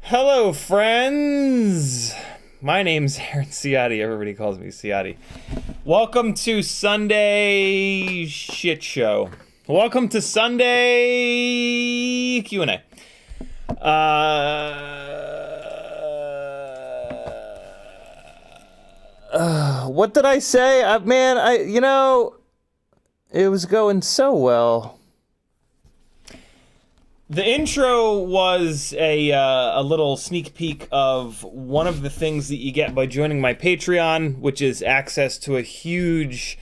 Hello, friends. My name's Ahren Ciotti. Everybody calls me Ciotti. Welcome to Sunday Shit Show. Welcome to Sunday Q&A. What did I say? Man, it was going so well. The intro was a little sneak peek of one of the things that you get by joining my Patreon, which is access to a huge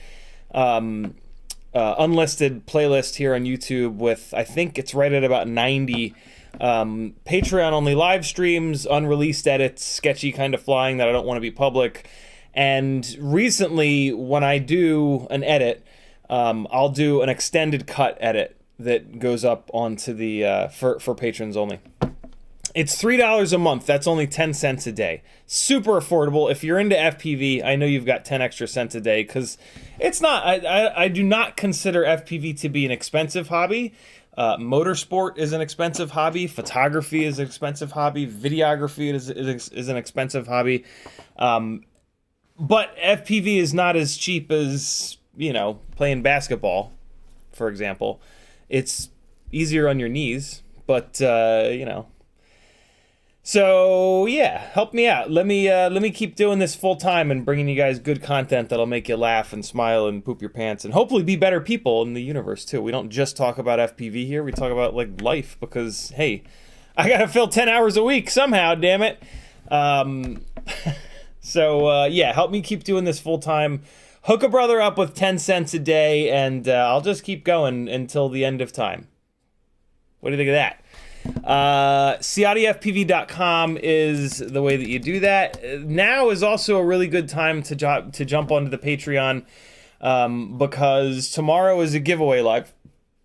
unlisted playlist here on YouTube with, I think it's right at about 90 Patreon-only live streams, unreleased edits, sketchy kind of flying that I don't want to be public. And recently, when I do an edit, I'll do an extended cut edit that goes up onto the for patrons only. It's $3 a month. That's only 10 cents a day. Super affordable. If you're into FPV, I know you've got 10 extra cents a day, because it's not. I do not consider FPV to be an expensive hobby. Motorsport is an expensive hobby. Photography is an expensive hobby. Videography is an expensive hobby. But FPV is not as cheap as, playing basketball, for example. It's easier on your knees, but, So, yeah, help me out. Let me keep doing this full time and bringing you guys good content that'll make you laugh and smile and poop your pants and hopefully be better people in the universe, too. We don't just talk about FPV here. We talk about, life because, hey, I gotta fill 10 hours a week somehow, damn it. So, yeah, help me keep doing this full time. Hook a brother up with 10 cents a day, and I'll just keep going until the end of time. What do you think of that? CiottiFPV.com is the way that you do that. Now is also a really good time to jump onto the Patreon, because tomorrow is a giveaway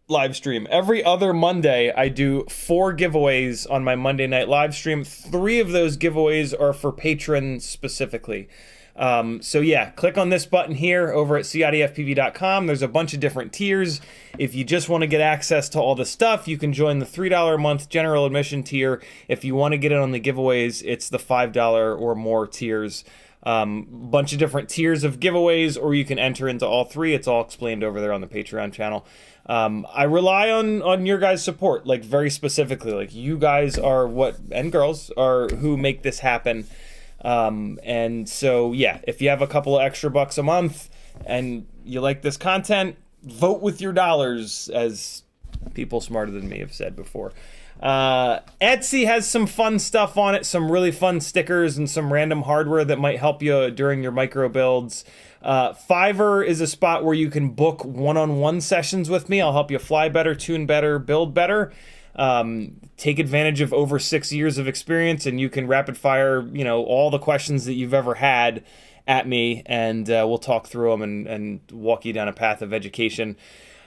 live stream. Every other Monday, I do 4 giveaways on my Monday night live stream. 3 of those giveaways are for patrons specifically. So yeah, click on this button here over at CiottiFPV.com. There's a bunch of different tiers. If you just want to get access to all the stuff, you can join the $3 a month general admission tier. If you want to get in on the giveaways, it's the $5 or more tiers. Bunch of different tiers of giveaways, or you can enter into all 3. It's all explained over there on the Patreon channel. I rely on your guys' support, very specifically. You guys are and girls are who make this happen. And so, yeah, if you have a couple of extra bucks a month and you like this content, vote with your dollars, as people smarter than me have said before. Etsy has some fun stuff on it, some really fun stickers and some random hardware that might help you during your micro builds. Fiverr is a spot where you can book one-on-one sessions with me. I'll help you fly better, tune better, build better. Take advantage of over 6 years of experience, and you can rapid fire, all the questions that you've ever had at me, and we'll talk through them and walk you down a path of education.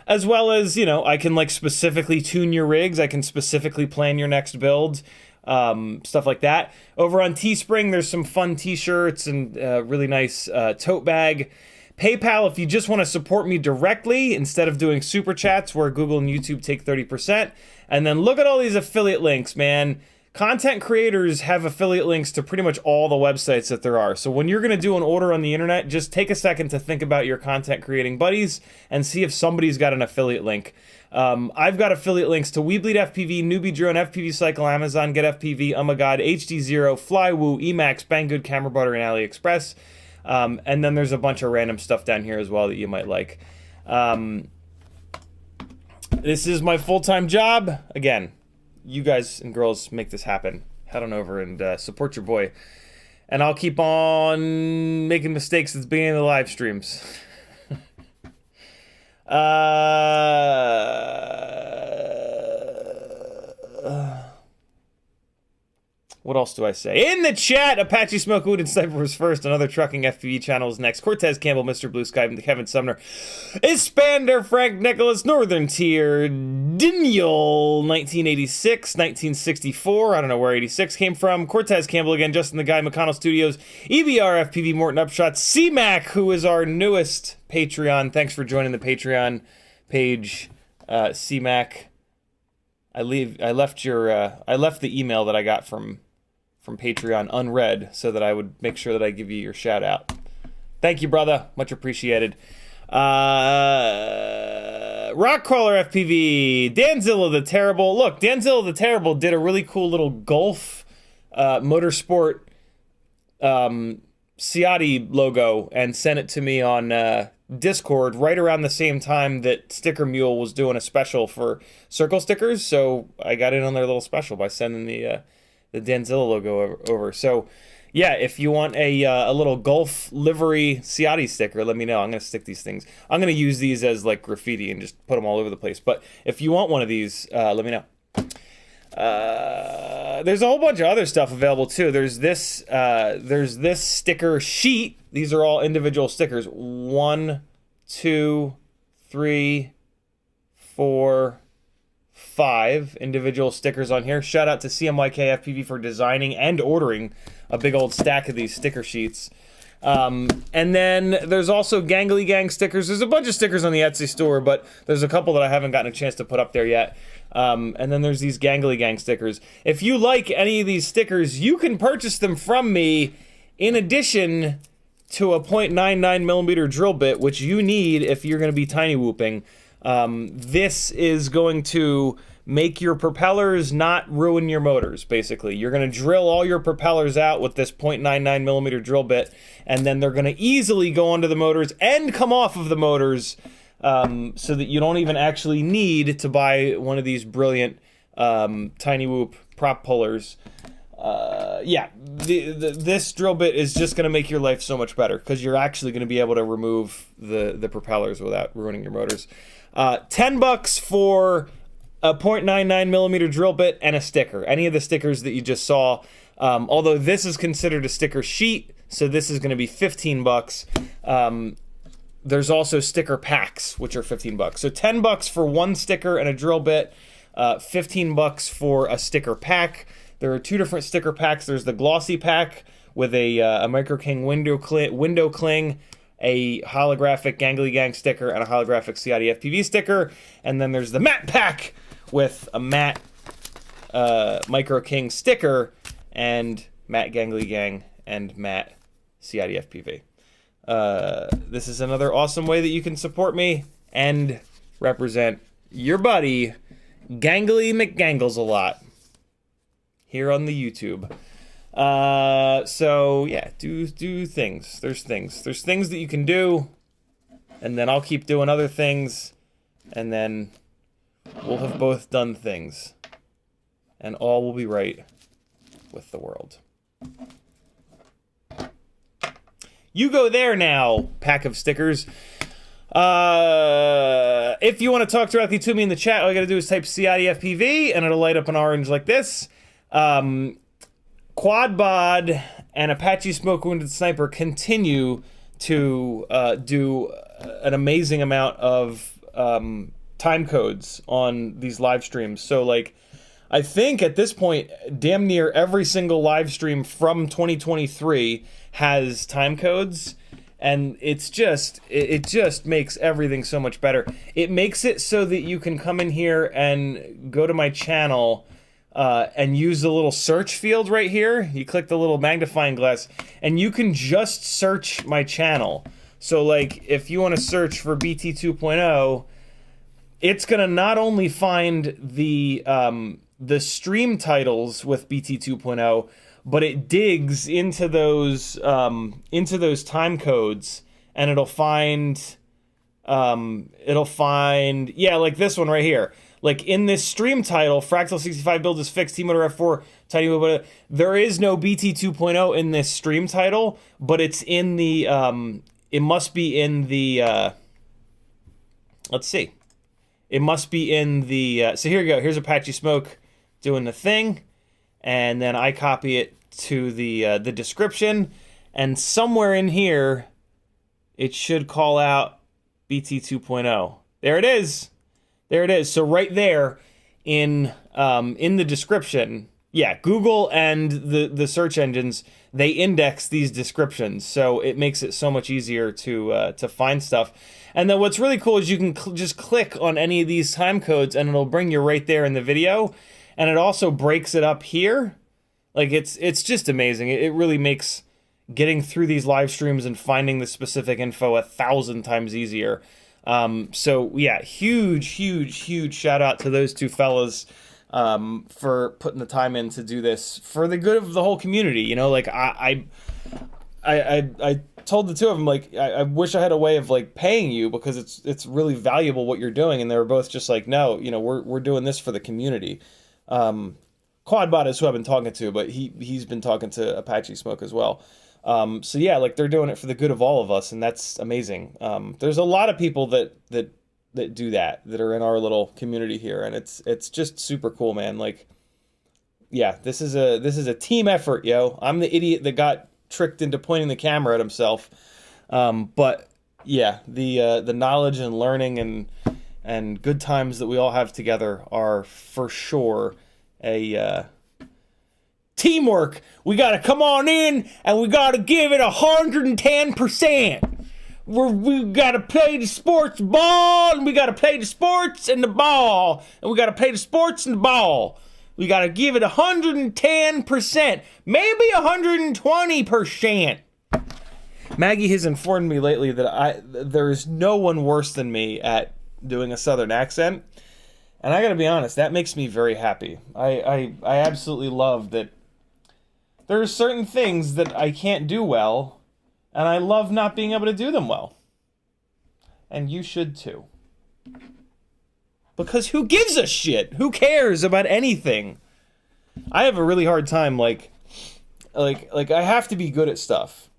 As well as, I can specifically tune your rigs. I can specifically plan your next build, stuff like that. Over on Teespring, there's some fun t-shirts and really nice tote bag. PayPal, if you just want to support me directly instead of doing super chats where Google and YouTube take 30%. And then look at all these affiliate links, man. Content creators have affiliate links to pretty much all the websites that there are. So when you're going to do an order on the internet, just take a second to think about your content creating buddies and see if somebody's got an affiliate link. I've got affiliate links to WeBleed FPV, Newbie Drone, FPV Cycle, Amazon, Get FPV, Oh My God, HDZero, FlyWoo, Emacs, Banggood, Camera Butter, and AliExpress. And then there's a bunch of random stuff down here as well that you might like. This is my full-time job. Again, you guys and girls make this happen. Head on over and support your boy. And I'll keep on making mistakes at the beginning of the live streams. What else do I say? In the chat, Apache Smokewood and Sniper was first. Another trucking FPV channel is next. Cortez Campbell, Mr. Blue Sky, Kevin Sumner, Ispander, Frank Nicholas, Northern Tier, Daniel, 1986, 1964. I don't know where 86 came from. Cortez Campbell again, Justin the Guy, McConnell Studios, EBR, FPV, Morton Upshot, C-Mac, who is our newest Patreon. Thanks for joining the Patreon page, C-Mac. I left the email that I got from from Patreon unread so that I would make sure that I give you your shout out. Thank you, brother. Much appreciated. Rockcrawler FPV, Danzilla the Terrible. Look, Danzilla the Terrible did a really cool little golf motorsport Ciotti logo and sent it to me on Discord right around the same time that Sticker Mule was doing a special for circle stickers. So I got in on their little special by sending the Danzilla logo over. So yeah, if you want a little golf livery Ciotti sticker, let me know. I'm gonna stick these things. I'm gonna use these as like graffiti and just put them all over the place. But if you want one of these, let me know. There's a whole bunch of other stuff available too. There's this sticker sheet. These are all individual stickers. 1, 2, 3, 4, 5 individual stickers on here. Shout out to CMYK FPV for designing and ordering a big old stack of these sticker sheets. And then there's also Gangly Gang stickers. There's a bunch of stickers on the Etsy store, but there's a couple that I haven't gotten a chance to put up there yet. And then there's these Gangly Gang stickers. If you like any of these stickers, you can purchase them from me in addition to a 0.99mm drill bit, which you need if you're going to be tiny whooping. This is going to make your propellers not ruin your motors, basically. You're going to drill all your propellers out with this 0.99mm drill bit, and then they're going to easily go onto the motors and come off of the motors, so that you don't even actually need to buy one of these brilliant Tiny Whoop prop pullers. Yeah, this drill bit is just going to make your life so much better, because you're actually going to be able to remove the propellers without ruining your motors. $10 for a 0.99mm drill bit and a sticker. Any of the stickers that you just saw. Although this is considered a sticker sheet, so this is going to be $15. There's also sticker packs, which are $15. So $10 for one sticker and a drill bit. $15 for a sticker pack. There are two different sticker packs. There's the glossy pack with a Micro King window cling, a holographic Gangly Gang sticker, and a holographic CiottiFPV sticker. And then there's the matte pack with a matte Micro King sticker and matte Gangly Gang and matte CiottiFPV. This is another awesome way that you can support me and represent your buddy Gangly McGangles a lot here on the YouTube. So yeah, do things. There's things that you can do, and then I'll keep doing other things, and then we'll have both done things, and all will be right with the world. You go there now, pack of stickers. If you want to talk directly to me in the chat, all you gotta do is type CiottiFPV, and it'll light up an orange like this. Quad Bod and Apache Smoke Wounded Sniper continue to do an amazing amount of time codes on these live streams. So like, I think at this point, damn near every single live stream from 2023 has time codes, and it just makes everything so much better. It makes it so that you can come in here and go to my channel and use the little search field right here. You click the little magnifying glass, and you can just search my channel. So like, if you want to search for BT 2.0, it's gonna not only find the stream titles with BT 2.0, but it digs into those time codes, and it'll find yeah, like this one right here. Like in this stream title, Fractal 65 build is fixed, T-Motor F4, Tiny Whoop. There is no BT 2.0 in this stream title, but it's in the, it must be in the, let's see. It must be in the, so here you go. Here's Apache Smoke doing the thing. And then I copy it to the description. And somewhere in here, it should call out BT 2.0. There it is. There it is. So right there in the description, yeah, Google and the search engines, they index these descriptions, so it makes it so much easier to find stuff. And then what's really cool is you can just click on any of these time codes, and it'll bring you right there in the video. And it also breaks it up here. Like, it's just amazing. It really makes getting through these live streams and finding the specific info 1,000 times easier. So yeah, huge shout out to those two fellas for putting the time in to do this for the good of the whole community. You know, like I told the two of them, like, I wish I had a way of like paying you, because it's really valuable what you're doing, and they were both just like, no, you know, we're doing this for the community. Quadbot is who I've been talking to, but he's been talking to Apache Smoke as well. So yeah, like, they're doing it for the good of all of us, and that's amazing. There's a lot of people that do that are in our little community here, and it's just super cool, man. Like, yeah, this is a team effort, yo. I'm the idiot that got tricked into pointing the camera at himself. But yeah, the knowledge and learning and good times that we all have together are for sure a teamwork. We gotta come on in and we gotta give it 110%. We gotta play the sports ball, and we gotta play the sports and the ball, and we gotta play the sports and the ball. We gotta give it 110%, maybe 120%. Maggie has informed me lately that there is no one worse than me at doing a Southern accent, and I gotta be honest, that makes me very happy. I absolutely love that. There are certain things that I can't do well, and I love not being able to do them well. And you should too. Because who gives a shit? Who cares about anything? I have a really hard time, like I have to be good at stuff.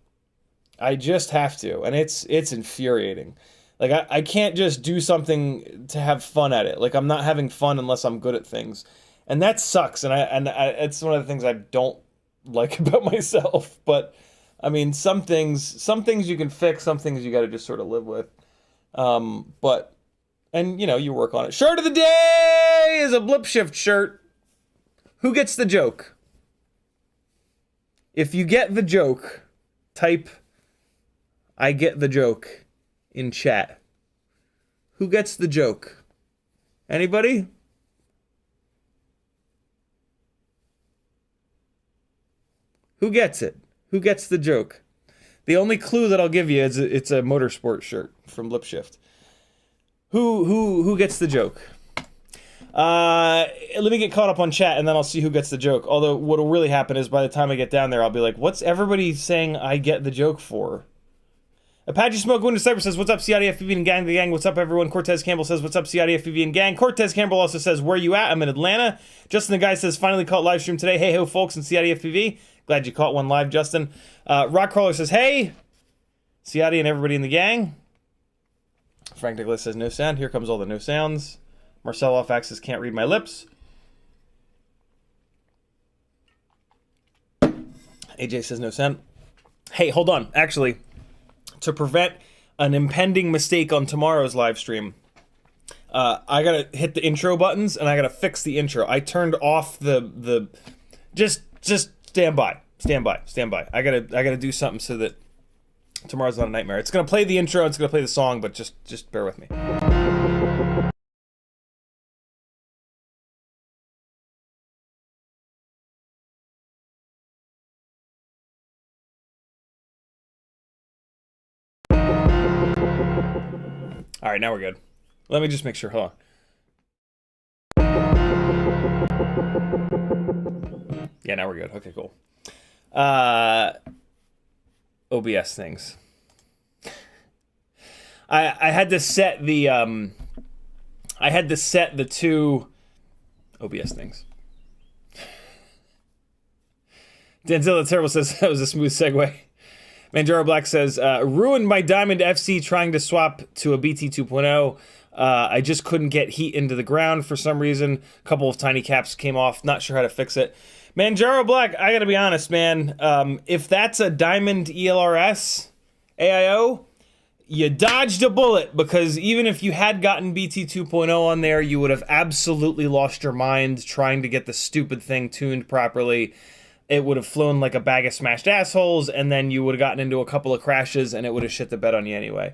I just have to, and it's infuriating. Like, I can't just do something to have fun at it. Like, I'm not having fun unless I'm good at things. And that sucks, and it's one of the things I don't like about myself. But I mean, some things you can fix, some things you got to just sort of live with. But, and you know, you work on it. Shirt of the day is a Blip Shift shirt. Who gets the joke? If you get the joke, type "I get the joke" in chat. Who gets the joke? Anybody? Who gets it? Who gets the joke? The only clue that I'll give you is it's a motorsport shirt from Blip Shift. Who gets the joke? Let me get caught up on chat, and then I'll see who gets the joke. Although what'll really happen is by the time I get down there, I'll be like, what's everybody saying I get the joke for? Apache Smoke Winter Cyber says, what's up, CiottiFPV and gang? The gang, what's up, everyone? Cortez Campbell says, what's up, CiottiFPV and gang? Cortez Campbell also says, where you at? I'm in Atlanta. Justin the Guy says, finally caught live stream today. Hey ho, folks, in CiottiFPV. Glad you caught one live, Justin. Rockcrawler says, hey, Ciotti and everybody in the gang. Frank Nicholas says, no sound. Here comes all the no sounds. Marcel off axis can't read my lips. AJ says, no sound. Hey, hold on. Actually, to prevent an impending mistake on tomorrow's live stream, I gotta hit the intro buttons and I gotta fix the intro. I turned off the just stand by. I gotta do something so that tomorrow's not a nightmare. It's gonna play the intro, it's gonna play the song, but just bear with me. All right, now we're good. Let me just make sure. Hold on. Yeah, now we're good. Okay, cool. OBS things. I had to set the two OBS things. Denzel the Terrible says that was a smooth segue. Manjaro Black says, ruined my Diamond FC trying to swap to a BT 2.0. I just couldn't get heat into the ground for some reason. A couple of tiny caps came off. Not sure how to fix it. Manjaro Black, I gotta be honest, man. If that's a Diamond ELRS AIO, you dodged a bullet, because even if you had gotten BT 2.0 on there, you would have absolutely lost your mind trying to get the stupid thing tuned properly. It would have flown like a bag of smashed assholes, and then you would have gotten into a couple of crashes, and it would have shit the bed on you anyway.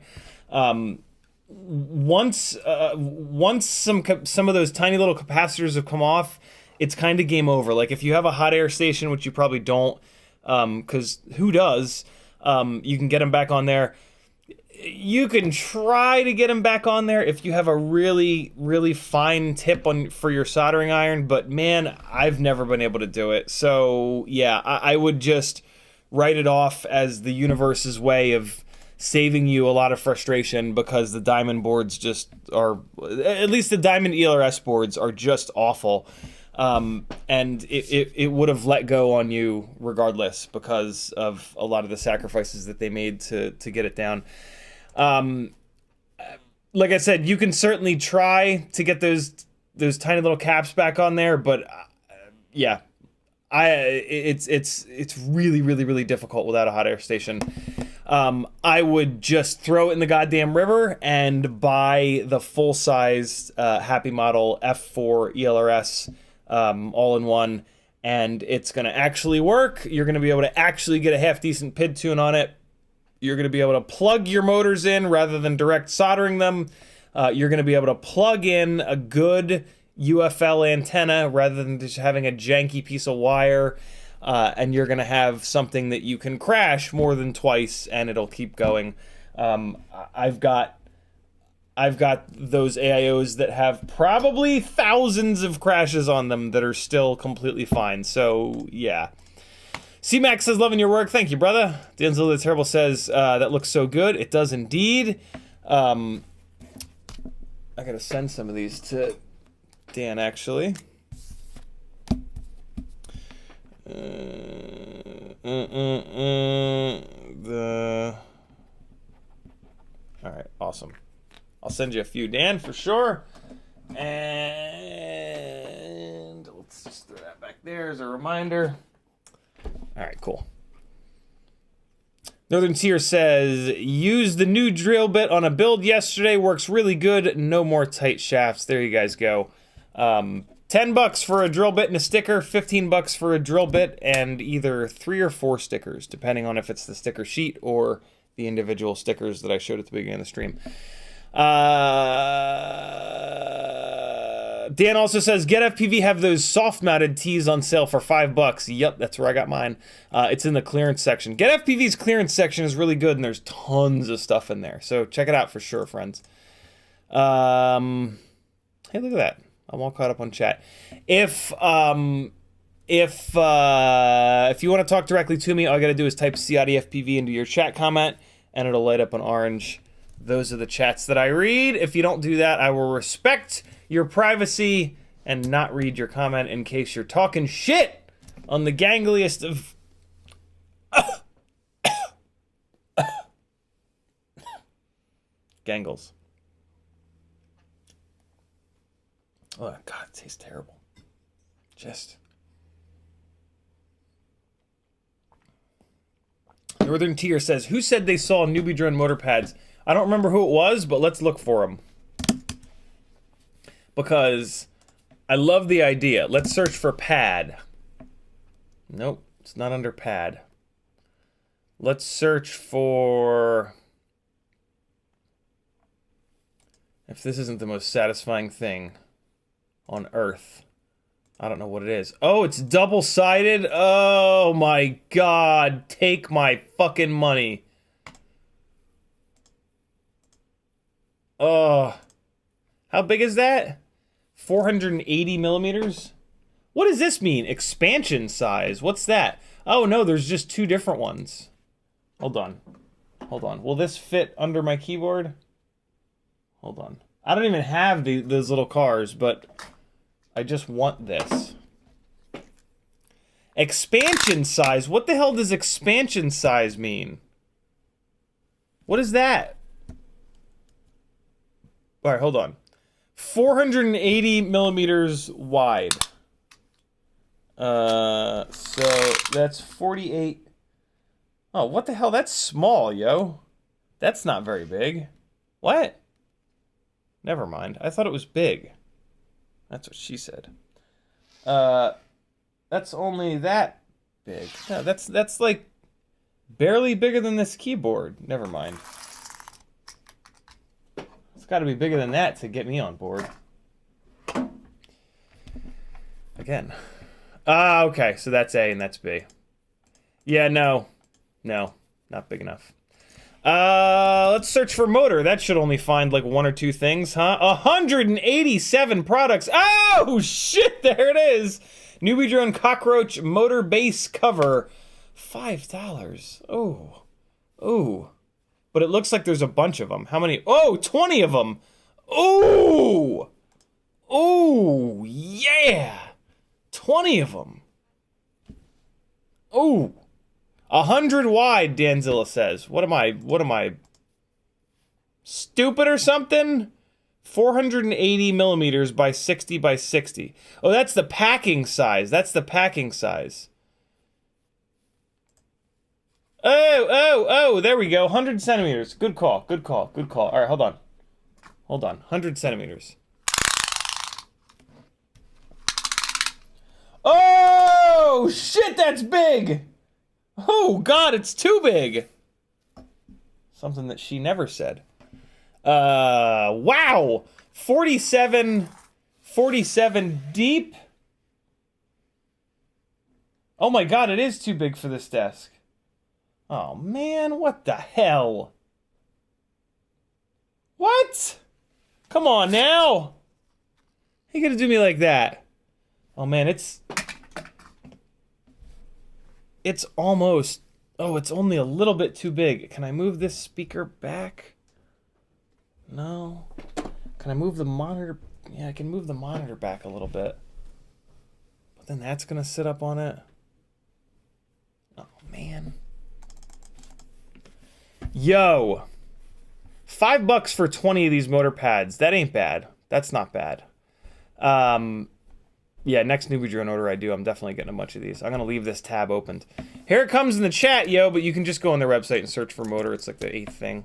Once some of those tiny little capacitors have come off, it's kind of game over. Like if you have a hot air station, which you probably don't, because who does, you can get them back on there. You can try to get them back on there if you have a really, really fine tip for your soldering iron, but man, I've never been able to do it. So yeah, I would just write it off as the universe's way of saving you a lot of frustration, because the diamond boards just are, at least the diamond ELRS boards are just awful. And it would have let go on you regardless because of a lot of the sacrifices that they made to get it down. Like I said, you can certainly try to get those tiny little caps back on there, but yeah, it's really, really, really difficult without a hot air station. I would just throw it in the goddamn river and buy the full-sized Happymodel F40 ELRS all-in-one, and it's going to actually work. You're going to be able to actually get a half-decent PID tune on it. You're going to be able to plug your motors in rather than direct soldering them. You're going to be able to plug in a good UFL antenna rather than just having a janky piece of wire. And you're going to have something that you can crash more than twice and it'll keep going. I've got those AIOs that have probably thousands of crashes on them that are still completely fine. So yeah. C-Max says, loving your work. Thank you, brother. Denzel the Terrible says, that looks so good. It does indeed. I gotta send some of these to Dan, actually. Alright, awesome. I'll send you a few, Dan, for sure. And let's just throw that back there as a reminder. Alright, cool. Northern Tier says, use the new drill bit on a build yesterday. Works really good. No more tight shafts. There you guys go. $10 for a drill bit and a sticker. $15 for a drill bit and either 3 or 4 stickers, depending on if it's the sticker sheet or the individual stickers that I showed at the beginning of the stream. Dan also says, Get FPV have those soft-mounted tees on sale for $5. Yep, that's where I got mine. It's in the clearance section. Get FPV's clearance section is really good, and there's tons of stuff in there. So check it out for sure, friends. Hey, look at that. I'm all caught up on chat. If you want to talk directly to me, all you got to do is type CiottiFPV into your chat comment, and it'll light up an orange. Those are the chats that I read. If you don't do that, I will respect your privacy and not read your comment in case you're talking shit on the gangliest of gangles. Oh God, it tastes terrible. Just Northern Tier says, who said they saw newbie drone motor pads? I don't remember who it was, but let's look for them. Because I love the idea. Let's search for pad. Nope, it's not under pad. Let's search for... If this isn't the most satisfying thing on earth. I don't know what it is. Oh, it's double-sided? Oh my God, take my fucking money. Oh, how big is that? 480 millimeters? What does this mean? Expansion size. What's that? Oh no, there's just 2 different ones. Hold on. Hold on. Will this fit under my keyboard? Hold on. I don't even have those little cars, but I just want this. Expansion size? What the hell does expansion size mean? What is that? All right, hold on. 480 millimeters wide. So that's 48. Oh, what the hell? That's small, yo. That's not very big. What? Never mind. I thought it was big. That's what she said. That's only that big. No, that's like barely bigger than this keyboard. Never mind. It's got to be bigger than that to get me on board. I Again. Ah, okay, so that's A and that's B. Yeah, no. No, not big enough. Let's search for motor. That should only find like 1 or 2 things, huh? 187 products. Oh, shit, there it is. Newbie Drone Cockroach motor base cover. $5. Oh. Ooh. But it looks like there's a bunch of them. How many? Oh, 20 of them. Ooh. Ooh, yeah. 20 of them. Ooh. 100 wide, Danzilla says. What am I, stupid or something? 480 millimeters by 60 by 60. Oh, that's the packing size. That's the packing size. Oh, there we go. 100 centimeters. Good call, good call, good call. All right, hold on. Hold on, 100 centimeters. Oh, shit, that's big. Oh, God, it's too big. Something that she never said. Wow. 47 deep. Oh my God, it is too big for this desk. Oh man, what the hell? What? Come on now. How you gonna do me like that? Oh man, it's almost, oh, it's only a little bit too big. Can I move this speaker back? No. Can I move the monitor? Yeah, I can move the monitor back a little bit. But then that's gonna sit up on it. Oh man. Yo. $5 for 20 of these motor pads. That ain't bad. That's not bad. Yeah, next newbie drone order I do, I'm definitely getting a bunch of these. I'm gonna leave this tab opened. Here it comes in the chat, yo, but you can just go on their website and search for motor. It's like the 8th thing.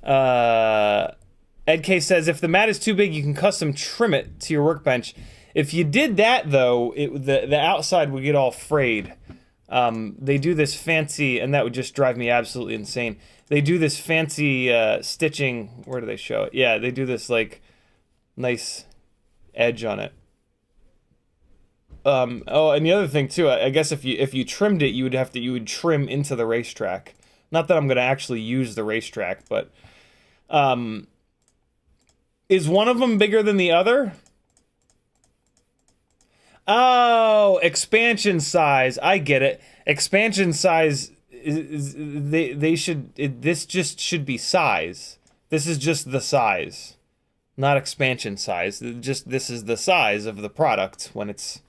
Ed K says, if the mat is too big, you can custom trim it to your workbench. If you did that, though, the outside would get all frayed. They do this fancy, and that would just drive me absolutely insane. They do this fancy stitching. Where do they show it? Yeah, they do this, like, nice edge on it. Oh, and the other thing too, I guess if you trimmed it, you would trim into the racetrack. Not that I'm gonna actually use the racetrack, but is one of them bigger than the other? Oh, expansion size. I get it. Expansion size this just should be size. This is just the size, not expansion size. This is the size of the product when it's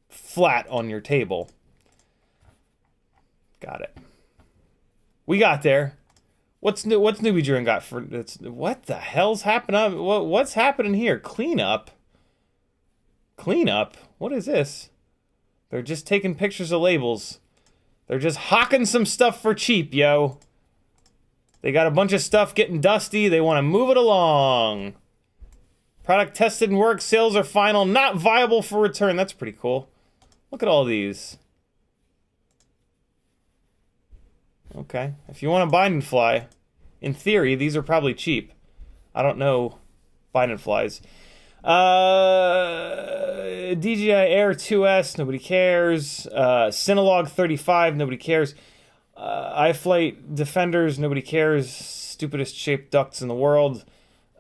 flat on your table. Got it. We got there. What's Newbie Drone got for it's what the hell's happening? What's happening here? Cleanup? Cleanup? What is this? They're just taking pictures of labels. They're just hawking some stuff for cheap, yo. They got a bunch of stuff getting dusty. They want to move it along. Product tested and works. Sales are final. Not viable for return. That's pretty cool. Look at all these. Okay. If you want a bind and fly, in theory, these are probably cheap. I don't know bind and flies. DJi Air 2S, nobody cares. Cinelog 35, nobody cares. iFlight Defenders, nobody cares. Stupidest shaped ducts in the world.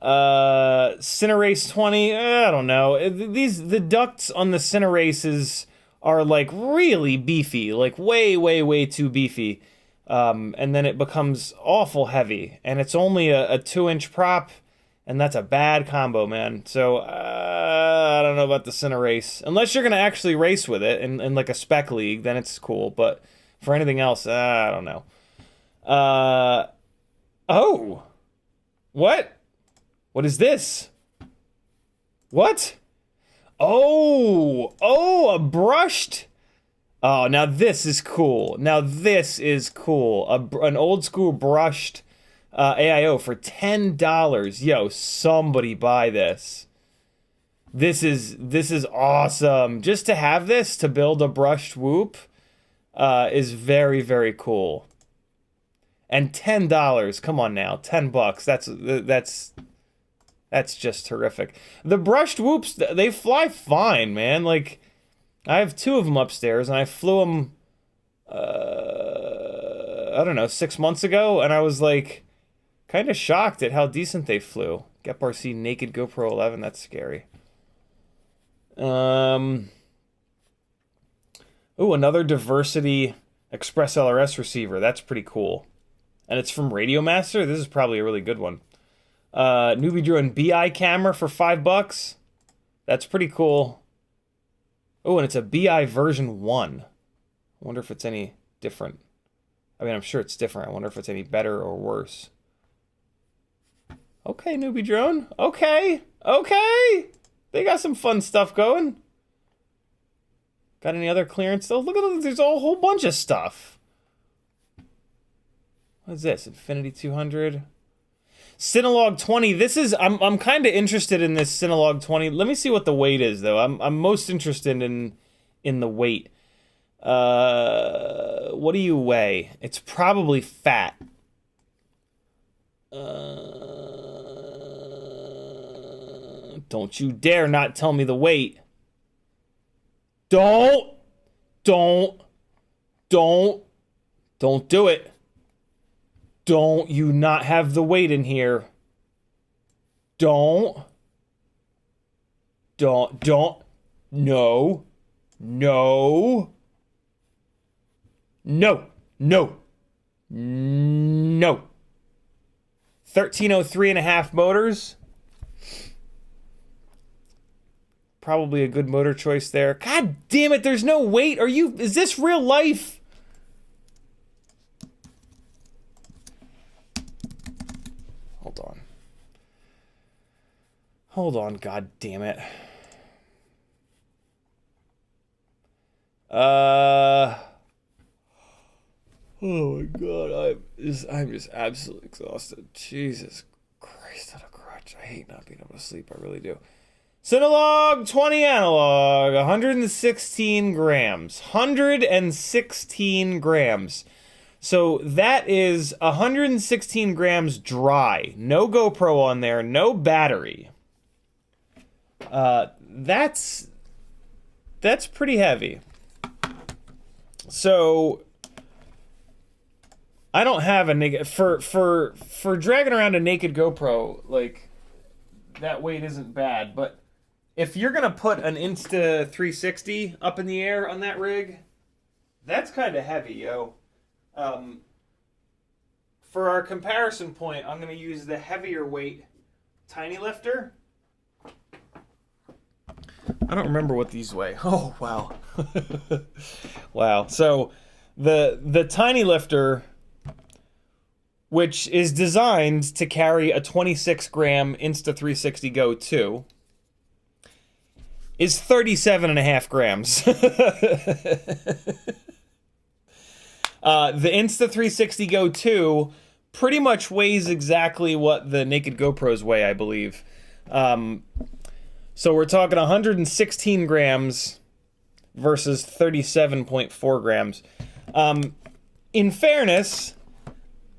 Cinerace 20, I don't know. The ducts on the Cineraces are like really beefy, like way too beefy. And then it becomes awful heavy, and it's only a 2-inch prop, and that's a bad combo, man. So I don't know about the Cinerace. Unless you're gonna actually race with it in like a spec league, then it's cool. But for anything else, I don't know. Oh, what? What is this? What? Oh, a brushed. Oh, now this is cool. Now this is cool. An old school brushed AIO for $10. Yo, somebody buy this. This is awesome. Just to have this to build a brushed whoop is very cool. And $10. Come on now, $10. That's just terrific. The brushed whoops, they fly fine, man. Like, I have 2 of them upstairs, and I flew them, I don't know, 6 months ago, and I was like, kind of shocked at how decent they flew. GepRC Naked GoPro 11, that's scary. Ooh, another Diversity Express LRS receiver. That's pretty cool. And it's from Radiomaster. This is probably a really good one. Newbie Drone BI camera for $5. That's pretty cool. Oh, and it's a BI version 1. I wonder if it's any different. I mean, I'm sure it's different. I wonder if it's any better or worse. Okay, Newbie Drone. Okay. Okay. They got some fun stuff going. Got any other clearance though? Look at this. There's a whole bunch of stuff. What is this? Infinity 200. Cinelog 20. This is I'm kind of interested in this Cinelog 20. Let me see what the weight is though. I'm most interested in the weight. What do you weigh? It's probably fat. Don't you dare not tell me the weight. Don't do it. Don't you not have the weight in here. Don't. No. 1303.5 motors. Probably a good motor choice there. God damn it, there's no weight. Is this real life? Hold on, god damn it. Oh my god, I'm just absolutely exhausted. Jesus Christ, what a crutch. I hate not being able to sleep, I really do. Cinelog 20 analog, 116 grams. 116 grams. So that is 116 grams dry. No GoPro on there, no battery. That's pretty heavy. So I don't have a naked for dragging around a naked GoPro, like that weight isn't bad, but if you're gonna put an Insta 360 up in the air on that rig, that's kind of heavy, yo. For our comparison point, I'm gonna use the heavier weight tiny lifter. I don't remember what these weigh. Oh wow. Wow. So the tiny lifter, which is designed to carry a 26 gram Insta 360 Go 2, is 37.5 grams. The Insta 360 Go 2 pretty much weighs exactly what the naked GoPros weigh, I believe. So we're talking 116 grams versus 37.4 grams. In fairness,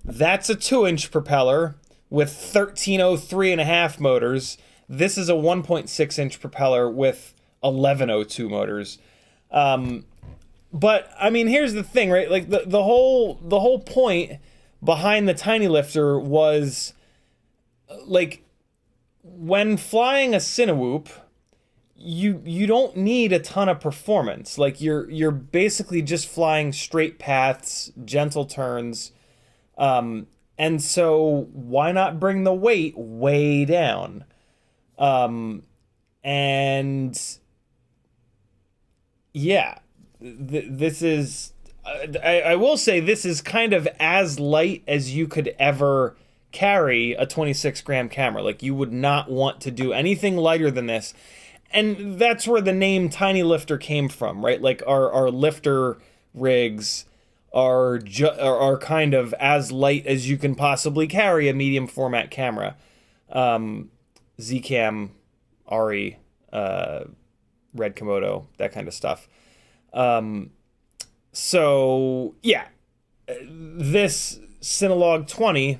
that's a 2-inch propeller with 1303.5 motors. This is a 1.6-inch propeller with 1102 motors. But I mean, here's the thing, right? Like the whole point behind the tiny lifter was like when flying a TinyWhoop, you don't need a ton of performance. Like you're basically just flying straight paths, gentle turns. And so why not bring the weight way down? And yeah, this is, I will say this is kind of as light as you could ever carry a 26 gram camera. Like you would not want to do anything lighter than this. And that's where the name Tiny Lifter came from, right? Like our lifter rigs are kind of as light as you can possibly carry a medium format camera. Zcam, Ari, Red Komodo, that kind of stuff. So yeah, this Cinelog 20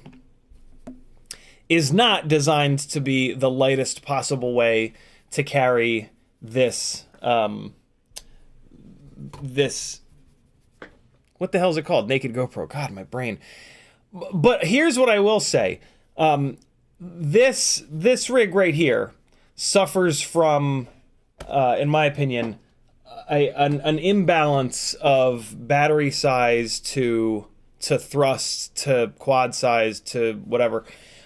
is not designed to be the lightest possible way to carry this, this, what the hell is it called? Naked GoPro. God, my brain. But here's what I will say. This rig right here suffers from, in my opinion, an imbalance of battery size to thrust to quad size to whatever.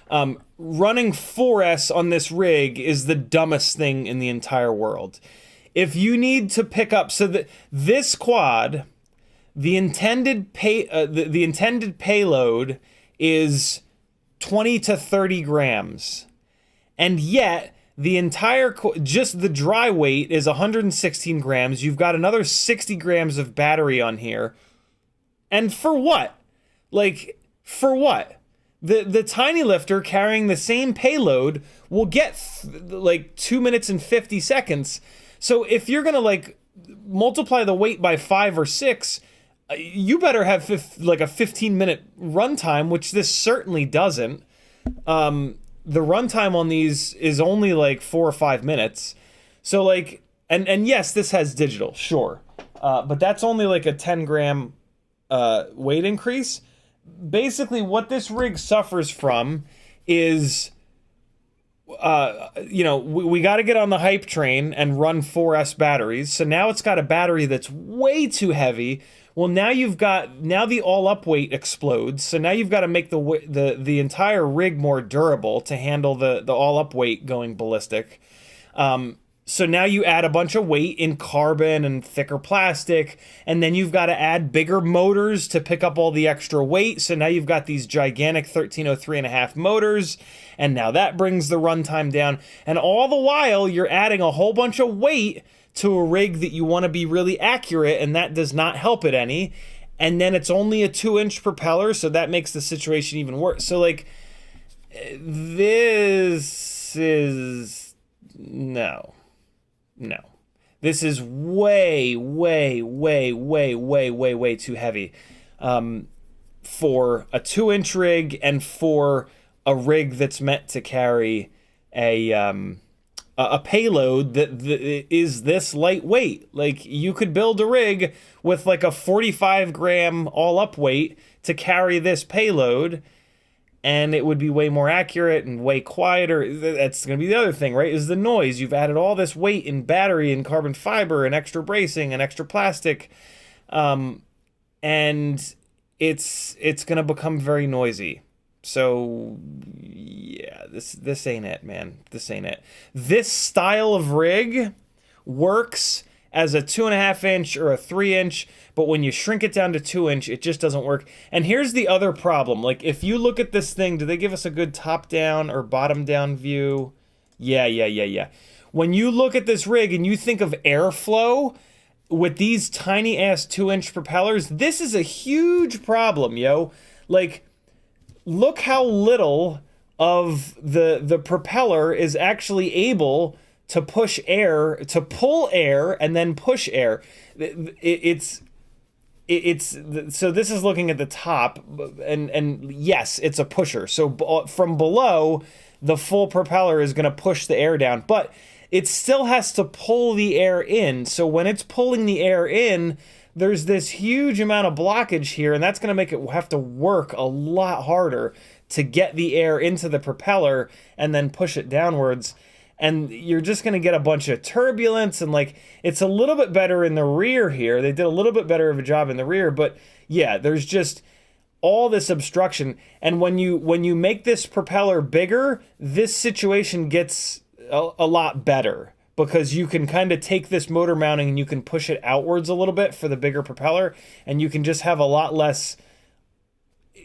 Running 4S on this rig is the dumbest thing in the entire world. If you need to pick up, so that this quad, the intended payload is 20 to 30 grams, and yet the entire just the dry weight is 116 grams. You've got another 60 grams of battery on here, and for what? Like, for what? The tiny lifter carrying the same payload will get like 2 minutes and 50 seconds. So if you're gonna like multiply the weight by 5 or 6, you better have like a 15-minute runtime, which this certainly doesn't. The runtime on these is only like 4 or 5 minutes. So like, and yes, this has digital, sure, but that's only like a 10 gram weight increase. Basically, what this rig suffers from is, you know, we got to get on the hype train and run 4S batteries. So now it's got a battery that's way too heavy. Well, now now the all-up weight explodes. So now you've got to make the entire rig more durable to handle the all-up weight going ballistic. So now you add a bunch of weight in carbon and thicker plastic, and then you've got to add bigger motors to pick up all the extra weight. So now you've got these gigantic 1303.5 motors, and now that brings the runtime down. And all the while, you're adding a whole bunch of weight to a rig that you want to be really accurate, and that does not help it any. And then it's only a 2-inch propeller, so that makes the situation even worse. So like, this is no. This is way too heavy for a 2-inch rig and for a rig that's meant to carry a payload that is this lightweight. Like, you could build a rig with like a 45 gram all up weight to carry this payload, and it would be way more accurate and way quieter. That's going to be the other thing, right? Is the noise. You've added all this weight in battery and carbon fiber and extra bracing and extra plastic, and it's going to become very noisy. So yeah, this ain't it, man. This ain't it. This style of rig works as a 2.5 inch or a 3-inch, but when you shrink it down to 2-inch, it just doesn't work. And here's the other problem. Like, if you look at this thing, do they give us a good top down or bottom down view? Yeah. When you look at this rig and you think of airflow with these tiny ass 2-inch propellers, this is a huge problem, yo. Like, look how little of the propeller is actually able to push air, to pull air and then push air. It's so this is looking at the top, and yes, it's a pusher. So from below, the full propeller is going to push the air down, but it still has to pull the air in. So when it's pulling the air in, there's this huge amount of blockage here, and that's going to make it have to work a lot harder to get the air into the propeller and then push it downwards. And you're just going to get a bunch of turbulence, and like, it's a little bit better in the rear here. They did a little bit better of a job in the rear, but yeah, there's just all this obstruction. And when you make this propeller bigger, this situation gets a lot better, because you can kind of take this motor mounting and you can push it outwards a little bit for the bigger propeller, and you can just have a lot less.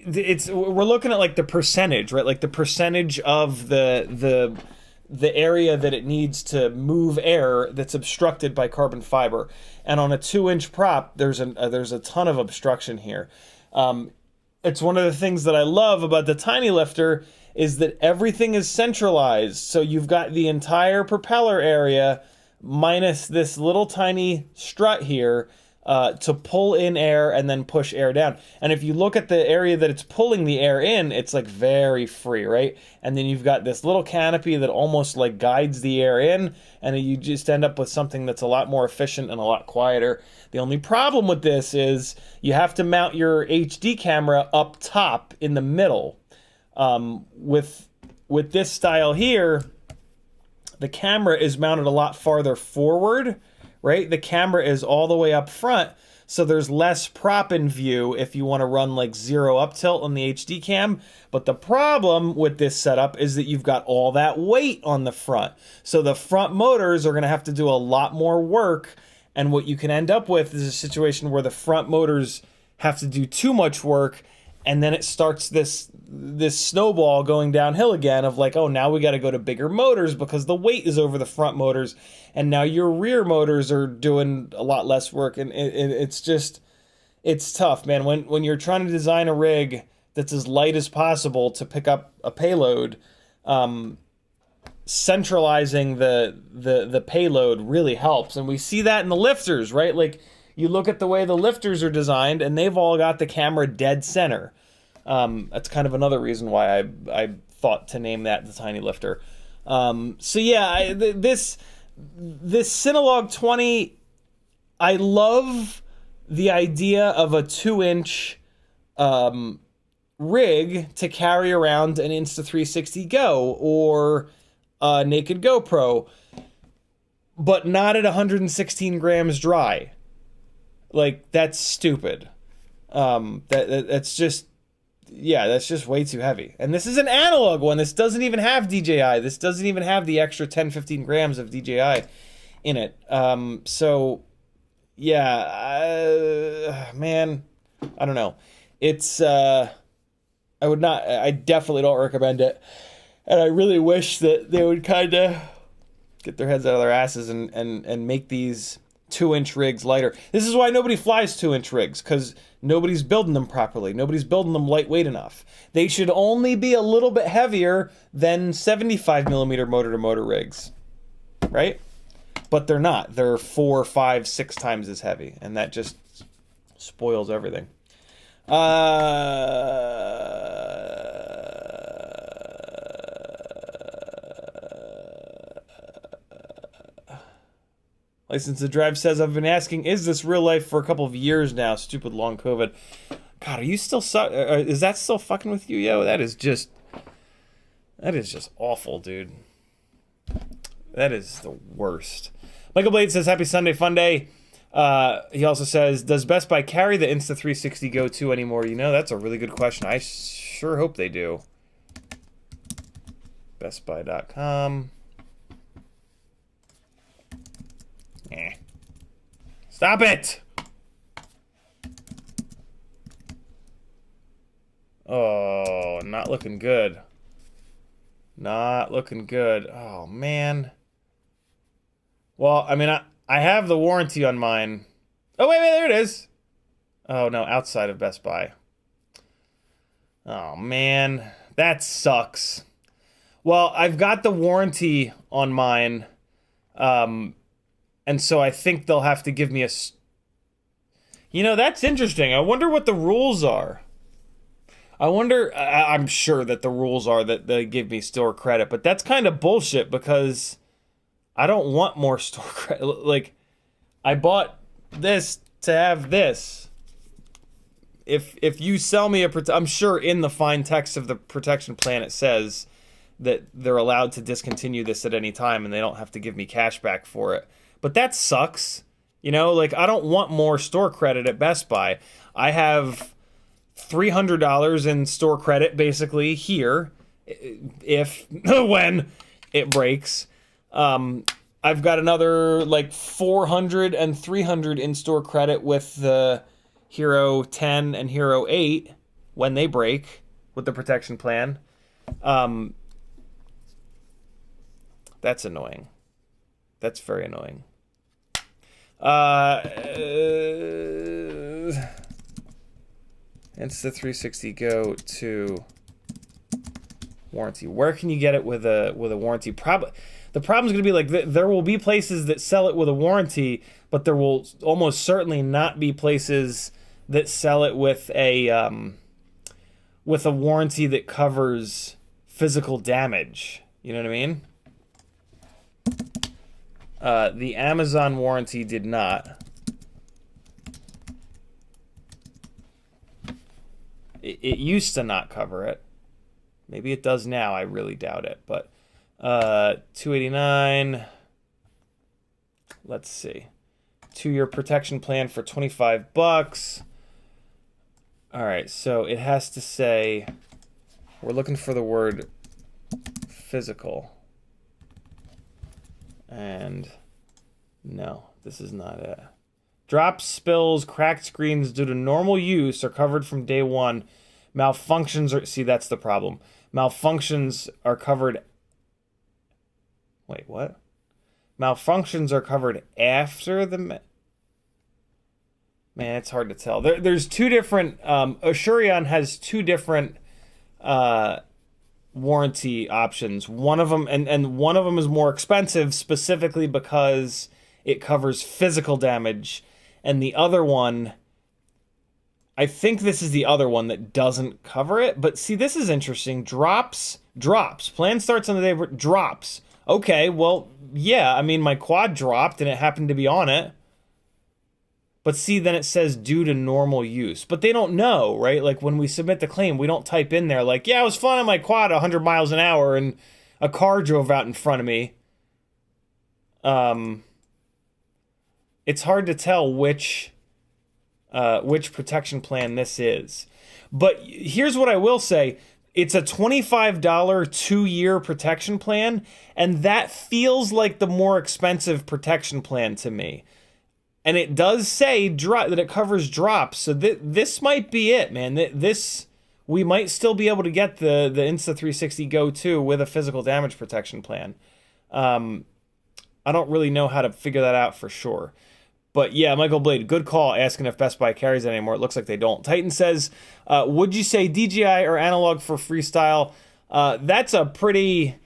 We're looking at like the percentage, right? Like the percentage of the area that it needs to move air that's obstructed by carbon fiber. And on a 2-inch prop, there's a ton of obstruction here. It's one of the things that I love about the tiny lifter is that everything is centralized. So you've got the entire propeller area minus this little tiny strut here. to pull in air and then push air down. And if you look at the area that it's pulling the air in, it's like very free, right? And then you've got this little canopy that almost like guides the air in, and you just end up with something that's a lot more efficient and a lot quieter. The only problem with this is you have to mount your HD camera up top in the middle. With this style here, the camera is mounted a lot farther forward, right? The camera is all the way up front, so there's less prop in view if you want to run like 0 up tilt on the HD cam. But the problem with this setup is that you've got all that weight on the front. So the front motors are going to have to do a lot more work, and what you can end up with is a situation where the front motors have to do too much work, and then it starts this snowball going downhill again of like, oh, now we got to go to bigger motors because the weight is over the front motors, and now your rear motors are doing a lot less work, and it's tough, man. When you're trying to design a rig that's as light as possible to pick up a payload, centralizing the payload really helps, and we see that in the lifters, right? Like, you look at the way the lifters are designed, and they've all got the camera dead center. That's kind of another reason why I thought to name that the Tiny Lifter. So yeah, this Cinelog 20, I love the idea of a 2-inch rig to carry around an Insta360 Go or a naked GoPro, but not at 116 grams dry. Like, that's stupid. That's just, yeah, that's just way too heavy. And this is an analog one. This doesn't even have DJi. This doesn't even have the extra 10-15 grams of DJi in it. So, yeah, man, I don't know. It's, I definitely don't recommend it. And I really wish that they would kind of get their heads out of their asses and make these 2-inch rigs lighter. This is why nobody flies 2-inch rigs, because nobody's building them properly. Nobody's building them lightweight enough. They should only be a little bit heavier than 75 millimeter motor-to-motor rigs, right? But they're not. They're 4, 5, 6 times as heavy, and that just spoils everything. License to Drive says, I've been asking, is this real life for a couple of years now? Stupid long COVID. God, are you still is that still fucking with you, yo? That is just awful, dude. That is the worst. Michael Blade says, happy Sunday fun day. He also says, does Best Buy carry the Insta360 Go 2 anymore? You know, that's a really good question. I sure hope they do. bestbuy.com. Stop it! Oh, not looking good. Not looking good. Oh, man. Well, I mean, I have the warranty on mine. Oh, wait, there it is. Oh, no, outside of Best Buy. Oh, man. That sucks. Well, I've got the warranty on mine. And so I think they'll have to give me a... You know, that's interesting. I wonder what the rules are. I wonder... I'm sure that the rules are that they give me store credit, but that's kind of bullshit because I don't want more store credit. Like, I bought this to have this. If you sell me I'm sure in the fine text of the protection plan it says that they're allowed to discontinue this at any time and they don't have to give me cash back for it. But that sucks. You know, like, I don't want more store credit at Best Buy. I have $300 in store credit basically here when it breaks. I've got another like 400 and 300 in store credit with the Hero 10 and Hero 8 when they break with the protection plan. That's annoying. That's very annoying. Insta360 Go 2 warranty. Where can you get it with a warranty? Probably The problem is going to be like there will be places that sell it with a warranty, but there will almost certainly not be places that sell it with a warranty that covers physical damage. You know what I mean? The Amazon warranty did not. It used to not cover it. Maybe it does now. I really doubt it. But $289. Let's see. 2-year protection plan for $25. All right, so it has to say, we're looking for the word physical. And no, this is not it. Drops, spills, cracked screens due to normal use are covered from day one. Malfunctions are... See, that's the problem. Malfunctions are covered... Wait, what? Malfunctions are covered after the... Man, it's hard to tell. There's two different... Asurion has two different warranty options. One of them... And one of them is more expensive specifically because it covers physical damage. And the other one, I think this is the other one that doesn't cover it. But see, this is interesting. Drops. Plan starts on the day where drops. Okay, well, yeah, I mean, my quad dropped and it happened to be on it. But see, then it says due to normal use. But they don't know, right? Like when we submit the claim, we don't type in there like, yeah, I was flying on my quad 100 miles an hour and a car drove out in front of me. It's hard to tell which protection plan this is. But here's what I will say. It's a $25 2-year protection plan, and that feels like the more expensive protection plan to me. And it does say that it covers drops, so this might be it, man. We might still be able to get the Insta360 Go 2 with a physical damage protection plan. I don't really know how to figure that out for sure. But yeah, Michael Blade, good call asking if Best Buy carries it anymore. It looks like they don't. Titan says, would you say DJI or analog for freestyle? That's a pretty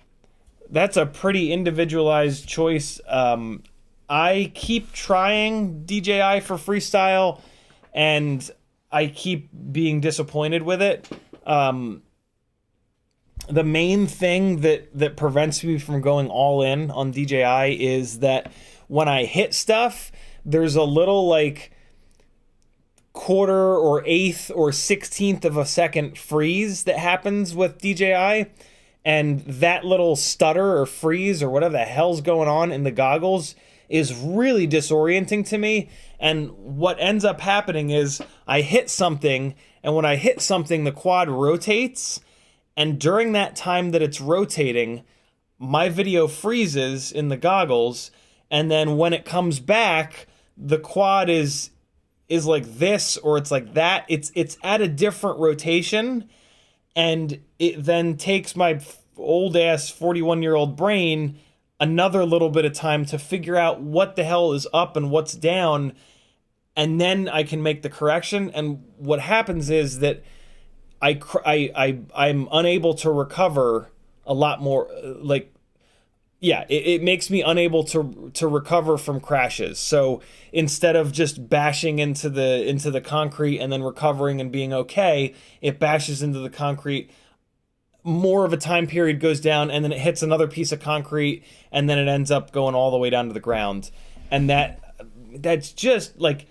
individualized choice. I keep trying DJI for freestyle, and I keep being disappointed with it. The main thing that prevents me from going all in on DJI is that when I hit stuff, there's a little like quarter or eighth or 16th of a second freeze that happens with DJI. And that little stutter or freeze or whatever the hell's going on in the goggles is really disorienting to me. And what ends up happening is I hit something, and when I hit something, the quad rotates. And during that time that it's rotating, my video freezes in the goggles. And then when it comes back, the quad is like this or it's like that. It's at a different rotation, and it then takes my old ass 41-year-old brain another little bit of time to figure out what the hell is up and what's down, and then I can make the correction. And what happens is that I'm unable to recover a lot more, like, yeah, it makes me unable to recover from crashes. So instead of just bashing into the concrete and then recovering and being okay, it bashes into the concrete. More of a time period goes down, and then it hits another piece of concrete, and then it ends up going all the way down to the ground. And that's just like,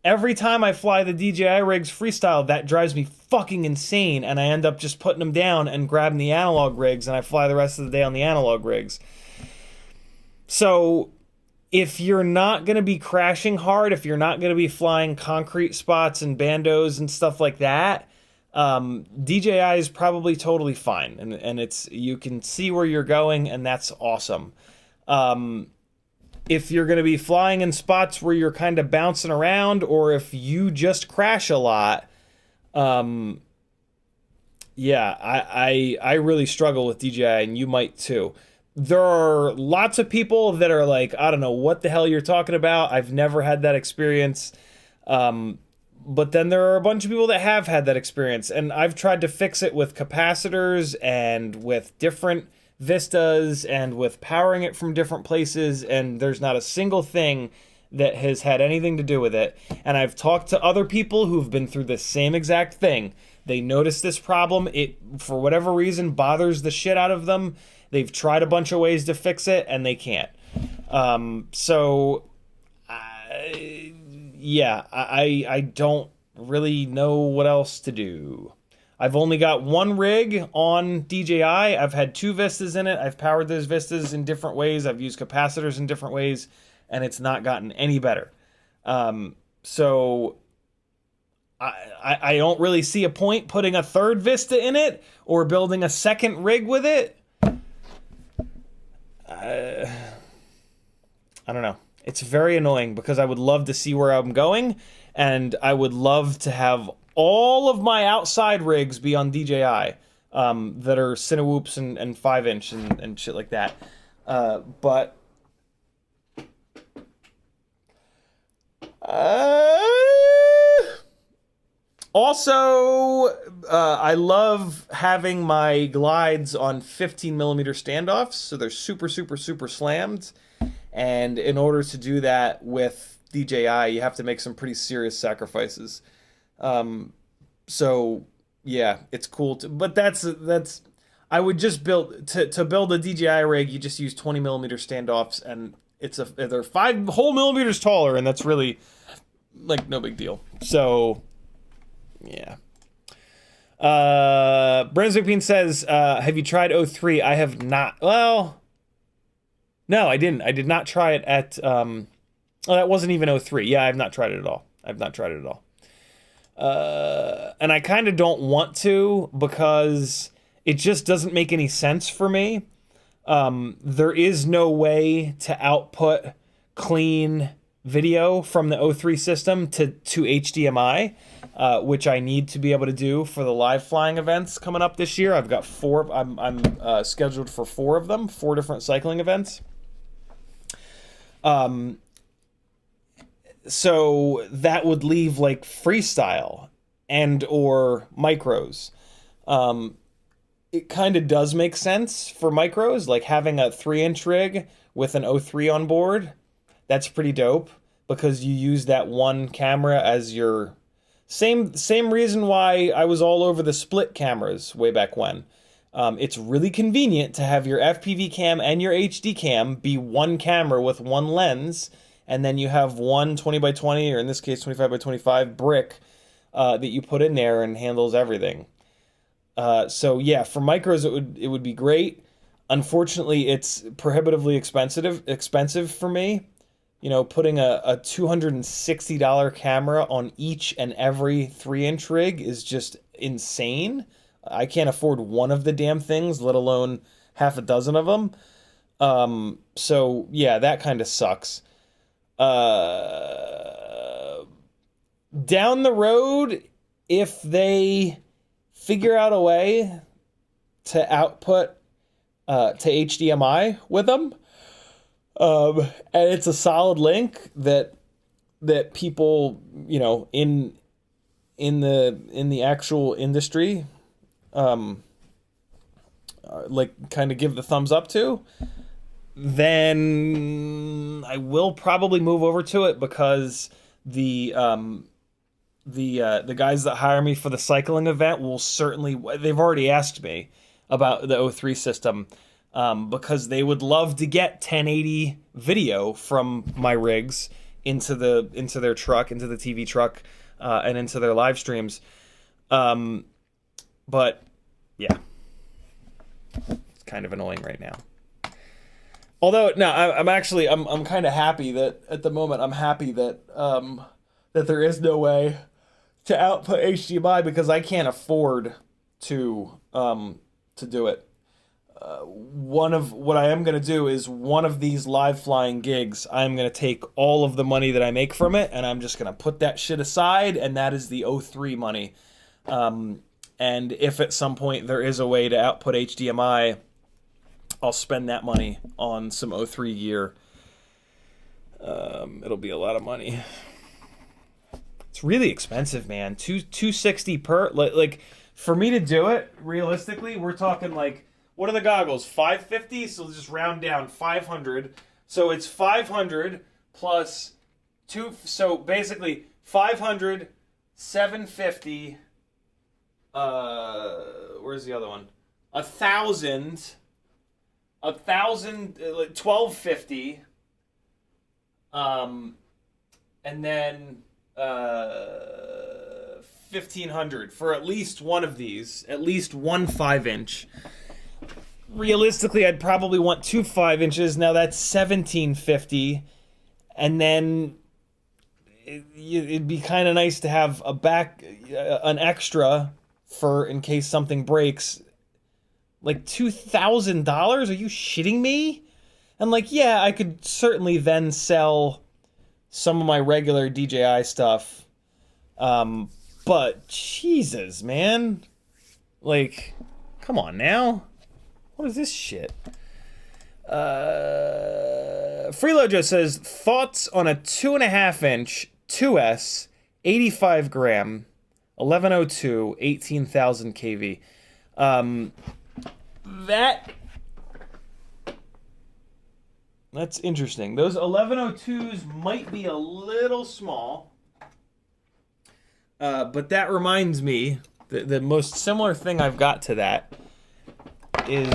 every time I fly the DJI rigs freestyle, that drives me fucking insane, and I end up just putting them down and grabbing the analog rigs, and I fly the rest of the day on the analog rigs. So if you're not going to be crashing hard, if you're not going to be flying concrete spots and bandos and stuff like that, DJI is probably totally fine. And you can see where you're going, and that's awesome. If you're going to be flying in spots where you're kind of bouncing around, or if you just crash a lot, yeah, I really struggle with DJI, and you might too. There are lots of people that are like, I don't know what the hell you're talking about. I've never had that experience. But then there are a bunch of people that have had that experience. And I've tried to fix it with capacitors and with different vistas and with powering it from different places, and there's not a single thing that has had anything to do with it. And I've talked to other people who've been through the same exact thing. They notice this problem. It, for whatever reason, bothers the shit out of them. They've tried a bunch of ways to fix it, and they can't. Yeah, I don't really know what else to do. I've only got one rig on DJi. I've had 2 vistas in it. I've powered those vistas in different ways. I've used capacitors in different ways, and it's not gotten any better. So I don't really see a point putting a 3rd vista in it or building a 2nd rig with it. I don't know. It's very annoying because I would love to see where I'm going, and I would love to have all of my outside rigs be on DJi that are TinyWhoops and 5-inch and shit like that. But also, I love having my glides on 15mm standoffs, so they're super, super, super slammed. And in order to do that with DJi, you have to make some pretty serious sacrifices. So yeah, it's cool. But that's I would just build to build a DJi rig. You just use 20mm standoffs, and they're 5 whole millimeters taller, and that's really like no big deal. So yeah. Brunswick Bean says, have you tried 03? I have not. Well, no, I didn't. I did not try it at, well, that wasn't even 03. Yeah, I've not tried it at all. I've not tried it at all. And I kind of don't want to because it just doesn't make any sense for me. There is no way to output clean video from the 03 system to HDMI, which I need to be able to do for the live flying events coming up this year. I've got 4. I'm scheduled for 4 of them, 4 different cycling events. So that would leave like freestyle and or micros. It kind of does make sense for micros, like having a 3-inch rig with an 03 on board. That's pretty dope because you use that one camera as your same reason why I was all over the split cameras way back when. It's really convenient to have your FPV cam and your HD cam be one camera with one lens, and then you have one 20x20, or in this case 25x25 brick that you put in there and handles everything. So yeah, for micros it would be great. Unfortunately, it's prohibitively expensive for me. You know, putting a $260 camera on each and every 3-inch rig is just insane. I can't afford one of the damn things, let alone half a dozen of them. So yeah, that kind of sucks. Down the road, if they figure out a way to output to HDMI with them, and it's a solid link that people, you know, in the actual industry, like kind of give the thumbs up to, then I will probably move over to it because the guys that hire me for the cycling event will certainly, they've already asked me about the 03 system, because they would love to get 1080 video from my rigs into their truck, into the TV truck, and into their live streams. But yeah, it's kind of annoying right now. Although, no, I'm kind of happy that at the moment I'm happy that that there is no way to output HDMI because I can't afford to do it. What I am going to do is one of these live flying gigs, I'm going to take all of the money that I make from it and I'm just going to put that shit aside, and that is the 03 money. And if at some point there is a way to output HDMI, I'll spend that money on some 03 gear. It'll be a lot of money. It's really expensive, man. $260 per, like for me to do it, realistically, we're talking like, what are the goggles? 550, so let's just round down 500. So it's 500 plus 2, so basically 500, 750, where's the other one? 1,000, 1,250, and then 1,500 for at least one of these, at least one 5-inch. Realistically, I'd probably want 2 5-inches. Now that's 1,750, and then it'd be kind of nice to have an extra for in case something breaks. Like $2,000? Are you shitting me? And like, yeah, I could certainly then sell some of my regular DJi stuff. But Jesus, man. Like, come on now. What is this shit? Freelojo says, thoughts on a 2.5-inch 2S, 85 gram, 1102, 18,000 kV. That's interesting. Those 1102s might be a little small. But that reminds me, the most similar thing I've got to that is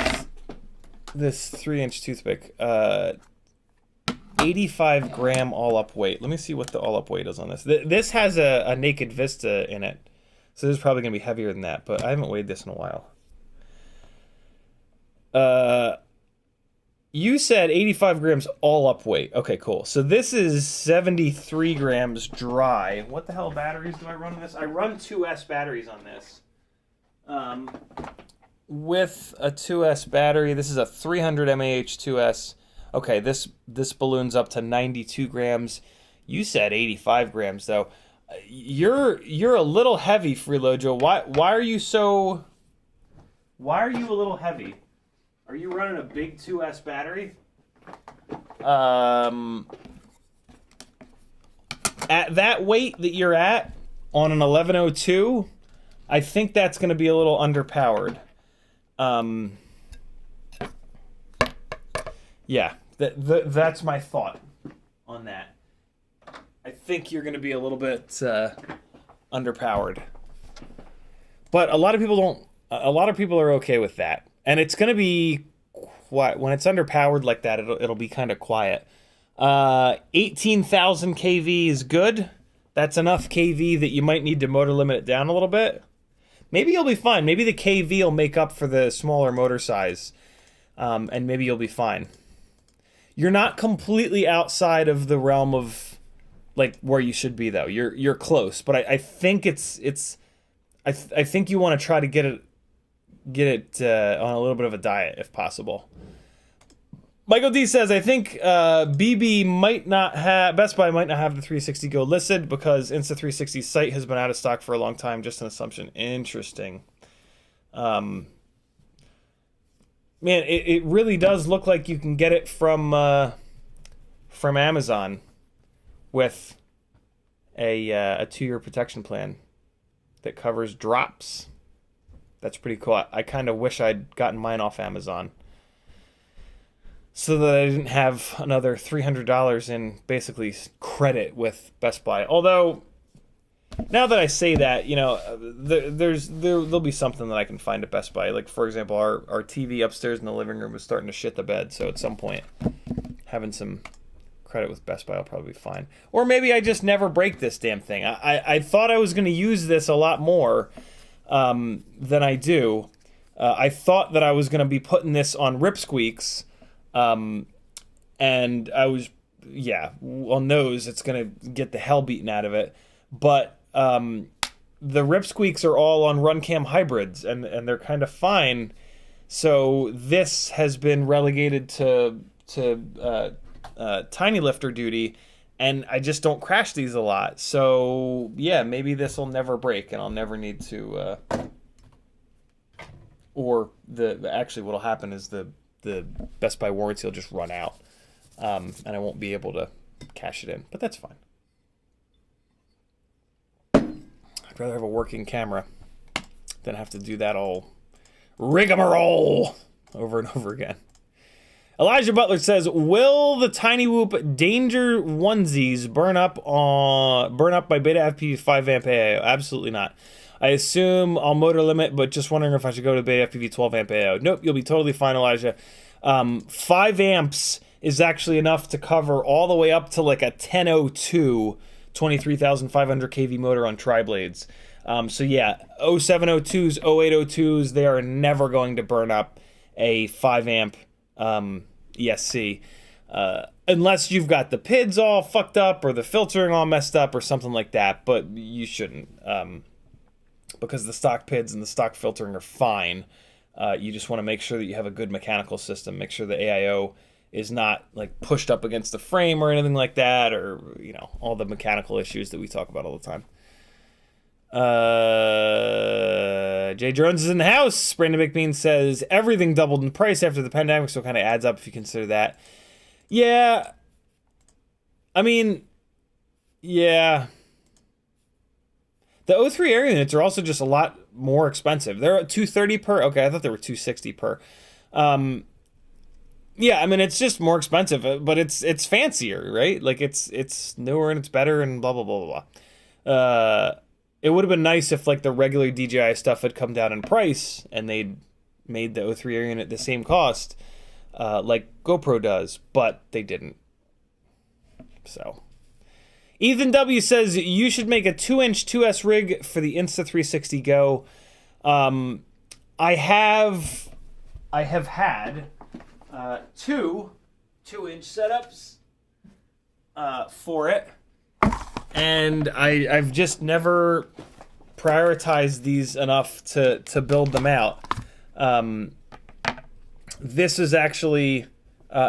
this 3-inch toothpick. 85 gram all-up weight. Let me see what the all-up weight is on this. This has a naked vista in it. So this is probably going to be heavier than that, but I haven't weighed this in a while. You said 85 grams all-up weight. Okay, cool. So this is 73 grams dry. What the hell batteries do I run on this? I run 2S batteries on this. With a 2S battery, this is a 300 mAh 2S. Okay, this balloons up to 92 grams. You said 85 grams, though. You're a little heavy, Freelojo. Why are you a little heavy? Are you running a big 2S battery? At that weight that you're at on an 1102, I think that's going to be a little underpowered. Yeah, that's my thought on that. I think you're going to be a little bit underpowered. But a lot of people are okay with that. And it's going to be quiet. When it's underpowered like that, it'll be kind of quiet. 18,000 kV is good. That's enough kV that you might need to motor limit it down a little bit. Maybe you'll be fine. Maybe the kV will make up for the smaller motor size. And maybe you'll be fine. You're not completely outside of the realm of like where you should be, though. You're close, but I think I think you want to try to get it on a little bit of a diet if possible. Michael D says, I think BB might not have, Best Buy might not have the 360 Go listed because Insta360's site has been out of stock for a long time. Just an assumption. Interesting. Man, it really does look like you can get it from Amazon with a 2-year protection plan that covers drops. That's pretty cool. I kind of wish I'd gotten mine off Amazon so that I didn't have another $300 in basically credit with Best Buy. Although, now that I say that, you know, there'll be something that I can find at Best Buy. Like, for example, our TV upstairs in the living room is starting to shit the bed. So at some point, having some credit with Best Buy will probably be fine. Or maybe I just never break this damn thing. I thought I was going to use this a lot more than I do. I thought that I was going to be putting this on ripsqueaks, and I was, on those it's going to get the hell beaten out of it. But the ripsqueaks are all on RunCam hybrids, and they're kind of fine. So this has been relegated to tiny lifter duty, and I just don't crash these a lot. So yeah, maybe this will never break, and I'll never need to. Or actually, what'll happen is the Best Buy warranty will just run out, and I won't be able to cash it in. But that's fine. I'd rather have a working camera than have to do that all rigmarole. over and over again. Elijah Butler says, will the Tiny Whoop danger onesies burn up by Beta FPV 5 amp AIO? Absolutely not. I assume I'll motor limit, but just wondering if I should go to Beta FPV 12 amp AIO. Nope, you'll be totally fine, Elijah. 5 amps is actually enough to cover all the way up to like a 1002 23,500 kV motor on tri-blades. So yeah, 0702s, 0802s, they are never going to burn up a 5 amp ESC, unless you've got the PIDs all fucked up or the filtering all messed up or something like that, but you shouldn't, because the stock PIDs and the stock filtering are fine. You just want to make sure that you have a good mechanical system, make sure the AIO is not like pushed up against the frame or anything like that, or, you know, all the mechanical issues that we talk about all the time. Jay Jones is in the house. Brandon McBean says everything doubled in price after the pandemic, so it kind of adds up if you consider that. Yeah. I mean, yeah. The 03 air units are also just a lot more expensive. They're at $230 per. Okay, I thought they were $260 per. Yeah, I mean, it's just more expensive, but it's fancier, right? Like it's newer and it's better and blah blah blah blah blah. It would have been nice if like the regular DJi stuff had come down in price and they'd made the 03 air unit the same cost, like GoPro does, but they didn't. So, Ethan W says you should make a 2-inch 2S rig for the Insta360 Go. I have had two 2-inch setups for it. And I've just never prioritized these enough to build them out. This is actually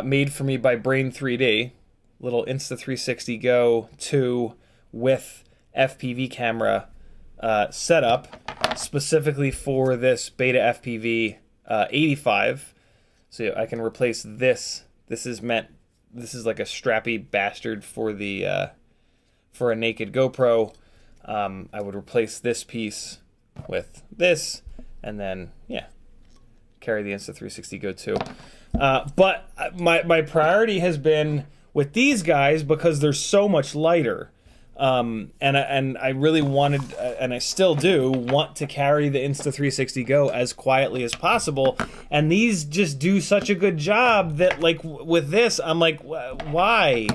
made for me by Brain 3D, little Insta360 Go 2 with FPV camera setup specifically for this Beta FPV 85. So I can replace this. This is like a strappy bastard for the for a naked GoPro. I would replace this piece with this, and then, yeah, carry the Insta360 Go 2. But my priority has been with these guys because they're so much lighter. And I really wanted, and I still do, want to carry the Insta360 Go as quietly as possible. And these just do such a good job that, like, with this, I'm like, why?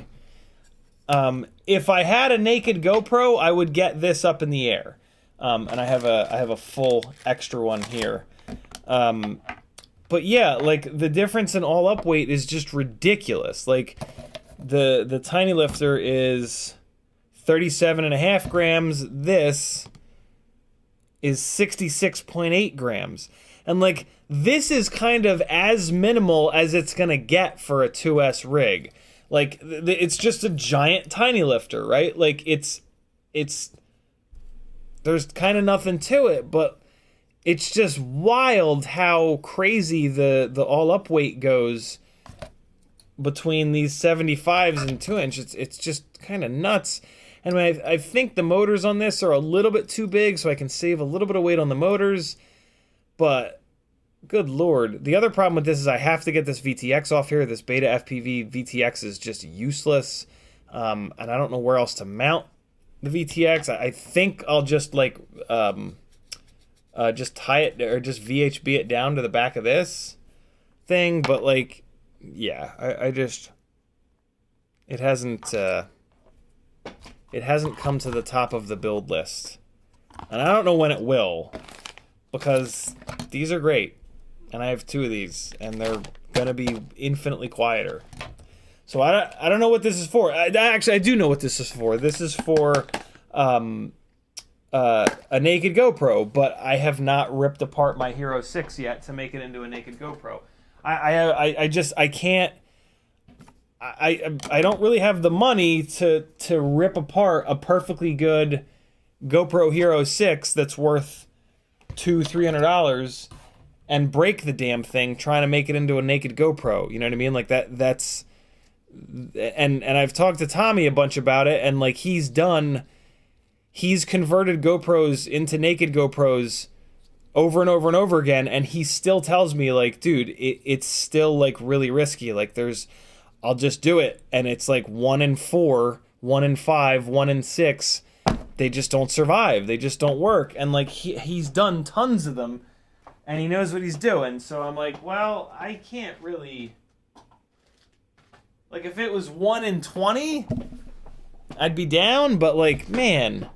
If I had a naked GoPro, I would get this up in the air. And I have a full extra one here. But yeah, like the difference in all up weight is just ridiculous. Like the tiny lifter is 37.5 grams. This is 66.8 grams. And like this is kind of as minimal as it's gonna get for a 2S rig. Like, it's just a giant tiny lifter, right? Like, it's there's kind of nothing to it, but it's just wild how crazy the all-up weight goes between these 75s and 2-inch. It's just kind of nuts. And I think the motors on this are a little bit too big, so I can save a little bit of weight on the motors, but good lord. The other problem with this is I have to get this VTX off here. This Beta FPV VTX is just useless. And I don't know where else to mount the VTX. I think I'll just like just tie it or just VHB it down to the back of this thing. But like, yeah, I just it hasn't come to the top of the build list. And I don't know when it will, because these are great. And I have 2 of these, and they're gonna be infinitely quieter. So I don't know what this is for. Actually, I do know what this is for. This is for a naked GoPro, but I have not ripped apart my Hero 6 yet to make it into a naked GoPro. I can't. I don't really have the money to rip apart a perfectly good GoPro Hero 6 that's worth $200-300 and break the damn thing trying to make it into a naked GoPro. You know what I mean? Like that's and I've talked to Tommy a bunch about it, and like he's converted GoPros into naked GoPros over and over and over again, and he still tells me, like, dude, it's still, like, really risky. Like, I'll just do it, and it's like 1 in 4, 1 in 5, 1 in 6. They just don't survive. They just don't work. And, like, he's done tons of them, and he knows what he's doing. So I'm like, well, I can't really... Like, if it was 1 in 20, I'd be down, but, like, man...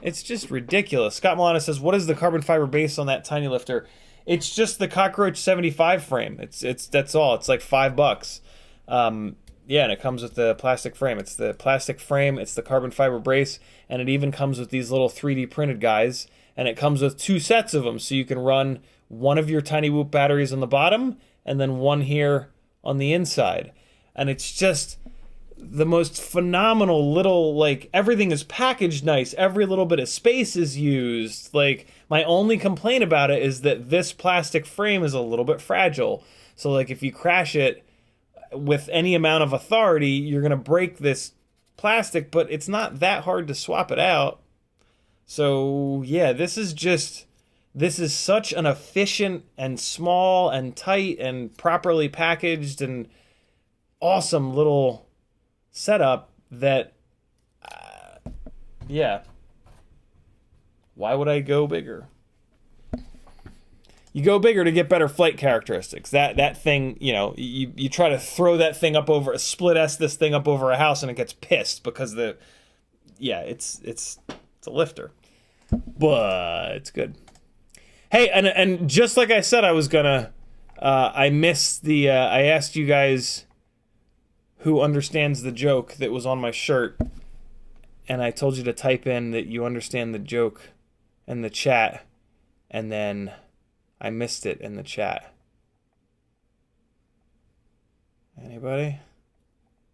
It's just ridiculous. Scott Milana says, what is the carbon fiber base on that tiny lifter? It's just the Cockroach 75 frame. That's all. It's like $5. Yeah, and it comes with the plastic frame. It's the plastic frame, it's the carbon fiber brace, and it even comes with these little 3D printed guys, and it comes with 2 sets of them, so you can run one of your Tiny Whoop batteries on the bottom, and then one here on the inside. And it's just... the most phenomenal little, like, everything is packaged nice. Every little bit of space is used. Like, my only complaint about it is that this plastic frame is a little bit fragile. So, like, if you crash it with any amount of authority, you're going to break this plastic, but it's not that hard to swap it out. So, yeah, this is such an efficient and small and tight and properly packaged and awesome little... setup that, yeah. Why would I go bigger? You go bigger to get better flight characteristics. That thing, you know, you try to throw that thing up over, split S this thing up over a house, and it gets pissed because it's a lifter, but it's good. Hey, and just like I said, I was gonna, I missed the, I asked you guys who understands the joke that was on my shirt, and I told you to type in that you understand the joke in the chat, and then I missed it in the chat. Anybody?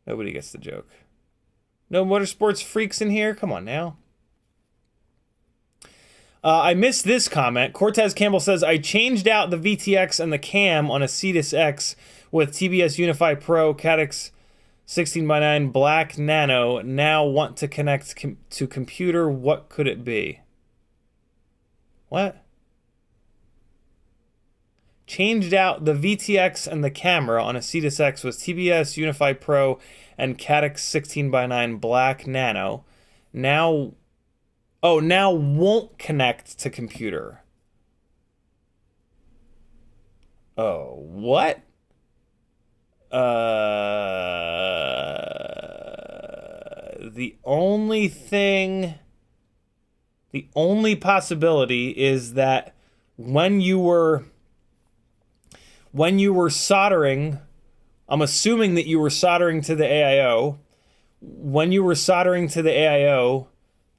Nobody gets the joke. No motorsports freaks in here? Come on now. I missed this comment. Cortez Campbell says, I changed out the VTX and the cam on a Cetus X with TBS Unify Pro Caddx 16x9 Black Nano. Now want to connect to computer. What could it be? What? Changed out the VTX and the camera on a Cetus X with TBS Unify Pro and Caddx 16x9 Black Nano. Now won't connect to computer. Oh, what? The only possibility is that when you were soldering, I'm assuming that you were soldering to the AIO. When you were soldering to the AIO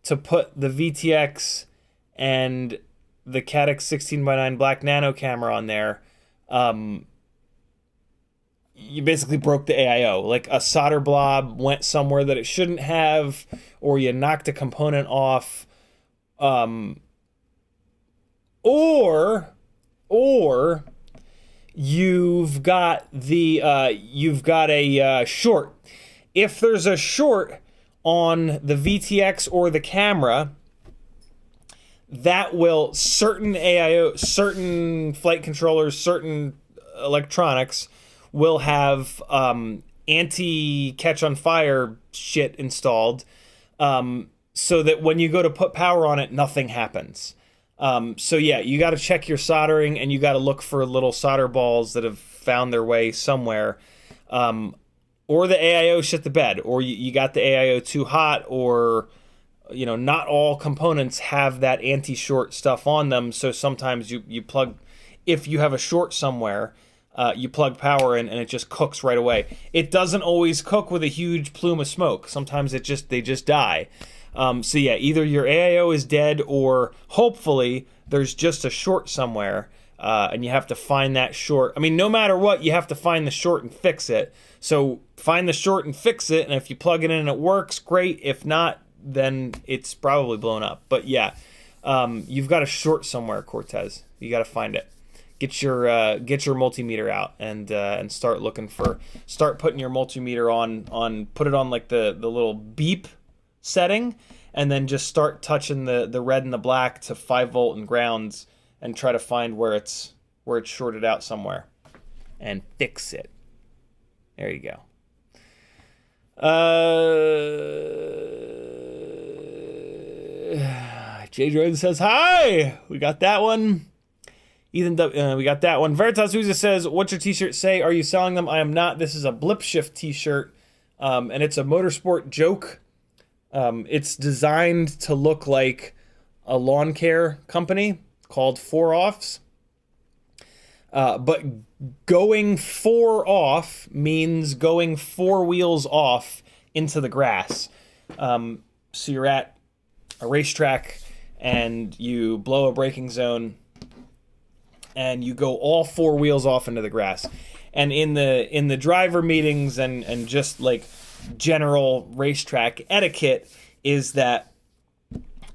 to put the VTX and the Caddx 16x9 Black Nano camera on there, you basically broke the AIO. Like a solder blob went somewhere that it shouldn't have, or you knocked a component off, or you've got a short. If there's a short on the VTX or the camera, that will certain flight controllers, certain electronics will have anti-catch on fire shit installed, so that when you go to put power on it, nothing happens. So yeah, you got to check your soldering, and you got to look for little solder balls that have found their way somewhere, or the AIO shit the bed, or you got the AIO too hot, or you know, not all components have that anti-short stuff on them. So sometimes you plug, if you have a short somewhere, you plug power in and it just cooks right away. It doesn't always cook with a huge plume of smoke. Sometimes they just die. So yeah, either your AIO is dead, or hopefully there's just a short somewhere, and you have to find that short. I mean, no matter what, you have to find the short and fix it. So find the short and fix it, and if you plug it in and it works, great. If not, then it's probably blown up. But yeah, you've got a short somewhere, Cortez. You got to find it. Get your multimeter out and start putting your multimeter on. Put it on like the little beep setting, and then just start touching the red and the black to 5 volt and grounds, and try to find where it's shorted out somewhere and fix it. There you go. Jay Jordan says, hi! We got that one. Ethan, we got that one. Veritas Uza says, what's your t-shirt say? Are you selling them? I am not. This is a Blip Shift t-shirt, and it's a motorsport joke. It's designed to look like a lawn care company called 4Offs. But going 4 off means going 4 wheels off into the grass. So you're at a racetrack and you blow a braking zone and you go all 4 wheels off into the grass. And in the driver meetings and just like general racetrack etiquette is that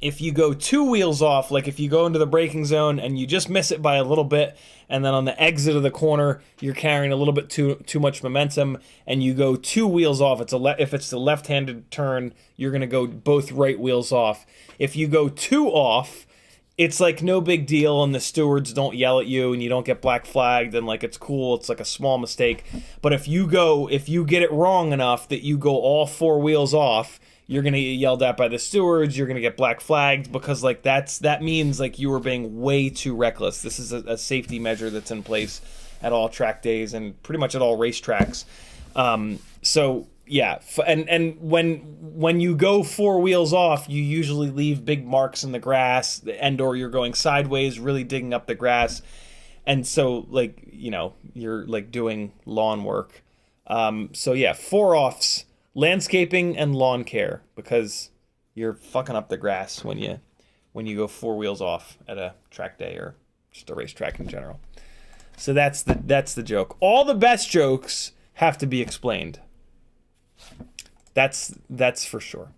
if you go 2 wheels off, like if you go into the braking zone and you just miss it by a little bit, and then on the exit of the corner you're carrying a little bit too much momentum, and you go 2 wheels off, if it's the left-handed turn, you're gonna go both right wheels off. If you go 2 off, it's like no big deal, and the stewards don't yell at you, and you don't get black flagged, and like it's cool. It's like a small mistake. But if you get it wrong enough that you go all 4 wheels off, you're gonna get yelled at by the stewards. You're gonna get black flagged because like that means like you were being way too reckless. This is a safety measure that's in place at all track days and pretty much at all racetracks. So yeah, and when you go 4 wheels off, you usually leave big marks in the grass, and/or you're going sideways, really digging up the grass, and so like you're like doing lawn work. So yeah, 4Offs. Landscaping and lawn care, because you're fucking up the grass when you go 4 wheels off at a track day or just a racetrack in general. So that's the joke. All the best jokes have to be explained. That's for sure.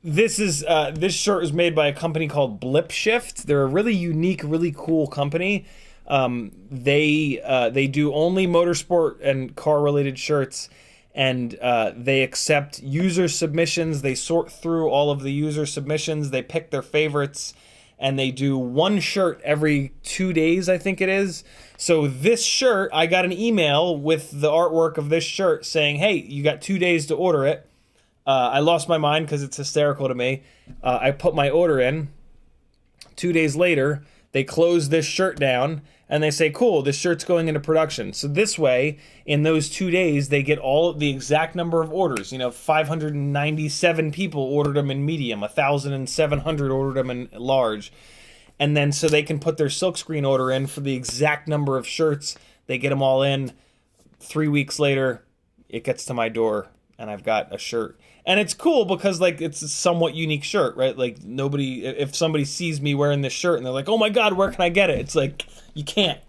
This shirt is made by a company called Blip Shift. They're a really unique, really cool company. They do only motorsport and car related shirts. And they accept user submissions. They sort through all of the user submissions. They pick their favorites, and they do 1 shirt every 2 days, I think it is. So this shirt, I got an email with the artwork of this shirt saying, hey, you got 2 days to order it. I lost my mind because it's hysterical to me. I put my order in. 2 days later, they close this shirt down, and they say, cool, this shirt's going into production. So this way, in those 2 days, they get all the exact number of orders. 597 people ordered them in medium, 1,700 ordered them in large. And then so they can put their silkscreen order in for the exact number of shirts. They get them all in. 3 weeks later, it gets to my door, and I've got a shirt. And it's cool because like it's a somewhat unique shirt, right? Like if somebody sees me wearing this shirt and they're like, oh my God, where can I get it? It's like, you can't.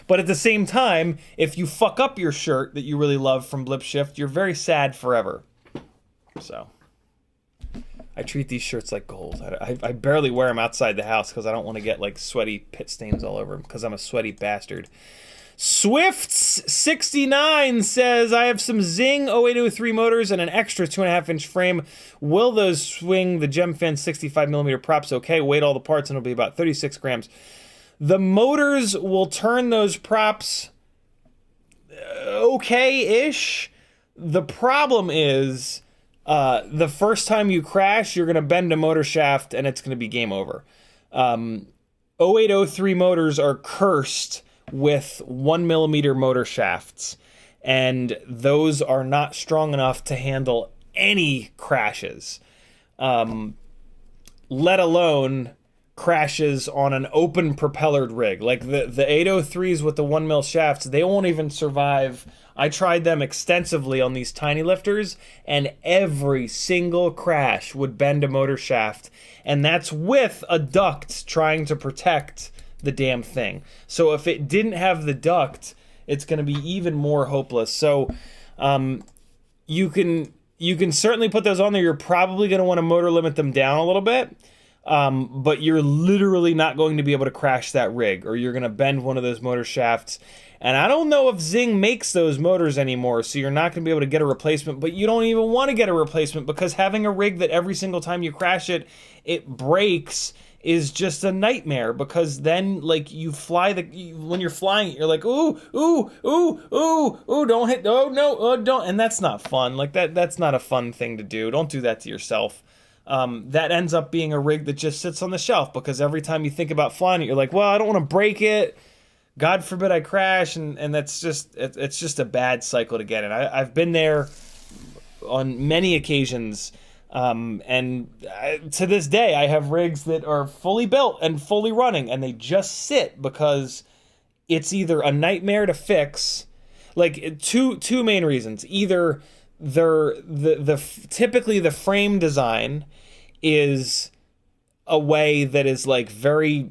But at the same time, if you fuck up your shirt that you really love from Blip Shift, you're very sad forever. So I treat these shirts like gold. I barely wear them outside the house because I don't want to get like sweaty pit stains all over them because I'm a sweaty bastard. Swifts69 says, I have some Xing 0803 motors and an extra 2.5-inch frame. Will those swing the Gemfan 65mm props okay? Weight all the parts and it'll be about 36 grams. The motors will turn those props okay-ish. The problem is the first time you crash, you're going to bend a motor shaft and it's going to be game over. 0803 motors are cursed with 1mm motor shafts, and those are not strong enough to handle any crashes, let alone crashes on an open propellered rig. Like the 803s with the 1mm shafts, they won't even survive. I tried them extensively on these tiny lifters, and every single crash would bend a motor shaft, and that's with a duct trying to protect the damn thing. So if it didn't have the duct, it's going to be even more hopeless. So you can certainly put those on there. You're probably going to want to motor limit them down a little bit. but you're literally not going to be able to crash that rig, or you're going to bend one of those motor shafts. And I don't know if Xing makes those motors anymore, so you're not going to be able to get a replacement, but you don't even want to get a replacement, because having a rig that every single time you crash it, it breaks is just a nightmare, because then, like, you fly when you're flying it, you're like, ooh, ooh, ooh, ooh, ooh, don't hit, oh, no, oh, don't, and that's not fun. Like, that's not a fun thing to do. Don't do that to yourself. That ends up being a rig that just sits on the shelf, because every time you think about flying it, you're like, well, I don't want to break it. God forbid I crash, and that's just, it's just a bad cycle to get in. I've been there on many occasions, to this day, I have rigs that are fully built and fully running, and they just sit because it's either a nightmare to fix, like two main reasons. Either typically the frame design is a way that is like very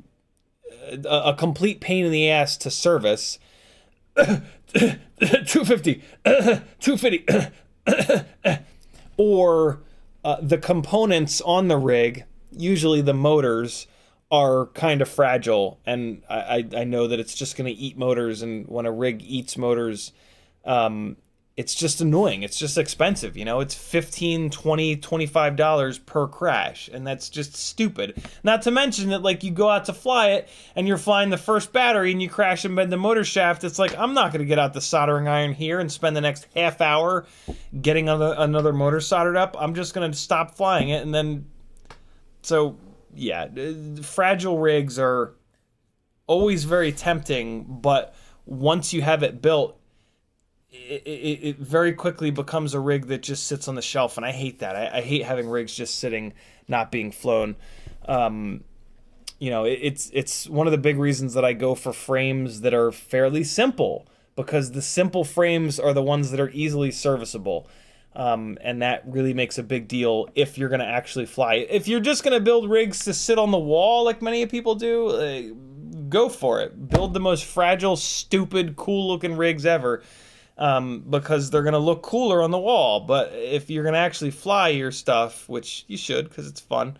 a complete pain in the ass to service. 250 250 or the components on the rig, usually the motors, are kind of fragile, and I know that it's just going to eat motors, and when a rig eats motors, it's just annoying. It's just expensive, you know? It's $15, $20, $25 per crash, and that's just stupid. Not to mention that, like, you go out to fly it, and you're flying the first battery, and you crash and bend the motor shaft. It's like, I'm not going to get out the soldering iron here and spend the next half hour getting another motor soldered up. I'm just going to stop flying it, and then... So, yeah, fragile rigs are always very tempting, but once you have it built, it very quickly becomes a rig that just sits on the shelf, and I hate that. I hate having rigs just sitting, not being flown. You know, it's one of the big reasons that I go for frames that are fairly simple, because the simple frames are the ones that are easily serviceable. And that really makes a big deal if you're going to actually fly. If you're just going to build rigs to sit on the wall like many people do, go for it. Build the most fragile, stupid, cool-looking rigs ever. Because they're going to look cooler on the wall. But if you're going to actually fly your stuff, which you should because it's fun,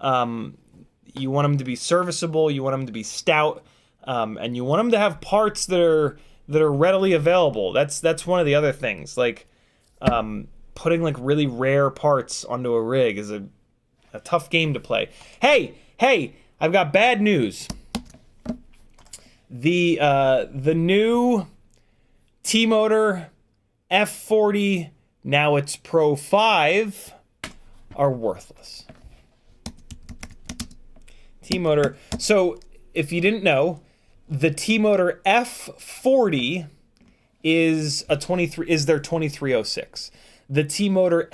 you want them to be serviceable, you want them to be stout, and you want them to have parts that are readily available. That's one of the other things. Like, putting like really rare parts onto a rig is a tough game to play. Hey, I've got bad news. The new T-Motor F40, now it's Pro 5, are worthless. T-Motor. So, if you didn't know, the T-Motor F40 is their 2306. The T-Motor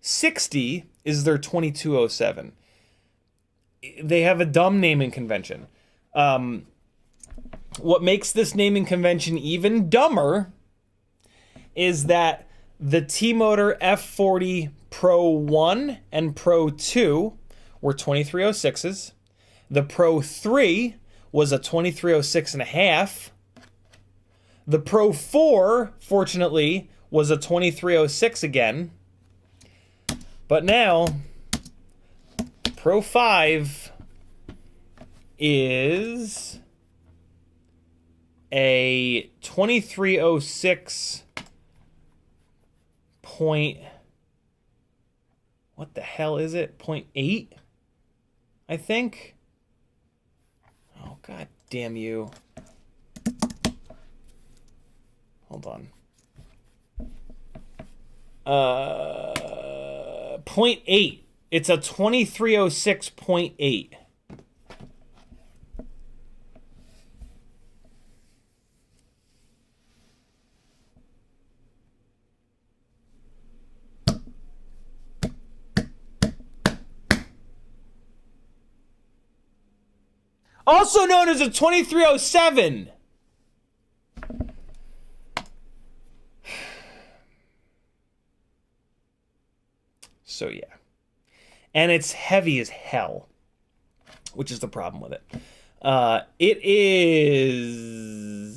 F60 is their 2207. They have a dumb naming convention. What makes this naming convention even dumber is that the T-Motor F40 Pro 1 and Pro 2 were 2306s. The Pro 3 was a 2306.5. The Pro 4, fortunately, was a 2306 again. But now, Pro 5 is a 2306 point... What the hell is it? 0.8? I think? Oh, god damn you. Hold on. 0.8. It's a 2306.8. Also known as a 2307. So yeah. And it's heavy as hell, which is the problem with it. It is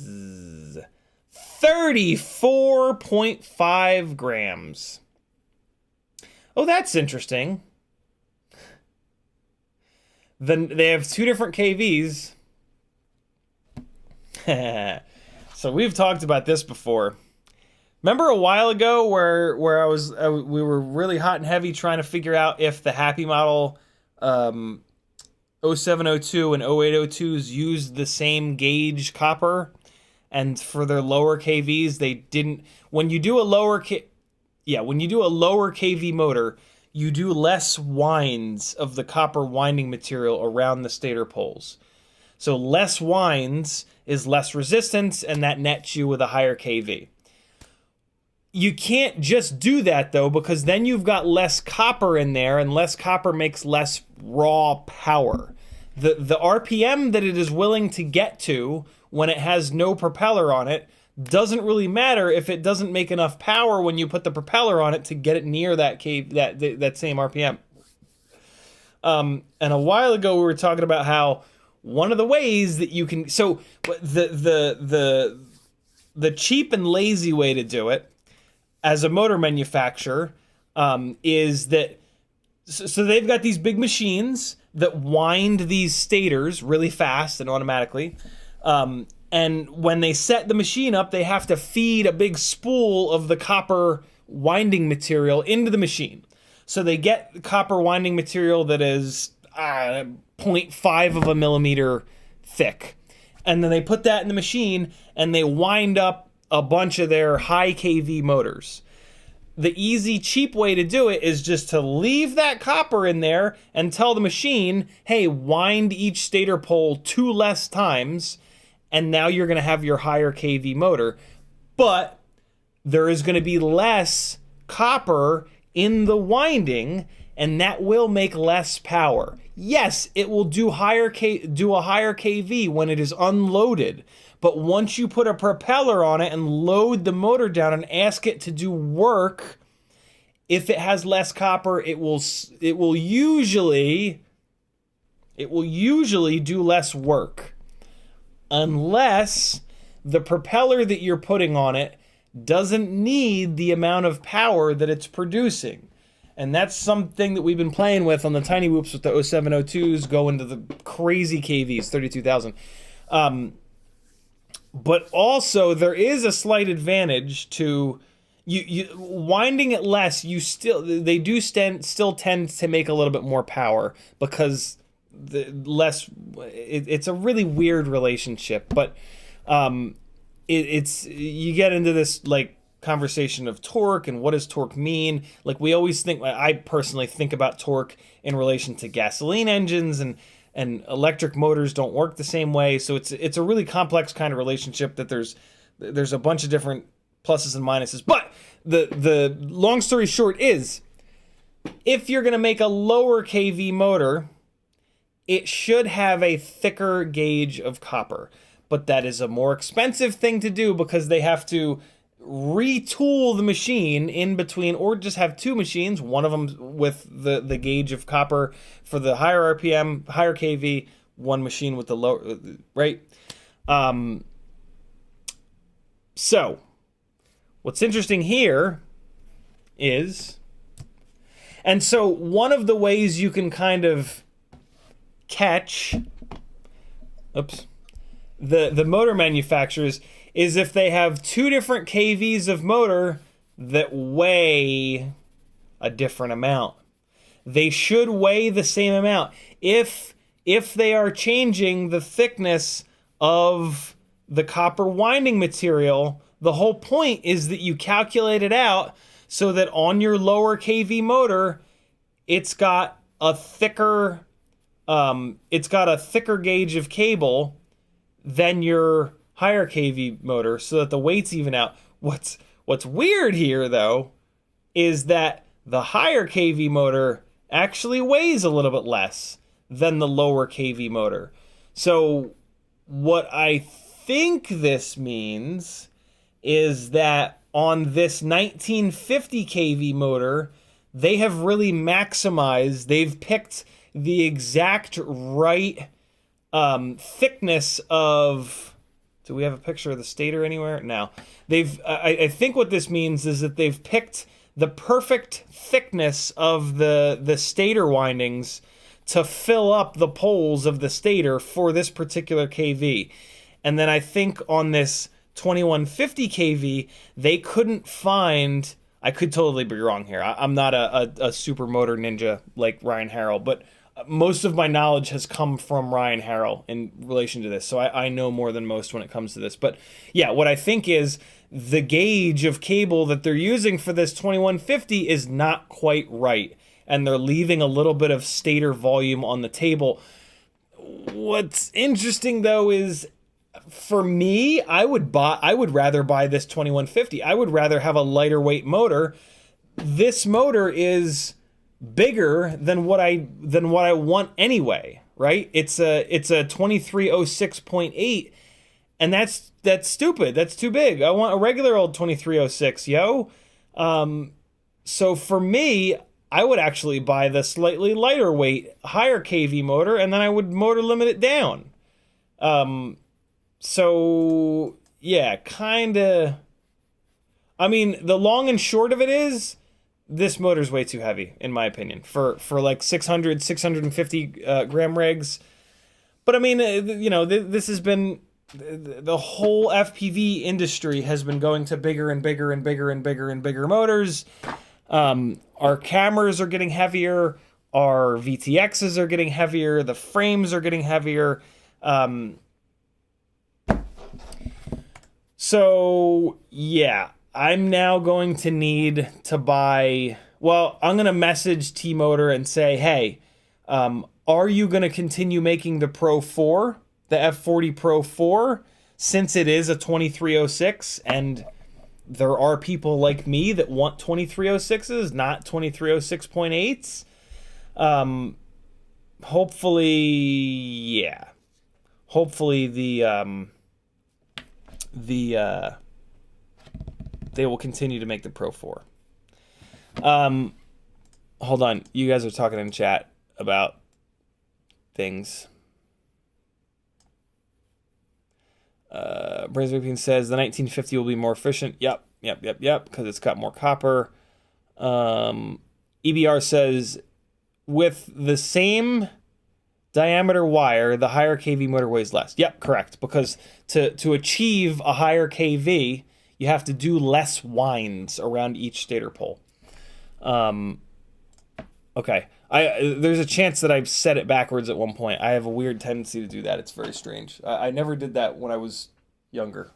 34.5 grams. Oh, that's interesting. Then they have two different KVs. So we've talked about this before. Remember a while ago where we were really hot and heavy trying to figure out if the Happymodel 0702 and 0802s used the same gauge copper, and for their lower KVs they didn't. When you do a lower KV motor, you do less winds of the copper winding material around the stator poles. So less winds is less resistance, and that nets you with a higher KV. You can't just do that, though, because then you've got less copper in there, and less copper makes less raw power. The RPM that it is willing to get to when it has no propeller on it doesn't really matter if it doesn't make enough power when you put the propeller on it to get it near that that same RPM. And a while ago we were talking about how one of the ways that you can, so the cheap and lazy way to do it as a motor manufacturer is that, so they've got these big machines that wind these stators really fast and automatically. And when they set the machine up, they have to feed a big spool of the copper winding material into the machine. So they get the copper winding material that is 0.5 of a millimeter thick. And then they put that in the machine and they wind up a bunch of their high KV motors. The easy, cheap way to do it is just to leave that copper in there and tell the machine, hey, wind each stator pole 2 less times, and now you're going to have your higher KV motor. But there is going to be less copper in the winding, and that will make less power. Yes, it will do a higher KV when it is unloaded. But once you put a propeller on it and load the motor down and ask it to do work, if it has less copper, it will usually do less work, unless the propeller that you're putting on it doesn't need the amount of power that it's producing. And that's something that we've been playing with on the Tiny Whoops with the 0702s, going to the crazy KVs, 32,000. But also, there is a slight advantage to you winding it less. They do still tend to make a little bit more power because it's a really weird relationship. But it's you get into this like conversation of torque and what does torque mean. Like we always think, I personally think about torque in relation to gasoline engines, and electric motors don't work the same way. So it's a really complex kind of relationship that there's a bunch of different pluses and minuses. But the long story short is, if you're going to make a lower KV motor, it should have a thicker gauge of copper. But that is a more expensive thing to do because they have to retool the machine in between, or just have two machines, one of them with the gauge of copper for the higher RPM, higher KV, one machine with the lower, right? So what's interesting here is, and so one of the ways you can kind of catch the motor manufacturers is if they have two different KVs of motor that weigh a different amount. They should weigh the same amount. If they are changing the thickness of the copper winding material, the whole point is that you calculate it out so that on your lower KV motor, it's got a thicker gauge of cable than your higher KV motor, so that the weights even out. What's weird here, though, is that the higher KV motor actually weighs a little bit less than the lower KV motor. So what I think this means is that on this 1950 KV motor, they have really maximized, they've picked the exact right thickness of, do we have a picture of the stator anywhere? No. I think what this means is that they've picked the perfect thickness of the stator windings to fill up the poles of the stator for this particular KV. And then I think on this 2150 KV, they couldn't find, I could totally be wrong here. I'm not a super motor ninja like Ryan Harrell, but most of my knowledge has come from Ryan Harrell in relation to this. So I know more than most when it comes to this. But yeah, what I think is the gauge of cable that they're using for this 2150 is not quite right. And they're leaving a little bit of stator volume on the table. What's interesting though is, for me, I would rather buy this 2150. I would rather have a lighter weight motor. This motor is bigger than what I want anyway, right? It's a 2306.8, and that's stupid. That's too big. I want a regular old 2306, yo. So for me, I would actually buy the slightly lighter weight, higher KV motor, and then I would motor limit it down. So yeah, kinda. I mean, the long and short of it is, this motor's way too heavy, in my opinion, for like 650 gram rigs. But I mean, you know, this has been, the whole FPV industry has been going to bigger and bigger and bigger and bigger and bigger motors. Our cameras are getting heavier. Our VTXs are getting heavier. The frames are getting heavier. So yeah, I'm now going to need to buy, well, I'm going to message T-Motor and say, hey, are you going to continue making the Pro 4, the F40 Pro 4, since it is a 2306, and there are people like me that want 2306s, not 2306.8s? Hopefully, yeah. Hopefully they will continue to make the Pro 4. Hold on. You guys are talking in chat about things. Brazen says the 1950 will be more efficient. Yep, because it's got more copper. EBR says with the same diameter wire, the higher KV motor weighs less. Yep, correct. Because to achieve a higher KV, you have to do less winds around each stator pole. Okay. There's a chance that I've said it backwards at one point. I have a weird tendency to do that. It's very strange. I never did that when I was younger.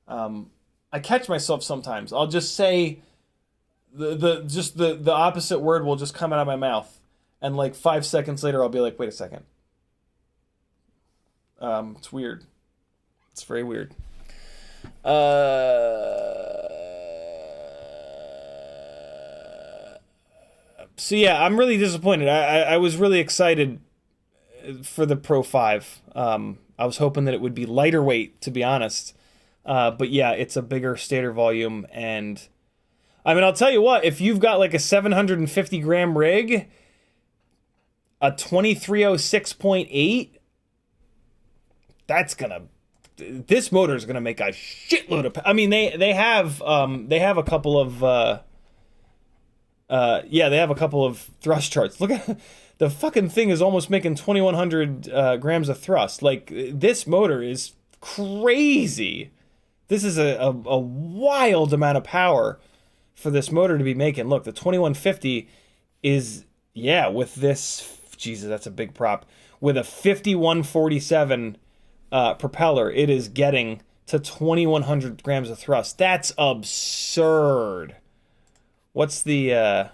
I catch myself sometimes. I'll just say the opposite word will just come out of my mouth. And like 5 seconds later, I'll be like, wait a second. It's weird. It's very weird. So yeah, I'm really disappointed. I was really excited for the Pro 5. I was hoping that it would be lighter weight, to be honest. But yeah, it's a bigger stator volume. And I mean, I'll tell you what, if you've got like a 750 gram rig, a 2306.8, this motor is gonna make a shitload of. I mean, they have a couple of they have a couple of thrust charts. Look at the fucking thing is almost making 2100 grams of thrust. Like, this motor is crazy. This is a wild amount of power for this motor to be making. Look, the 2150 is, yeah, with this. Jesus, that's a big prop. With a 5147 propeller, it is getting to 2100 grams of thrust. That's absurd. What's the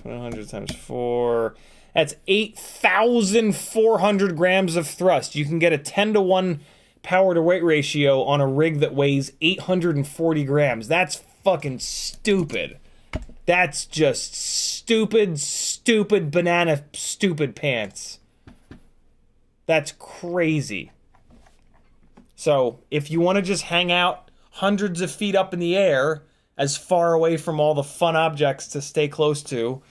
100 times 4? That's 8,400 grams of thrust. You can get a 10-to-1 power to weight ratio on a rig that weighs 840 grams. That's fucking stupid. That's just stupid banana stupid pants. That's crazy. So if you want to just hang out hundreds of feet up in the air, as far away from all the fun objects to stay close to,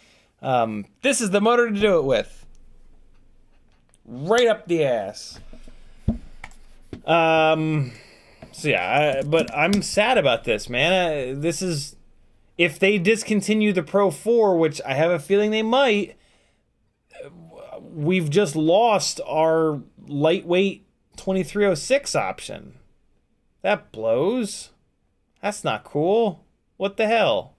this is the motor to do it with. Right up the ass. So yeah, but I'm sad about this, man. if they discontinue the Pro 4, which I have a feeling they might, we've just lost our lightweight 2306 option. That blows. That's not cool. What the hell?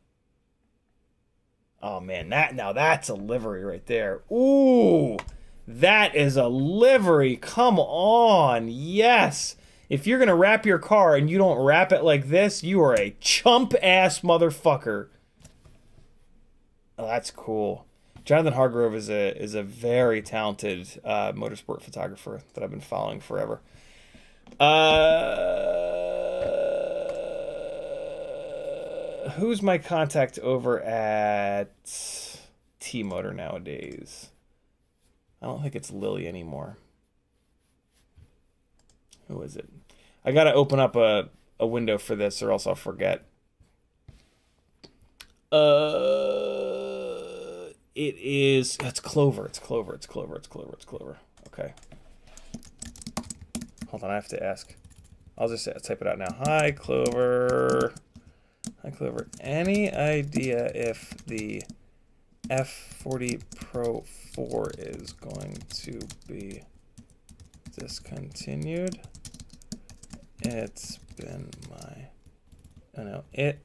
Oh man, now that's a livery right there. Ooh, that is a livery. Come on. Yes. If you're going to wrap your car and you don't wrap it like this, you are a chump-ass motherfucker. Oh, that's cool. Jonathan Hargrove is a very talented motorsport photographer that I've been following forever. Who's my contact over at T-Motor nowadays? I don't think it's Lily anymore. Who is it? I gotta open up a window for this or else I'll forget. It is, it's Clover. It's Clover. Okay. Hold on, I have to ask. I'll just type it out now. Hi, Clover. Hi, Clover. Any idea if the F40 Pro 4 is going to be discontinued? It's been my, it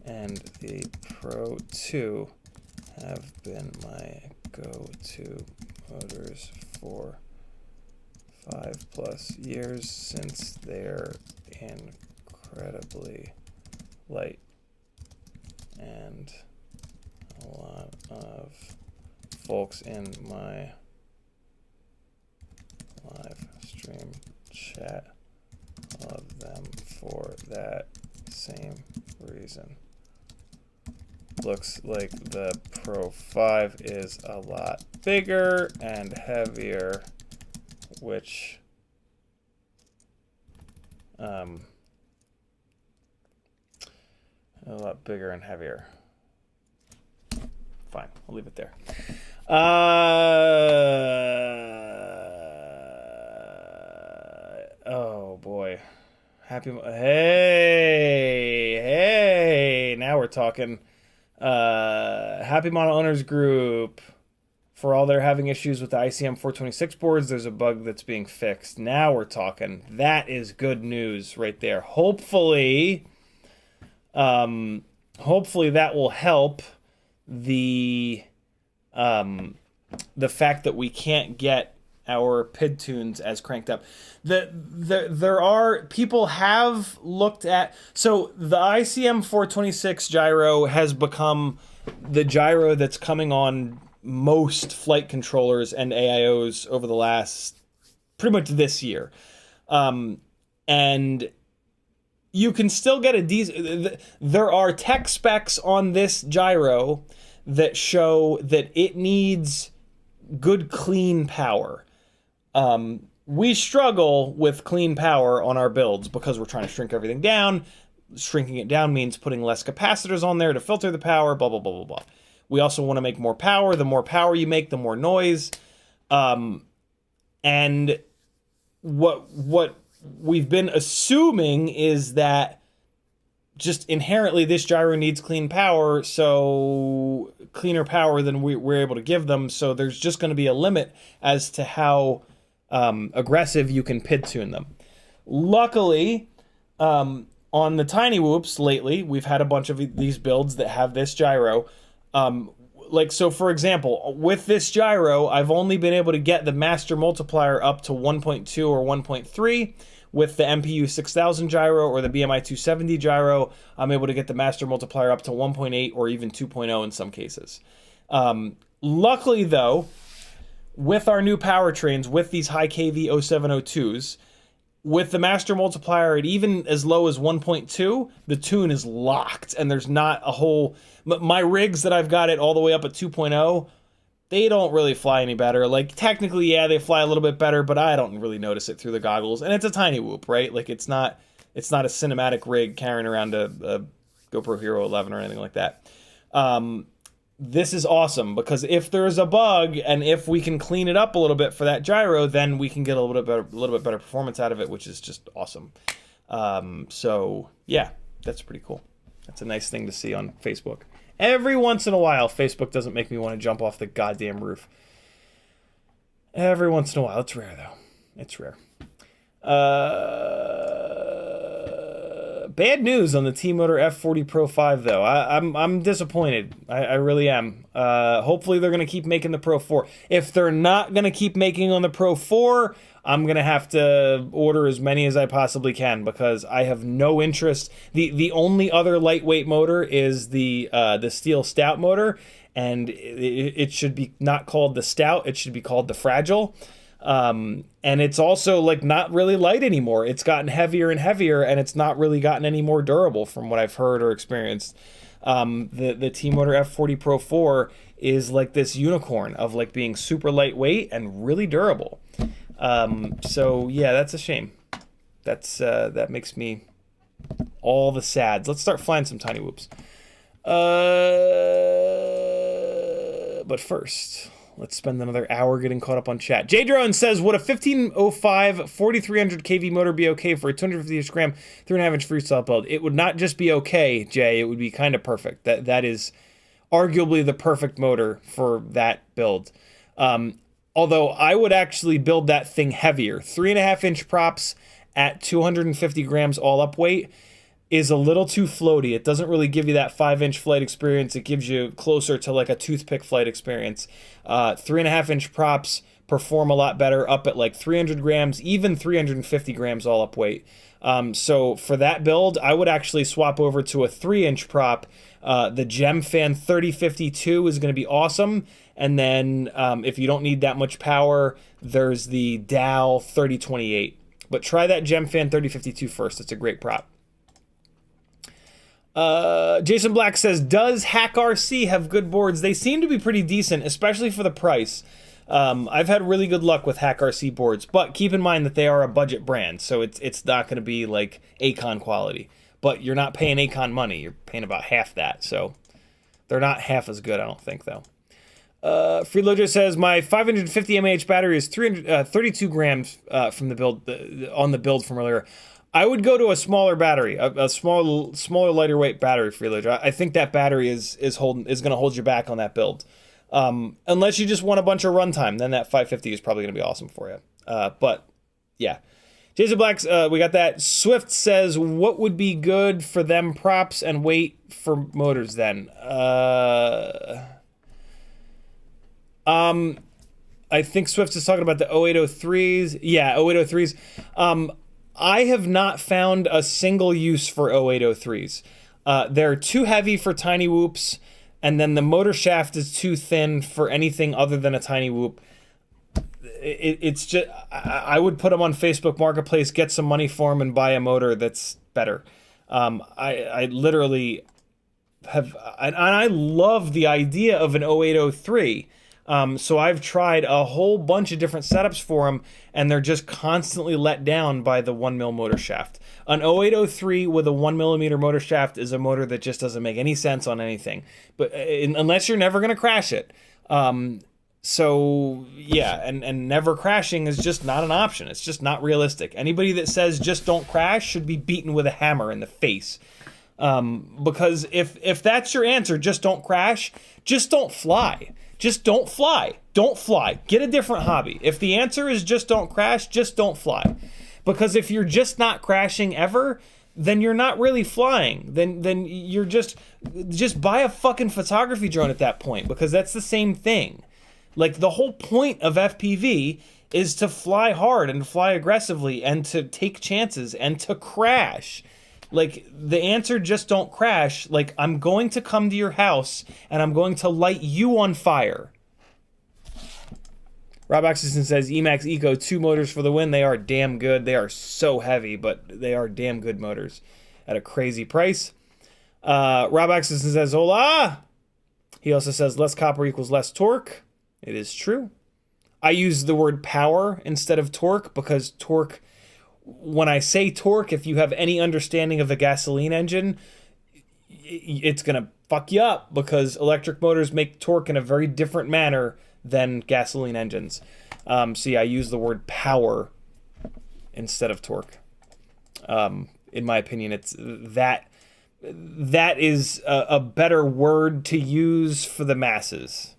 and the Pro 2 have been my go-to motors for 5+ years since they're incredibly light, and a lot of folks in my live stream chat love them for that same reason. Looks like the Pro 5 is a lot bigger and heavier, which a lot bigger and heavier. Fine, I'll leave it there. Oh boy. Hey, now we're talking. Happymodel Owners Group. For all they're having issues with the ICM426 boards, there's a bug that's being fixed. Now we're talking. That is good news right there. Hopefully that will help the fact that we can't get our PID tunes as cranked up. There are people have looked at, so the ICM426 gyro has become the gyro that's coming on most flight controllers and AIOs over the last pretty much this year, and you can still get a decent. There are tech specs on this gyro that show that it needs good clean power. We struggle with clean power on our builds because we're trying to shrink everything down. Shrinking it down means putting less capacitors on there to filter the power, blah, blah, blah, blah, blah. We also want to make more power. The more power you make, the more noise. And what we've been assuming is that just inherently this gyro needs clean power, so cleaner power than we're able to give them. So there's just going to be a limit as to how aggressive you can PID tune them. Luckily, on the Tiny Whoops lately, we've had a bunch of these builds that have this gyro. So for example, with this gyro, I've only been able to get the master multiplier up to 1.2 or 1.3. With the MPU 6000 gyro or the BMI 270 gyro, I'm able to get the master multiplier up to 1.8 or even 2.0 in some cases. Luckily though, with our new powertrains, with these high KV 0702s, with the master multiplier at even as low as 1.2, the tune is locked, and there's not a whole... My rigs that I've got it all the way up at 2.0, they don't really fly any better. Like, technically, yeah, they fly a little bit better, but I don't really notice it through the goggles. And it's a Tiny Whoop, right? Like, it's not a cinematic rig carrying around a GoPro Hero 11 or anything like that. This is awesome, because if there's a bug and if we can clean it up a little bit for that gyro, then we can get a little bit better performance out of it, which is just awesome. So yeah, that's pretty cool. That's a nice thing to see on Facebook. Every once in a while, Facebook doesn't make me want to jump off the goddamn roof. Every once in a while. It's rare, though. It's rare. Bad news on the T-Motor F40 Pro 5, though. I'm disappointed. I really am. Hopefully they're going to keep making the Pro 4. If they're not going to keep making on the Pro 4, I'm going to have to order as many as I possibly can because I have no interest. The only other lightweight motor is the steel stout motor, and it should be not called the stout. It should be called the fragile. And it's also like not really light anymore. It's gotten heavier and heavier, and it's not really gotten any more durable from what I've heard or experienced. The T-Motor F40 Pro 4 is like this unicorn of like being super lightweight and really durable. So yeah, that's a shame. That makes me all the sads. Let's start flying some Tiny Whoops. But first, let's spend another hour getting caught up on chat. J-Drone says, would a 1505 4300 kV motor be okay for a 250 gram 3.5-inch freestyle build? It would not just be okay, Jay. It would be kind of perfect. That is arguably the perfect motor for that build. Although I would actually build that thing heavier. 3.5-inch props at 250 grams all up weight is a little too floaty. It doesn't really give you that 5-inch flight experience. It gives you closer to like a toothpick flight experience. 3.5-inch props perform a lot better up at like 300 grams, even 350 grams all up weight. So for that build, I would actually swap over to a 3-inch prop. The Gemfan 3052 is going to be awesome. And then if you don't need that much power, there's the Dow 3028. But try that Gemfan 3052 first. It's a great prop. Jason Black says, does HackRC have good boards? They seem to be pretty decent, especially for the price. I've had really good luck with HackRC boards, but keep in mind that they are a budget brand, so it's not going to be like Acon quality. But you're not paying Acon money. You're paying about half that, so they're not half as good, I don't think, though. Freeloader says, my 550 mAh battery is 32 grams from the build on the build from earlier. I would go to a smaller battery, a smaller, lighter weight battery, Freeloader. I think that battery is going to hold you back on that build. Unless you just want a bunch of runtime, then that 550 is probably going to be awesome for you. But yeah, Jason Black's, we got that. Swift says, what would be good for them props and weight for motors then? I think Swift is talking about the 0803s. Yeah, 0803s. I have not found a single use for 0803s. They're too heavy for Tiny Whoops, and then the motor shaft is too thin for anything other than a Tiny Whoop. It's just, I would put them on Facebook Marketplace, get some money for them, and buy a motor that's better. I literally have, and I love the idea of an 0803. So I've tried a whole bunch of different setups for them, and they're just constantly let down by the 1mm motor shaft. An 0803 with a 1mm motor shaft is a motor that just doesn't make any sense on anything, but unless you're never going to crash it. So yeah, and never crashing is just not an option. It's just not realistic. Anybody that says just don't crash should be beaten with a hammer in the face. Because if that's your answer, just don't crash, just don't fly. Just don't fly. Don't fly. Get a different hobby. If the answer is just don't crash, just don't fly. Because if you're just not crashing ever, then you're not really flying. Then you're just buy a fucking photography drone at that point, because that's the same thing. Like, the whole point of FPV is to fly hard and fly aggressively and to take chances and to crash. Like, the answer, just don't crash. Like, I'm going to come to your house and I'm going to light you on fire. Rob Axelson says, Emax Eco 2 motors for the win. They are damn good. They are so heavy, but they are damn good motors at a crazy price. Rob Axelson says, hola! He also says, less copper equals less torque. It is true. I use the word power instead of torque because torque... When I say torque, if you have any understanding of the gasoline engine, it's going to fuck you up because electric motors make torque in a very different manner than gasoline engines. So yeah, I use the word power instead of torque. In my opinion, it's that that is a better word to use for the masses.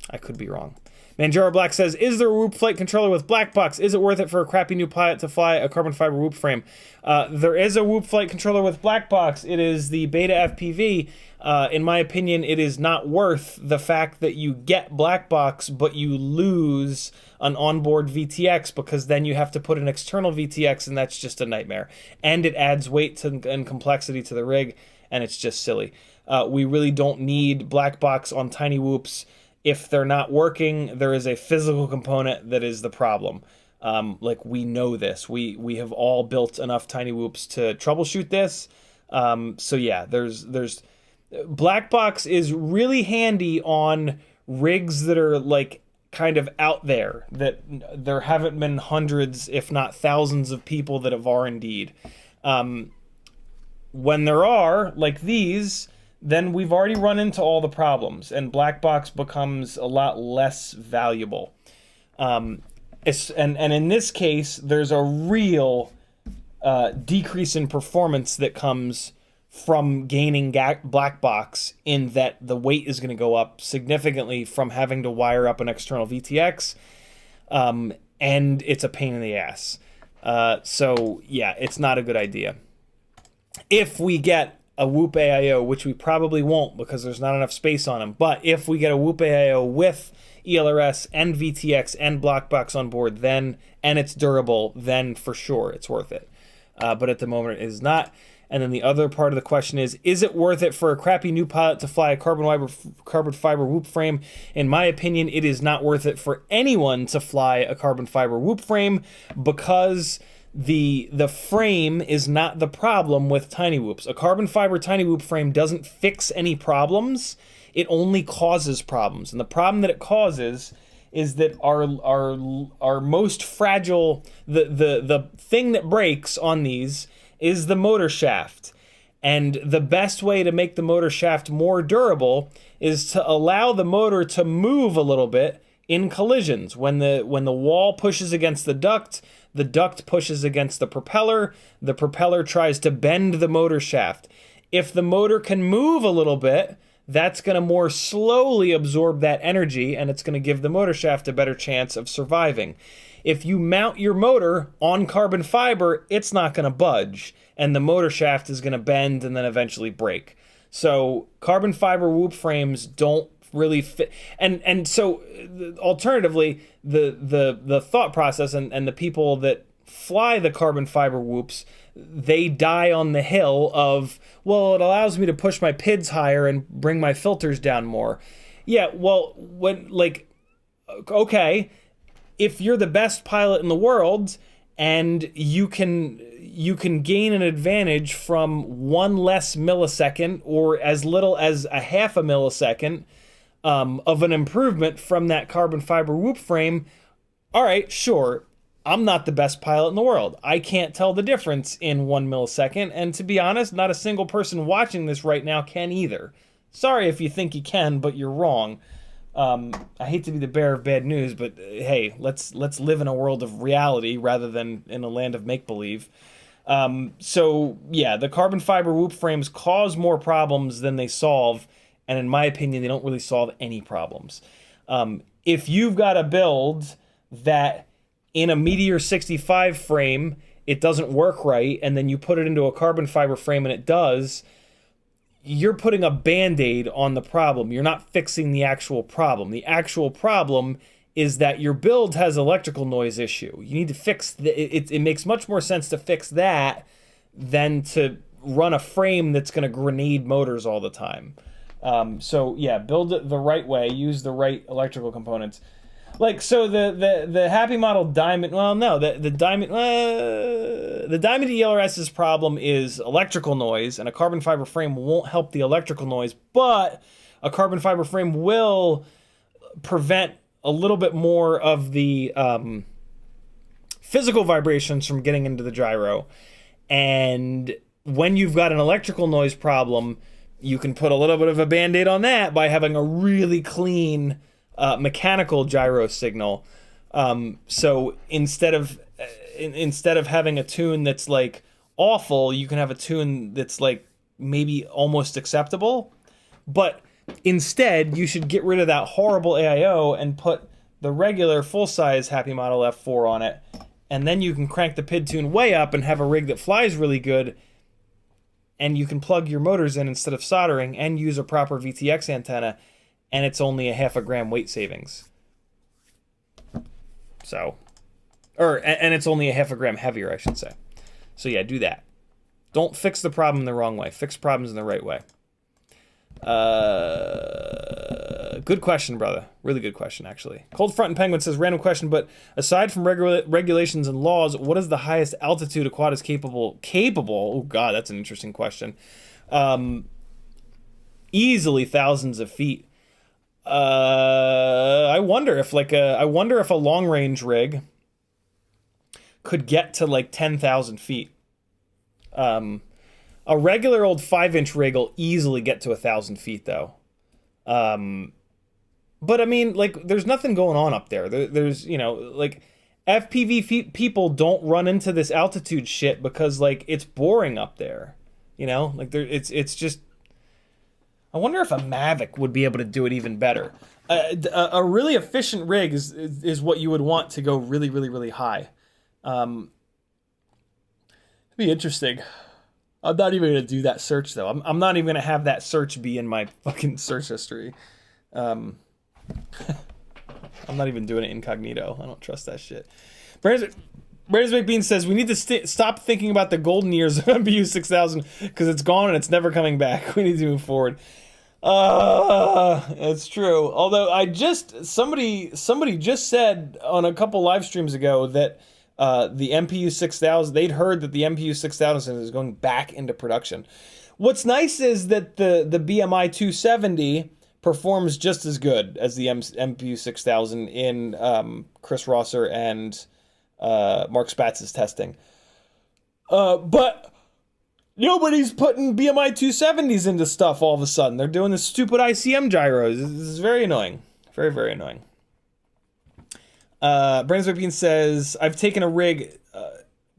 I could be wrong. Manjaro Black says, is there a Whoop flight controller with black box? Is it worth it for a crappy new pilot to fly a carbon fiber Whoop frame? There is a Whoop flight controller with black box. It is the Betaflight FPV. In my opinion, it is not worth the fact that you get black box, but you lose an onboard VTX, because then you have to put an external VTX, and that's just a nightmare. And it adds weight and complexity to the rig, and it's just silly. We really don't need black box on Tiny Whoops. If they're not working, there is a physical component that is the problem. Like, we know this. We have all built enough Tiny Whoops to troubleshoot this. So yeah, there's black box is really handy on rigs that are like kind of out there, that there haven't been hundreds, if not thousands, of people that have R&D'd. When there are, like these, then we've already run into all the problems, and black box becomes a lot less valuable. And in this case, there's a real decrease in performance that comes from gaining black box, in that the weight is going to go up significantly from having to wire up an external VTX, and it's a pain in the ass. So yeah, it's not a good idea. If we get a Whoop AIO, which we probably won't because there's not enough space on them, but if we get a Whoop AIO with ELRS and VTX and black box on board, then, and it's durable, then for sure it's worth it. But at the moment it is not. And then the other part of the question is it worth it for a crappy new pilot to fly a carbon fiber Whoop frame? In my opinion, it is not worth it for anyone to fly a carbon fiber Whoop frame, because the frame is not the problem with Tiny Whoops. A carbon fiber Tiny Whoop frame doesn't fix any problems. It only causes problems. And the problem that it causes is that our most fragile, the thing that breaks on these is the motor shaft. And the best way to make the motor shaft more durable is to allow the motor to move a little bit in collisions. When the wall pushes against the duct pushes against the propeller tries to bend the motor shaft. If the motor can move a little bit, that's going to more slowly absorb that energy, and it's going to give the motor shaft a better chance of surviving. If you mount your motor on carbon fiber, it's not going to budge, and the motor shaft is going to bend and then eventually break. So carbon fiber Whoop frames don't really fit. And so alternatively, the thought process and the people that fly the carbon fiber Whoops, they die on the hill of, well, it allows me to push my PIDs higher and bring my filters down more. Yeah, well, okay, if you're the best pilot in the world and you can gain an advantage from 1 less millisecond or as little as a half a millisecond of an improvement from that carbon fiber Whoop frame, all right, sure, I'm not the best pilot in the world. I can't tell the difference in 1 millisecond, and to be honest, not a single person watching this right now can either. Sorry if you think you can, but you're wrong. I hate to be the bearer of bad news, but hey, let's live in a world of reality rather than in a land of make-believe. So yeah, the carbon fiber Whoop frames cause more problems than they solve, and in my opinion, they don't really solve any problems. If you've got a build that in a Meteor 65 frame, it doesn't work right, and then you put it into a carbon fiber frame and it does, you're putting a Band-Aid on the problem. You're not fixing the actual problem. The actual problem is that your build has electrical noise issue. You need to fix it makes much more sense to fix that than to run a frame that's going to grenade motors all the time. So yeah, build it the right way, use the right electrical components. Like, so the Happymodel Diamond, well, no, the Diamond ELRS's problem is electrical noise, and a carbon fiber frame won't help the electrical noise, but a carbon fiber frame will prevent a little bit more of the physical vibrations from getting into the gyro. And when you've got an electrical noise problem, you can put a little bit of a Band-Aid on that by having a really clean mechanical gyro signal. So instead of having a tune that's like awful, you can have a tune that's like maybe almost acceptable. But instead, you should get rid of that horrible AIO and put the regular full-size Happymodel F4 on it, and then you can crank the PID tune way up and have a rig that flies really good, and you can plug your motors in instead of soldering and use a proper VTX antenna, and it's only a 0.5 gram weight savings. So, and it's only a 0.5 gram heavier, I should say. So yeah, do that. Don't fix the problem the wrong way. Fix problems in the right way. Good question, brother. Really good question, actually. Cold Front and Penguin says, random question, but aside from regulations and laws, what is the highest altitude a quad is capable? Oh God, that's an interesting question. Easily thousands of feet. I wonder if a long range rig could get to like 10,000 feet. A regular old 5-inch rig will easily get to 1,000 feet, though. But I mean, like, there's nothing going on up there. There's, you know, like, FPV people don't run into this altitude shit because, like, it's boring up there. You know, like, it's just. I wonder if a Mavic would be able to do it even better. A really efficient rig is what you would want to go really, really, really high. It'd be interesting. I'm not even going to do that search, though. I'm not even going to have that search be in my fucking search history. I'm not even doing it incognito. I don't trust that shit. Brandon McBean says, we need to stop thinking about the golden years of MPU 6000 because it's gone and it's never coming back. We need to move forward. It's true. Although somebody just said on a couple live streams ago that the MPU 6000, they'd heard that the MPU 6000 is going back into production. What's nice is that the BMI 270 performs just as good as the MPU 6000 in Chris Rosser and Mark Spatz's testing. But nobody's putting BMI 270s into stuff all of a sudden. They're doing this stupid ICM gyros. This is very annoying. Very, very annoying. Brandon McBean says, I've taken a rig,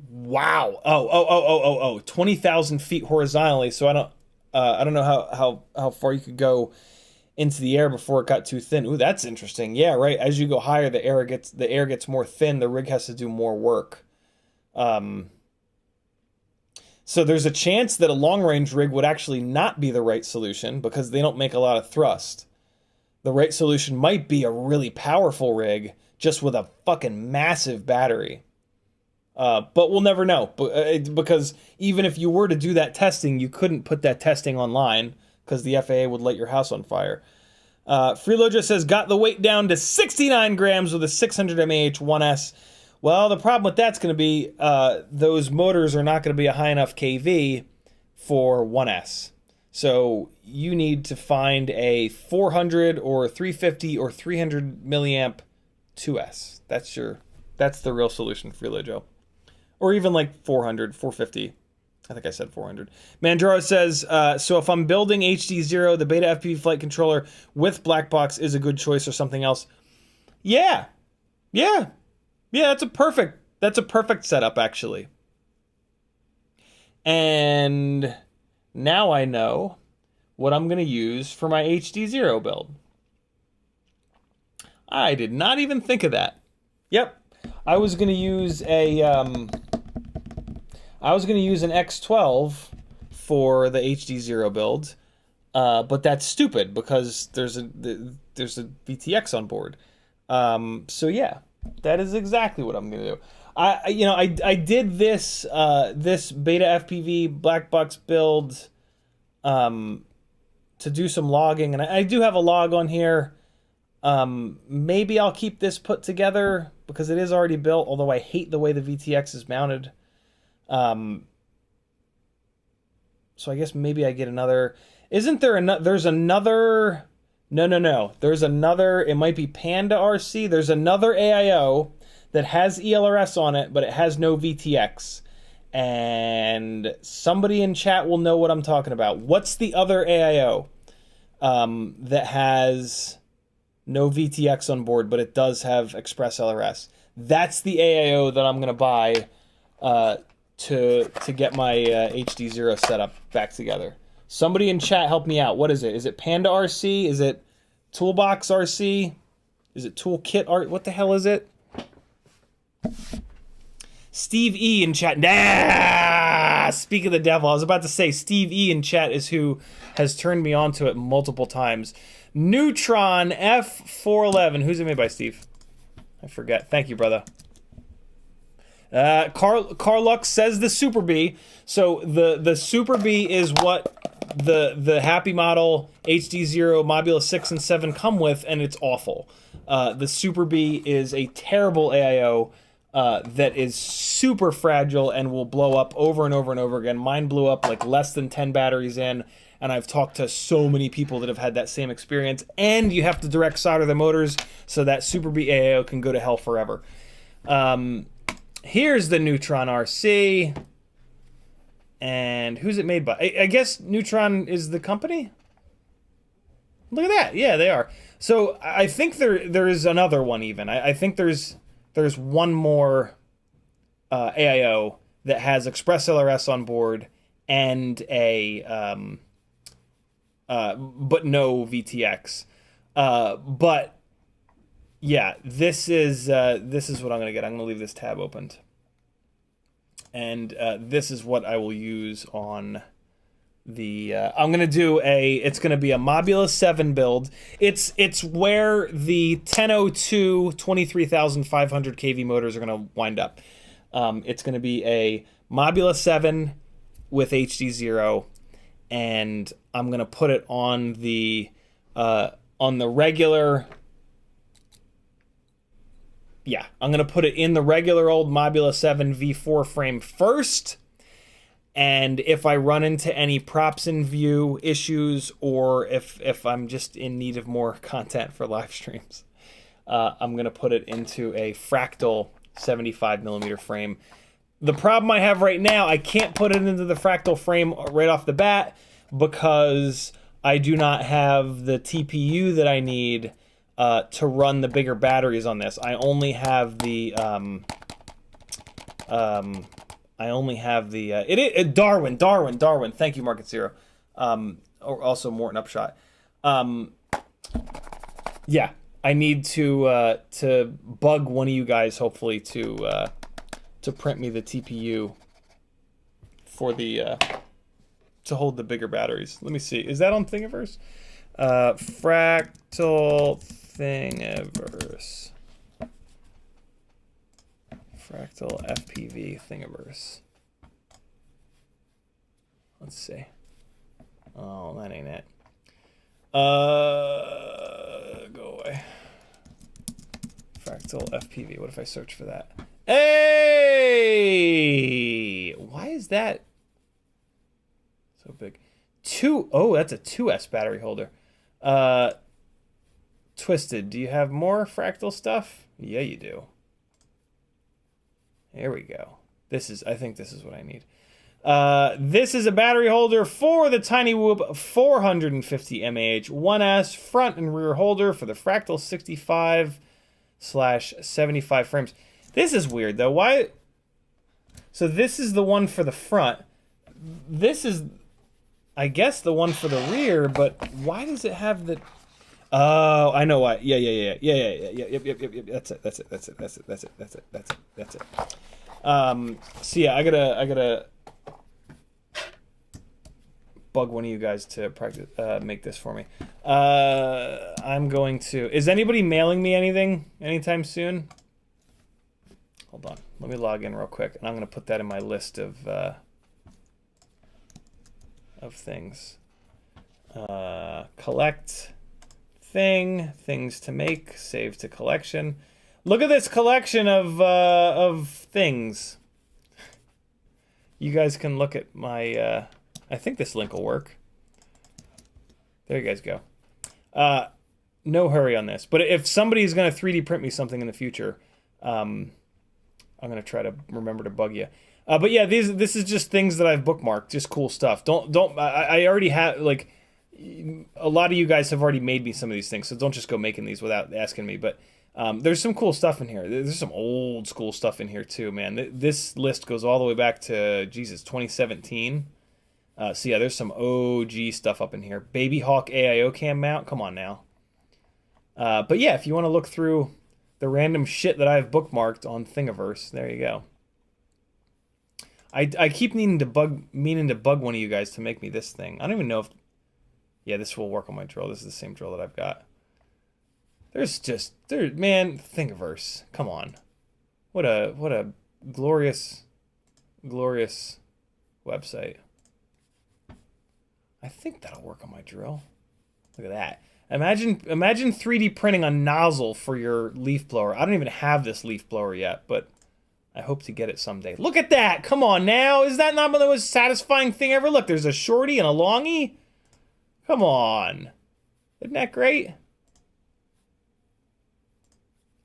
wow. 20,000 feet horizontally. So I don't know how far you could go into the air before it got too thin. Ooh, that's interesting. Yeah, right. As you go higher, the air gets more thin. The rig has to do more work. So there's a chance that a long-range rig would actually not be the right solution because they don't make a lot of thrust. The right solution might be a really powerful rig just with a fucking massive battery. But we'll never know. Because even if you were to do that testing, you couldn't put that testing online because the FAA would light your house on fire. Freeloja says, got the weight down to 69 grams with a 600 mAh 1S. Well, the problem with that's going to be those motors are not going to be a high enough KV for 1S. So you need to find a 400 or 350 or 300 milliamp 2S. That's the real solution for Freelojo. Or even like 400, 450. I think I said 400. Mandro says, so if I'm building HDZero, the Beta FPV flight controller with black box is a good choice or something else. Yeah, that's a perfect setup, actually. And now I know what I'm going to use for my HDZero build. I did not even think of that. Yep, I was going to use an X12 for the HDZero build, but that's stupid because there's a VTX on board. So yeah, that is exactly what I'm gonna do. I did this Beta FPV black box build to do some logging, and I do have a log on here. Maybe I'll keep this put together because it is already built, although I hate the way the VTX is mounted. So I guess maybe I get another. Isn't there there's another? No. There's another. It might be Panda RC. There's another AIO that has ELRS on it, but it has no VTX. And somebody in chat will know what I'm talking about. What's the other AIO that has no VTX on board, but it does have Express LRS? That's the AIO that I'm going to buy to get my HDZero setup back together. Somebody in chat help me out. What is it? Is it Panda RC? Is it Toolbox RC? Is it Toolkit Art? What the hell is it? Steve E in chat. Nah! Speak of the devil. I was about to say Steve E in chat is who has turned me on to it multiple times. Neutron F411. Who's it made by, Steve? I forget. Thank you, brother. Carlux says the Super B. So the Super B is what the Happymodel HDZero Modula 6 and 7 come with, and it's awful. The Super B is a terrible AIO that is super fragile and will blow up over and over and over again. Mine blew up like less than 10 batteries in, and I've talked to so many people that have had that same experience. And you have to direct solder the motors so that Super B AIO can go to hell forever. Here's the Neutron RC. And who's it made by? I guess Neutron is the company? Look at that. Yeah, they are. So I think there is another one even. I think there's one more AIO that has Express LRS on board and a but no VTX. But yeah, this is what I'm gonna get. I'm gonna leave this tab opened, and this is what I will use on the. I'm gonna do it's gonna be a Modula 7 build. It's where the 1002 23,500 kV motors are gonna wind up. It's gonna be a Modula 7 with HDZero, and I'm gonna put it on the regular. Yeah, I'm going to put it in the regular old Modula 7 V4 frame first. And if I run into any props in view issues, or if I'm just in need of more content for live streams, I'm going to put it into a Fractal 75mm frame. The problem I have right now, I can't put it into the Fractal frame right off the bat because I do not have the TPU that I need to run the bigger batteries on this. I only have the Darwin. Thank you, Market Zero. Or also Morton Upshot. Yeah, I need to bug one of you guys, hopefully, to print me the TPU for the to hold the bigger batteries. Let me see. Is that on Thingiverse? Fractal Thingiverse. Fractal FPV Thingiverse. Let's see. Oh, that ain't it. Go away. Fractal FPV. What if I search for that? Hey! Why is that so big? Oh, that's a 2S battery holder. Twisted, do you have more Fractal stuff? Yeah, you do. There we go. I think this is what I need. This is a battery holder for the Tiny Whoop 450 mAh 1S front and rear holder for the Fractal 65/75 frames. This is weird though. Why? So this is the one for the front. This is, I guess, the one for the rear, but why does it have the... Oh, I know why. Yeah. Yep. That's it. So yeah, I gotta bug one of you guys to practice, make this for me. I'm going to... Is anybody mailing me anything anytime soon? Hold on. Let me log in real quick, and I'm gonna put that in my list of things. Collect things to make, save to collection. Look at this collection of things. You guys can look at my I think this link will work. There you guys go. No hurry on this, but if somebody's gonna 3D print me something in the future, I'm gonna try to remember to bug you. But yeah, this is just things that I've bookmarked, just cool stuff. I already have, like, a lot of you guys have already made me some of these things, so don't just go making these without asking me. But there's some cool stuff in here. There's some old school stuff in here too, man. This list goes all the way back to, Jesus, 2017. So yeah, there's some OG stuff up in here. Baby Hawk AIO cam mount. Come on now. But yeah, if you want to look through the random shit that I've bookmarked on Thingiverse, there you go. I keep meaning to bug one of you guys to make me this thing. I don't even know if... Yeah, this will work on my drill. This is the same drill that I've got. Man, Thingiverse. Come on. What a glorious website. I think that'll work on my drill. Look at that. Imagine 3D printing a nozzle for your leaf blower. I don't even have this leaf blower yet, but I hope to get it someday. Look at that! Come on now! Is that not the most satisfying thing ever? Look, there's a shorty and a longie. Come on. Isn't that great?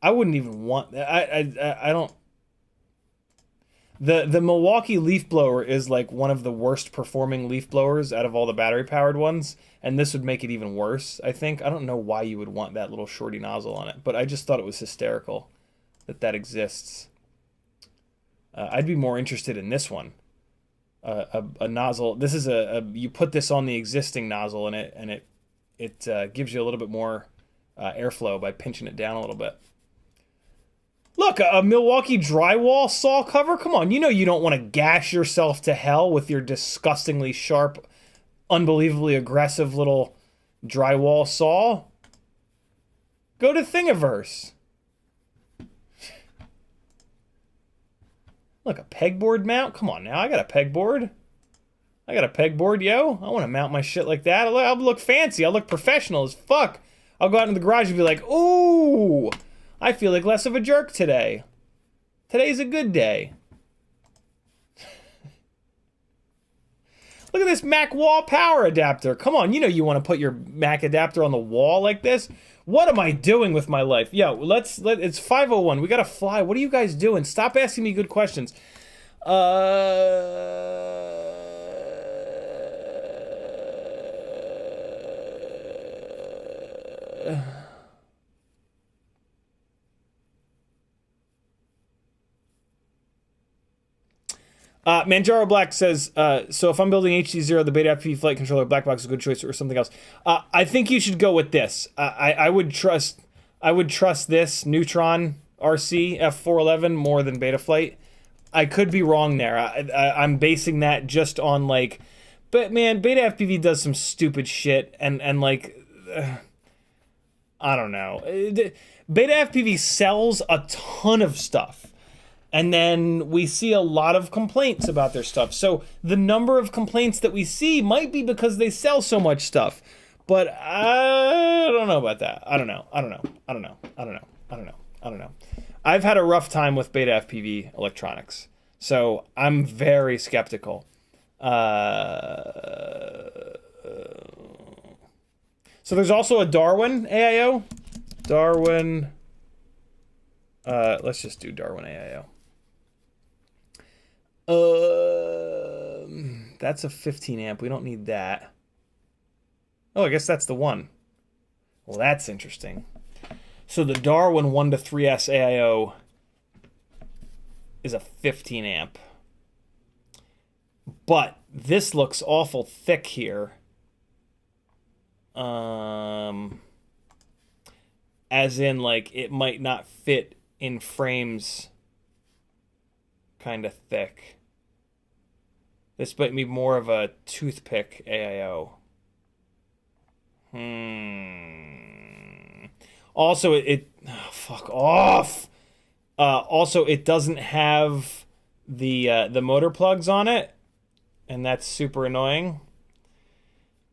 I wouldn't even want... I don't... The Milwaukee leaf blower is like one of the worst performing leaf blowers out of all the battery powered ones, and this would make it even worse, I think. I don't know why you would want that little shorty nozzle on it, but I just thought it was hysterical that exists. I'd be more interested in this one. A nozzle. This is you put this on the existing nozzle, and it gives you a little bit more airflow by pinching it down a little bit. Look, a Milwaukee drywall saw cover? Come on, you know you don't want to gash yourself to hell with your disgustingly sharp, unbelievably aggressive little drywall saw. Go to Thingiverse. Look, a pegboard mount? Come on now, I got a pegboard. I got a pegboard, yo. I want to mount my shit like that. I'll look fancy. I'll look professional as fuck. I'll go out in the garage and be like, ooh, I feel like less of a jerk today. Today's a good day. Look at this Mac wall power adapter. Come on, you know you want to put your Mac adapter on the wall like this. What am I doing with my life? Yo, it's 5:01. We gotta fly. What are you guys doing? Stop asking me good questions. Manjaro Black says, so if I'm building HDZero, the Betaflight flight controller black box is a good choice or something else. I think you should go with this. I would trust this Neutron RC F411 more than Betaflight. I could be wrong there. I'm basing that just on like, but man, BetaFPV does some stupid shit and like, I don't know. BetaFPV sells a ton of stuff. And then we see a lot of complaints about their stuff. So the number of complaints that we see might be because they sell so much stuff. But I don't know about that. I don't know. I've had a rough time with Betafpv electronics. So I'm very skeptical. So there's also a Darwin AIO. Darwin. Let's just do Darwin AIO. That's a 15 amp. We don't need that. Oh, I guess that's the one. Well, that's interesting. So the Darwin 1 to 3S AIO is a 15 amp. But this looks awful thick here. As in, like, it might not fit in frames kind of thick. This might be more of a toothpick AIO. Also, fuck off. Also, it doesn't have the motor plugs on it, and that's super annoying.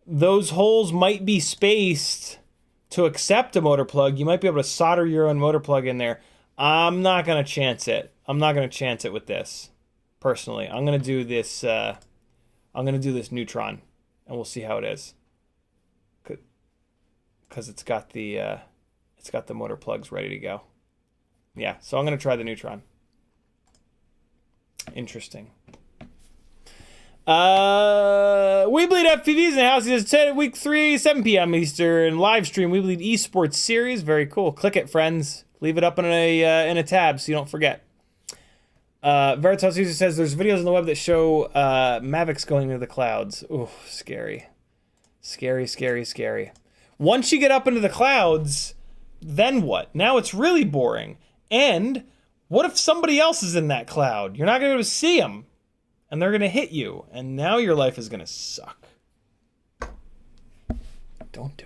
Those holes might be spaced to accept a motor plug. You might be able to solder your own motor plug in there. I'm not gonna chance it. I'm not gonna chance it with this. Personally, I'm gonna do this. I'm gonna do this Neutron, and we'll see how it is. Because it's got the motor plugs ready to go. Yeah, so I'm gonna try the Neutron. Interesting. We Bleed FPVs in the house. It's week 3, 7 p.m. Eastern live stream. We Bleed Esports series. Very cool. Click it, friends. Leave it up in a tab so you don't forget. Veritas user says there's videos on the web that show Mavics going into the clouds. Ooh, scary. Scary, scary, scary. Once you get up into the clouds, then what? Now it's really boring. And what if somebody else is in that cloud? You're not going to be able to see them. And they're going to hit you. And now your life is going to suck. Don't do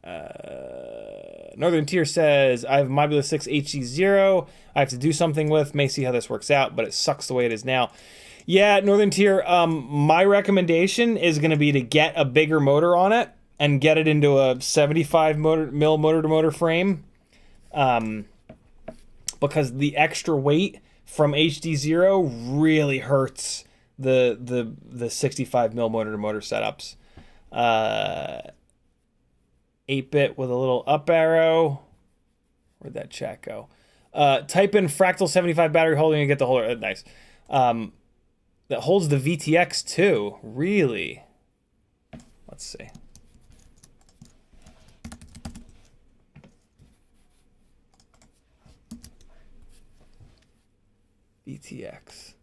it. Northern Tier says, I have Mobula 6 HDZero. I have to do something with. May see how this works out, but it sucks the way it is now. Yeah, Northern Tier, my recommendation is going to be to get a bigger motor on it and get it into a 75 mil motor-to-motor frame. Because the extra weight from HDZero really hurts the 65 mil motor-to-motor setups. 8-bit with a little up arrow. Where'd that chat go? Type in fractal 75 battery holder and you get the holder. Nice. That holds the VTX too. Really? Let's see. VTX. Is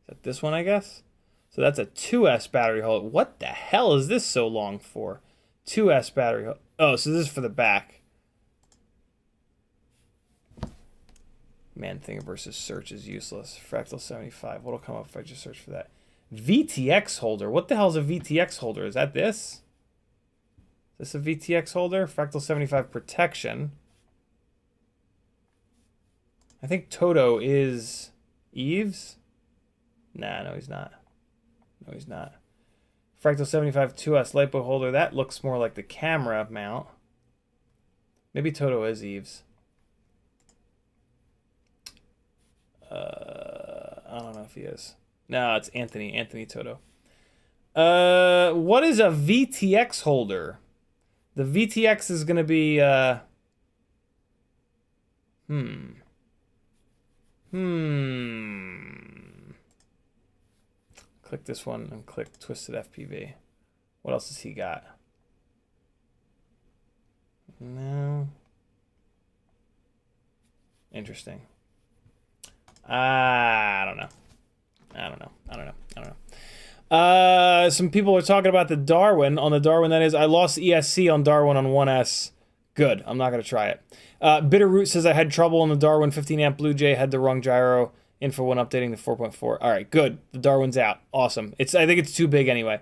that this one, I guess? So that's a 2S battery holder. What the hell is this so long for? 2S battery holder. Oh, so this is for the back. Man, thingiverse search is useless. Fractal 75. What'll come up if I just search for that? VTX holder. What the hell is a VTX holder? Is that this? Is this a VTX holder? Fractal 75 protection. I think Toto is Eves. Nah, no, he's not. No, he's not. Fractal 75 2S LiPo holder. That looks more like the camera mount. Maybe Toto is Eves. I don't know if he is. No, it's Anthony. Anthony Toto. What is a VTX holder? The VTX is going to be... Click this one and click Twisted FPV. What else has he got? No. Interesting. I don't know. Some people are talking about the Darwin. On the Darwin, that is, I lost ESC on Darwin on 1S. Good. I'm not going to try it. Bitterroot says I had trouble on the Darwin 15 amp Blue Jay, had the wrong gyro. Info when updating the 4.4. All right, good. The Darwin's out. Awesome. I think it's too big anyway.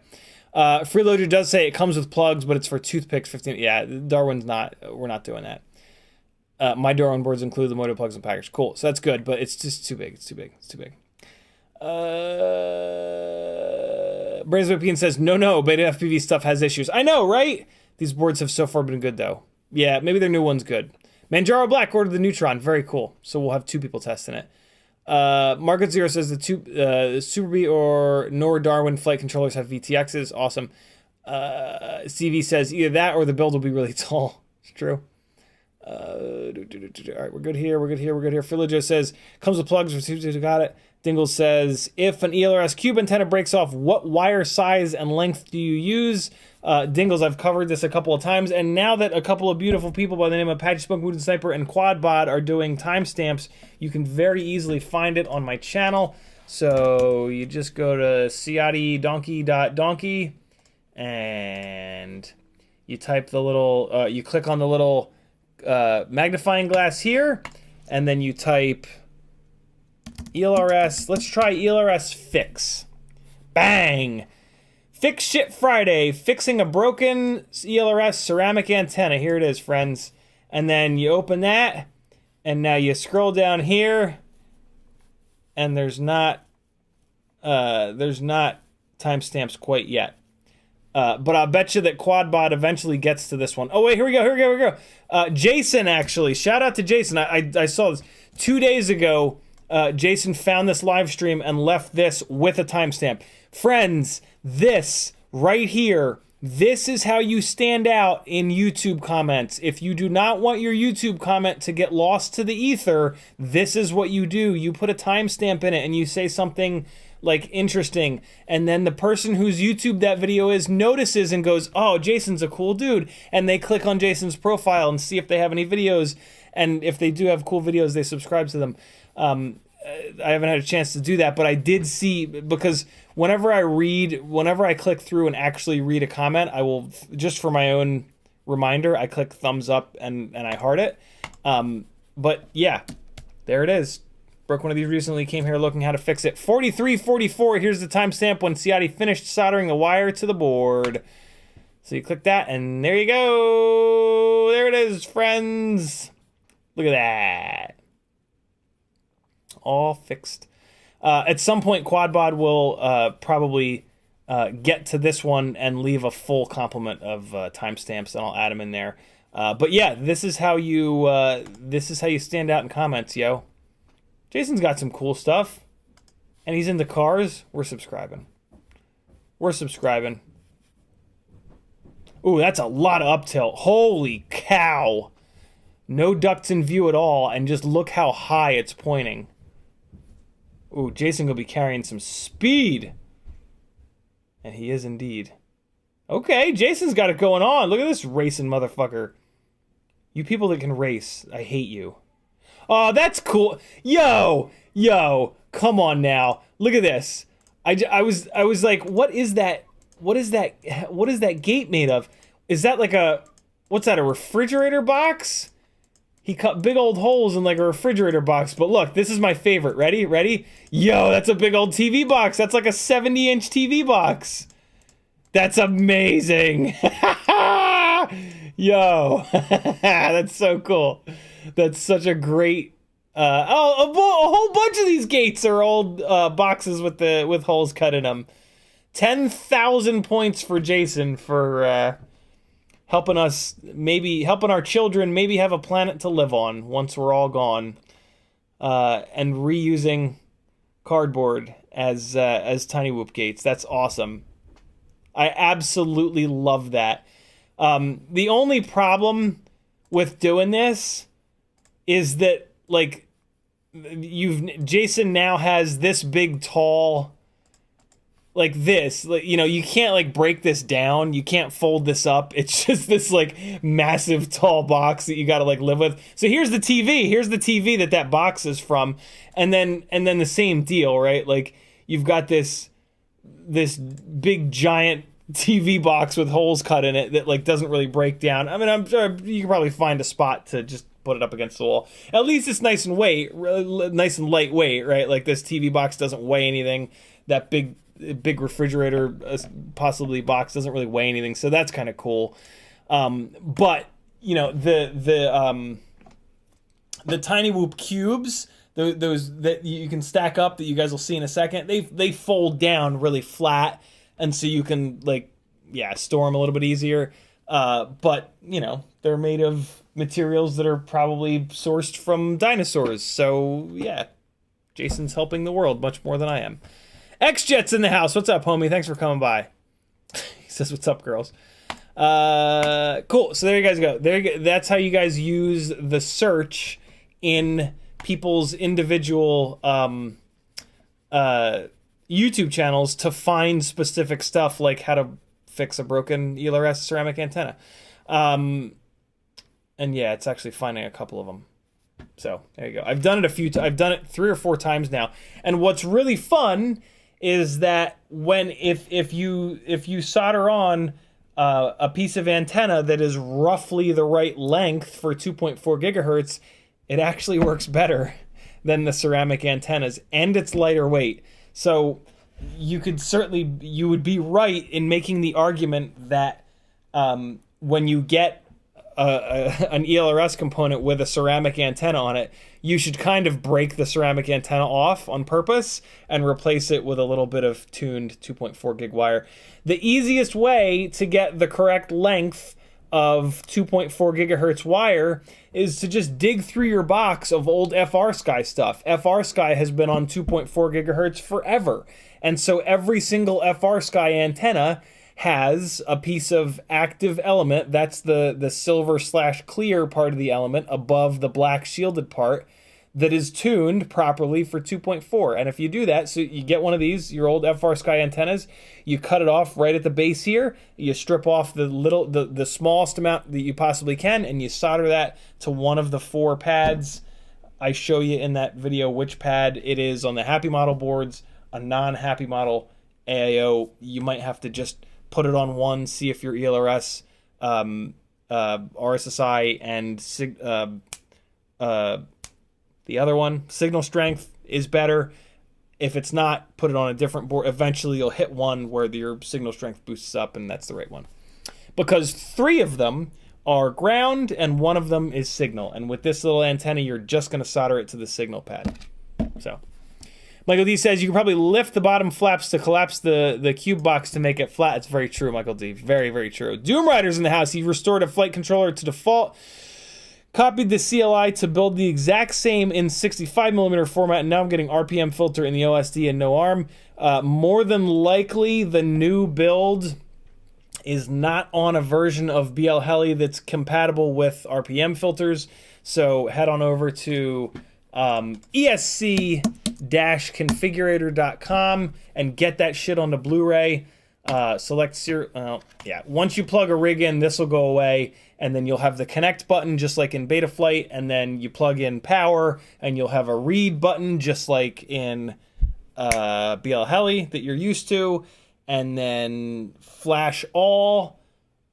Freeloader does say it comes with plugs, but it's for toothpicks 15. Yeah, Darwin's not. We're not doing that. My Darwin boards include the motor plugs and package. Cool. So that's good, but it's just too big. It's too big. It's too big. Brazewopian says, no, Beta FPV stuff has issues. I know, right? These boards have so far been good, though. Yeah, maybe their new one's good. Manjaro Black ordered the Neutron. Very cool. So we'll have 2 people testing it. Market Zero says the Super Bee or Nor Darwin flight controllers have VTXs. Awesome. CV says either that or the build will be really tall. It's true. All right, we're good here. Philojo says comes with plugs. Got it. Dingle says if an ELRS cube antenna breaks off, what wire size and length do you use? Dingles, I've covered this a couple of times, and now that a couple of beautiful people by the name of Apache Smoke, Mood and Sniper, and Quadbot are doing timestamps, you can very easily find it on my channel. So you just go to CiottiDonkey.donkey, and you type the little, you click on the little magnifying glass here, and then you type ELRS. Let's try ELRS fix. Bang! Fix Shit Friday, fixing a broken ELRS ceramic antenna. Here it is, friends. And then you open that, and now you scroll down here, and there's not timestamps quite yet. But I'll bet you that Quadbot eventually gets to this one. Oh, wait, here we go. Jason, actually. Shout out to Jason. I saw this 2 days ago. Jason found this live stream and left this with a timestamp. Friends, this right here This is how you stand out in YouTube comments. If you do not want your YouTube comment to get lost to the ether, this is what you do. You put a timestamp in it and you say something like interesting, and then the person whose YouTube that video is notices and goes, oh, Jason's a cool dude, and they click on Jason's profile and see if they have any videos, and if they do have cool videos, they subscribe to them. I haven't had a chance to do that, but I did see, because whenever I click through and actually read a comment, I will, just for my own reminder, I click thumbs up and I heart it. But yeah, there it is. Broke one of these recently, came here looking how to fix it. 43:44, here's the timestamp when Ciotti finished soldering the wire to the board. So you click that, and there you go. There it is, friends. Look at that. All fixed. At some point, QuadBod will probably get to this one and leave a full complement of timestamps, and I'll add them in there. But yeah, this is how you stand out in comments, yo. Jason's got some cool stuff, and he's into cars. We're subscribing. We're subscribing. Ooh, that's a lot of up tilt. Holy cow. No ducts in view at all, and just look how high it's pointing. Ooh, Jason will be carrying some speed. And he is indeed. Okay, Jason's got it going on. Look at this racing motherfucker. You people that can race, I hate you. Oh, that's cool. Yo, come on now. Look at this. I was like, what is that? What is that gate made of? Is that like what's that, a refrigerator box? He cut big old holes in like a refrigerator box. But look, this is my favorite. Ready? Yo, that's a big old TV box. That's like a 70-inch TV box. That's amazing. Yo, that's so cool. That's such a great... a whole bunch of these gates are old boxes with holes cut in them. 10,000 points for Jason for helping our children maybe have a planet to live on once we're all gone, and reusing cardboard as Tiny Whoop gates. That's awesome. I absolutely love that. The only problem with doing this is that, like, Jason now has this big tall, like this, like, you know, you can't like break this down, you can't fold this up, it's just this like massive tall box that you got to like live with. So here's the TV that box is from, and then the same deal, right? Like, you've got this big giant TV box with holes cut in it that like doesn't really break down. I mean, I'm sure you can probably find a spot to just put it up against the wall. At least it's nice and lightweight, right? Like, this TV box doesn't weigh anything. That big refrigerator possibly box doesn't really weigh anything, so that's kind of cool. But you know, the Tiny Whoop cubes, those that you can stack up that you guys will see in a second, they fold down really flat, and so you can like, yeah, store them a little bit easier. But you know, they're made of materials that are probably sourced from dinosaurs. So yeah, Jason's helping the world much more than I am. X-Jet's in the house. What's up, homie? Thanks for coming by. He says, what's up, girls? Cool. So there you guys go. That's how you guys use the search in people's individual YouTube channels to find specific stuff, like how to fix a broken ELRS ceramic antenna. And yeah, it's actually finding a couple of them. So there you go. I've done it I've done it 3 or 4 times now. And what's really fun is that if you solder on a piece of antenna that is roughly the right length for 2.4 gigahertz, it actually works better than the ceramic antennas, and it's lighter weight. So you would be right in making the argument that when you get an ELRS component with a ceramic antenna on it, you should kind of break the ceramic antenna off on purpose and replace it with a little bit of tuned 2.4 gig wire. The easiest way to get the correct length of 2.4 gigahertz wire is to just dig through your box of old FrSky stuff. FrSky has been on 2.4 gigahertz forever. And so every single FrSky antenna has a piece of active element, that's the silver/clear part of the element above the black shielded part, that is tuned properly for 2.4. And if you do that, so you get one of these, your old FR Sky antennas, you cut it off right at the base here, you strip off the smallest amount that you possibly can, and you solder that to one of the 4 pads. I show you in that video which pad it is on the Happymodel boards. A non-Happymodel AIO, you might have to just put it on one, see if your ELRS, RSSI, and the other one, signal strength, is better. If it's not, put it on a different board. Eventually you'll hit one where your signal strength boosts up, and that's the right one. Because 3 of them are ground and 1 of them is signal. And with this little antenna, you're just going to solder it to the signal pad. So Michael D says you can probably lift the bottom flaps to collapse the cube box to make it flat. It's very true, Michael D. Very, very true. Doom Rider's in the house. He restored a flight controller to default. Copied the CLI to build the exact same in 65mm format, and now I'm getting RPM filter in the OSD and no ARM. More than likely, the new build is not on a version of BL Heli that's compatible with RPM filters. So head on over to esc-configurator.com and get that shit on the Blu-ray. Select once you plug a rig in, this will go away, and then you'll have the connect button just like in Betaflight, and then you plug in power, and you'll have a read button just like in BL Heli that you're used to, and then flash all,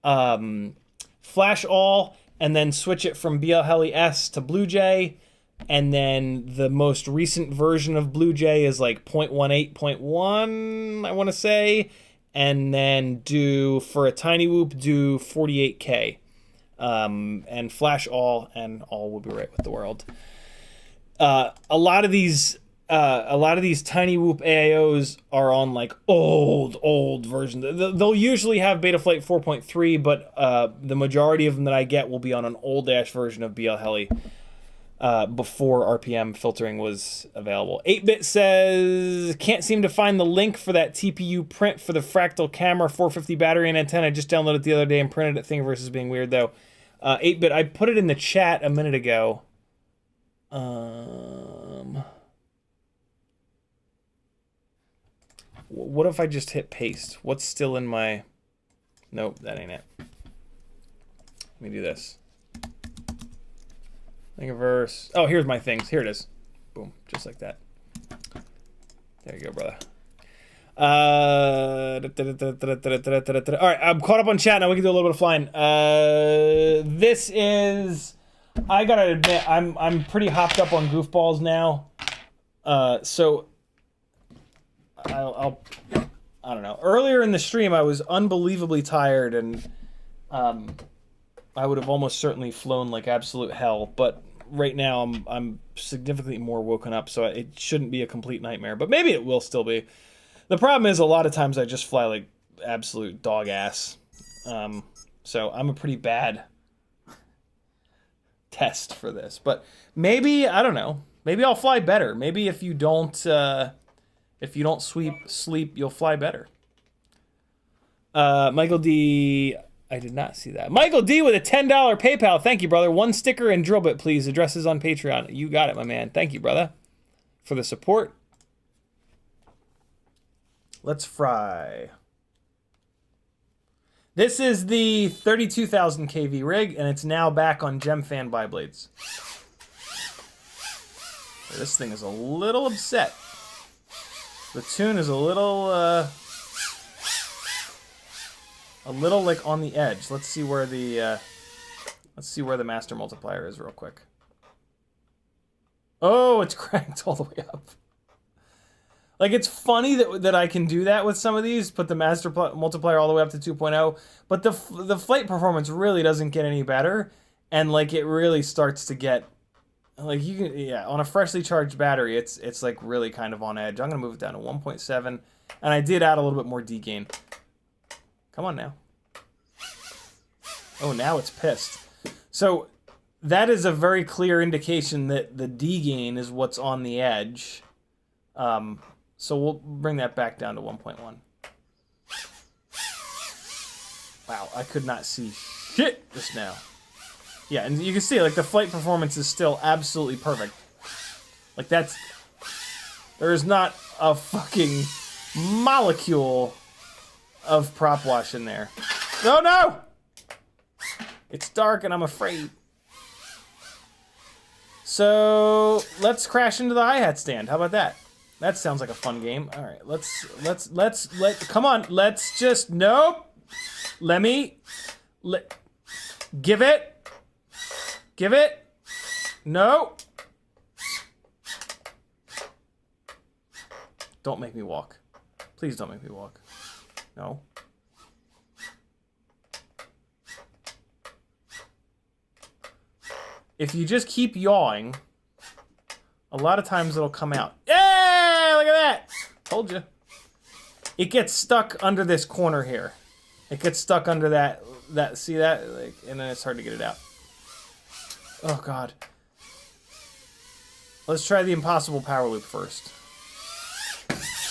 and then switch it from BL Heli S to BlueJ. And then the most recent version of BlueJ is like 0.18.1, I want to say. And then for a Tiny Whoop, do 48K. And flash all, and all will be right with the world. A lot of these Tiny Whoop AIOs are on like old versions. They'll usually have Betaflight 4.3, but the majority of them that I get will be on an old-ash version of BL Heli. Before RPM filtering was available. 8-Bit says, can't seem to find the link for that TPU print for the fractal camera 450 battery and antenna. I just downloaded it the other day and printed it. Thingiverse is being weird though. 8-Bit, I put it in the chat a minute ago. What if I just hit paste? What's still in my... Nope, that ain't it. Let me do this. Thingiverse. Oh, here's my things. Here it is. Boom. Just like that. There you go, brother. All right, I'm caught up on chat now. We can do a little bit of flying. This is... I gotta admit, I'm pretty hopped up on goofballs now. So... I don't know. Earlier in the stream, I was unbelievably tired, and... I would have almost certainly flown like absolute hell, but right now I'm significantly more woken up, so it shouldn't be a complete nightmare, but maybe it will still be. The problem is a lot of times I just fly like absolute dog ass, so I'm a pretty bad test for this, but maybe, I don't know, maybe I'll fly better. Maybe if you don't sleep, you'll fly better. Michael D... I did not see that. Michael D with a $10 PayPal. Thank you, brother. 1 sticker and drill bit, please. Addresses on Patreon. You got it, my man. Thank you, brother, for the support. Let's fry. This is the 32,000 kV rig, and it's now back on GemFan biblades. This thing is a little upset. The tune is a little like on the edge. Let's see where the master multiplier is real quick. Oh, it's cranked all the way up. Like, it's funny that I can do that with some of these, put the master multiplier all the way up to 2.0, but the flight performance really doesn't get any better, and like it really starts to get like on a freshly charged battery, it's like really kind of on edge. I'm gonna move it down to 1.7, and I did add a little bit more D gain. Come on now. Oh, now it's pissed. So that is a very clear indication that the D gain is what's on the edge. So we'll bring that back down to 1.1. Wow, I could not see shit just now. Yeah, and you can see, like, the flight performance is still absolutely perfect. Like, that's... There is not a fucking molecule of prop wash in there. Oh, no! It's dark and I'm afraid. So, let's crash into the hi-hat stand. How about that? That sounds like a fun game. All right, come on, let's just, nope. Give it. No. Don't make me walk. Please don't make me walk. No. If you just keep yawing, a lot of times it'll come out. Yeah, look at that. Told you. It gets stuck under this corner here. It gets stuck under that, see that? Like, and then it's hard to get it out. Oh, God. Let's try the impossible power loop first.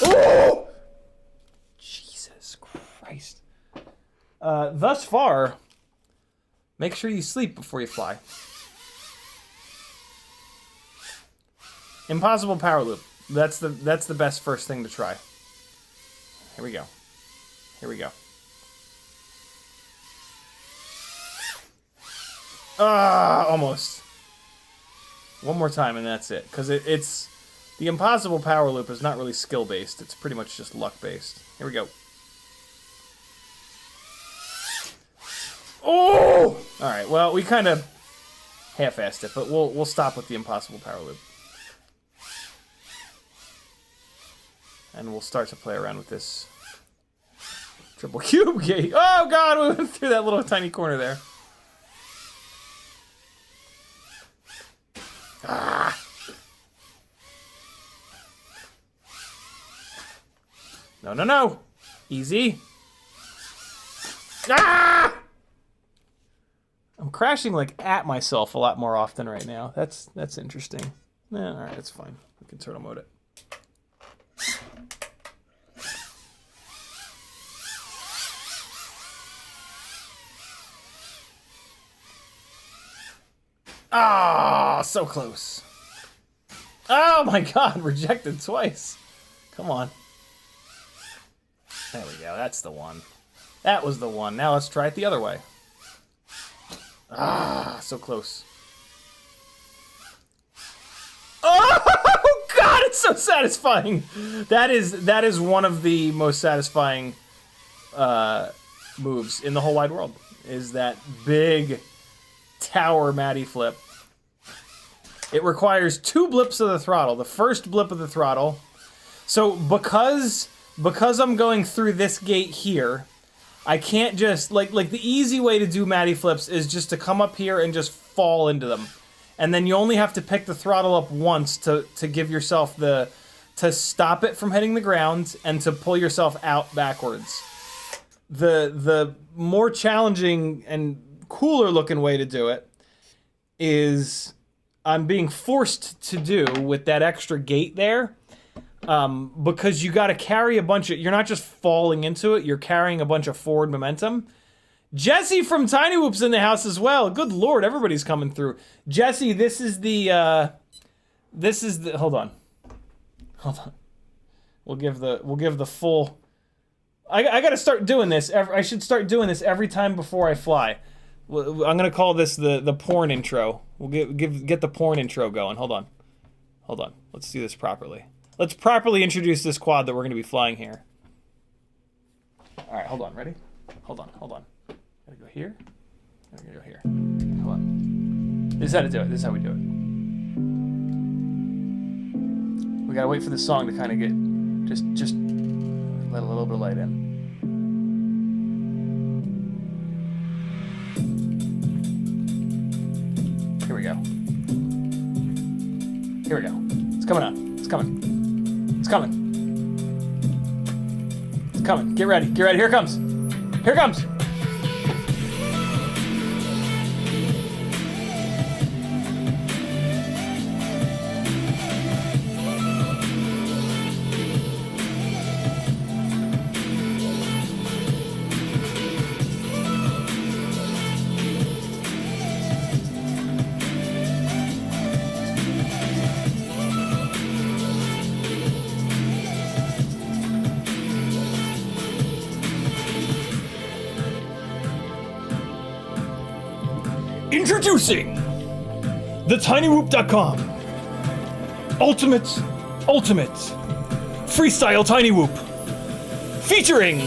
Oh! Jesus Christ. Thus far, make sure you sleep before you fly. Impossible power loop. That's the best first thing to try. Here we go. Here we go. Ah, almost. One more time and that's it. Because it's... The impossible power loop is not really skill-based. It's pretty much just luck-based. Here we go. Oh! Alright, well, we kind of half-assed it, but we'll stop with the impossible power loop. And we'll start to play around with this triple cube gate. Oh, God, we went through that little tiny corner there. Ah! No, no, no! Easy. Ah! I'm crashing, like, at myself a lot more often right now. That's interesting. Yeah, alright, that's fine. We can turtle mode it. Ah, so close. Oh my God, rejected twice. Come on. There we go, that's the one. That was the one. Now let's try it the other way. Ah, so close. Oh God, it's so satisfying. That is one of the most satisfying moves in the whole wide world. Is that big tower Matty flip. It requires 2 blips of the throttle. The first blip of the throttle. So because I'm going through this gate here, I can't just like the easy way to do Matty flips is just to come up here and just fall into them. And then you only have to pick the throttle up once to give yourself to stop it from hitting the ground and to pull yourself out backwards. The more challenging and cooler looking way to do it is I'm being forced to do with that extra gate there, because you got to carry a bunch of, you're not just falling into it, you're carrying a bunch of forward momentum. Jesse from Tiny Whoop's in the house as well. Good Lord, everybody's coming through. Jesse, this is the, hold on. We'll give the full, I got to start doing this. I should start doing this every time before I fly. I'm gonna call this the porn intro. We'll get the porn intro going. Hold on. Let's do this properly. Let's properly introduce this quad that we're gonna be flying here. All right, hold on. Ready? Hold on. Gotta go here. Gotta go here. Hold on. This is how to do it. This is how we do it. We gotta wait for the song to kind of get just let a little bit of light in. Here we go. It's coming on. It's coming. Get ready. Here it comes. Here it comes. Introducing the TinyWhoop.com Ultimate Freestyle Tiny Whoop, featuring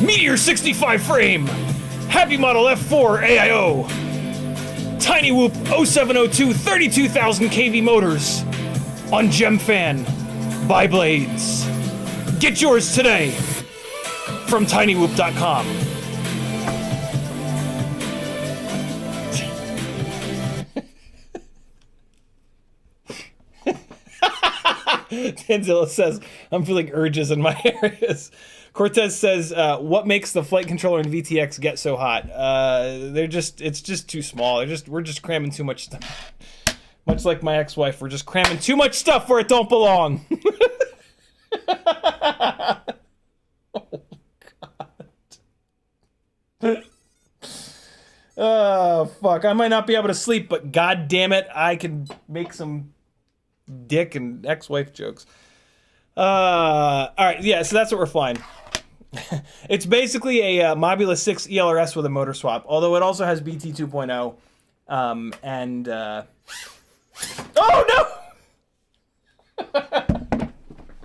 Meteor 65 frame, Happymodel F4 AIO, TinyWhoop0702 32,000 kV motors on GemFan by Blades. Get yours today from TinyWhoop.com. Tanzilla says, I'm feeling urges in my areas. Cortez says, what makes the flight controller and VTX get so hot? It's just too small. We're just cramming too much stuff. Much like my ex-wife, we're just cramming too much stuff where it don't belong. Oh, God. Oh, fuck. I might not be able to sleep, but god damn it, I can make some dick and ex-wife jokes. All right, yeah, so that's what we're flying. It's basically a Mobula 6 ELRS with a motor swap, although it also has BT 2.0. Oh, no!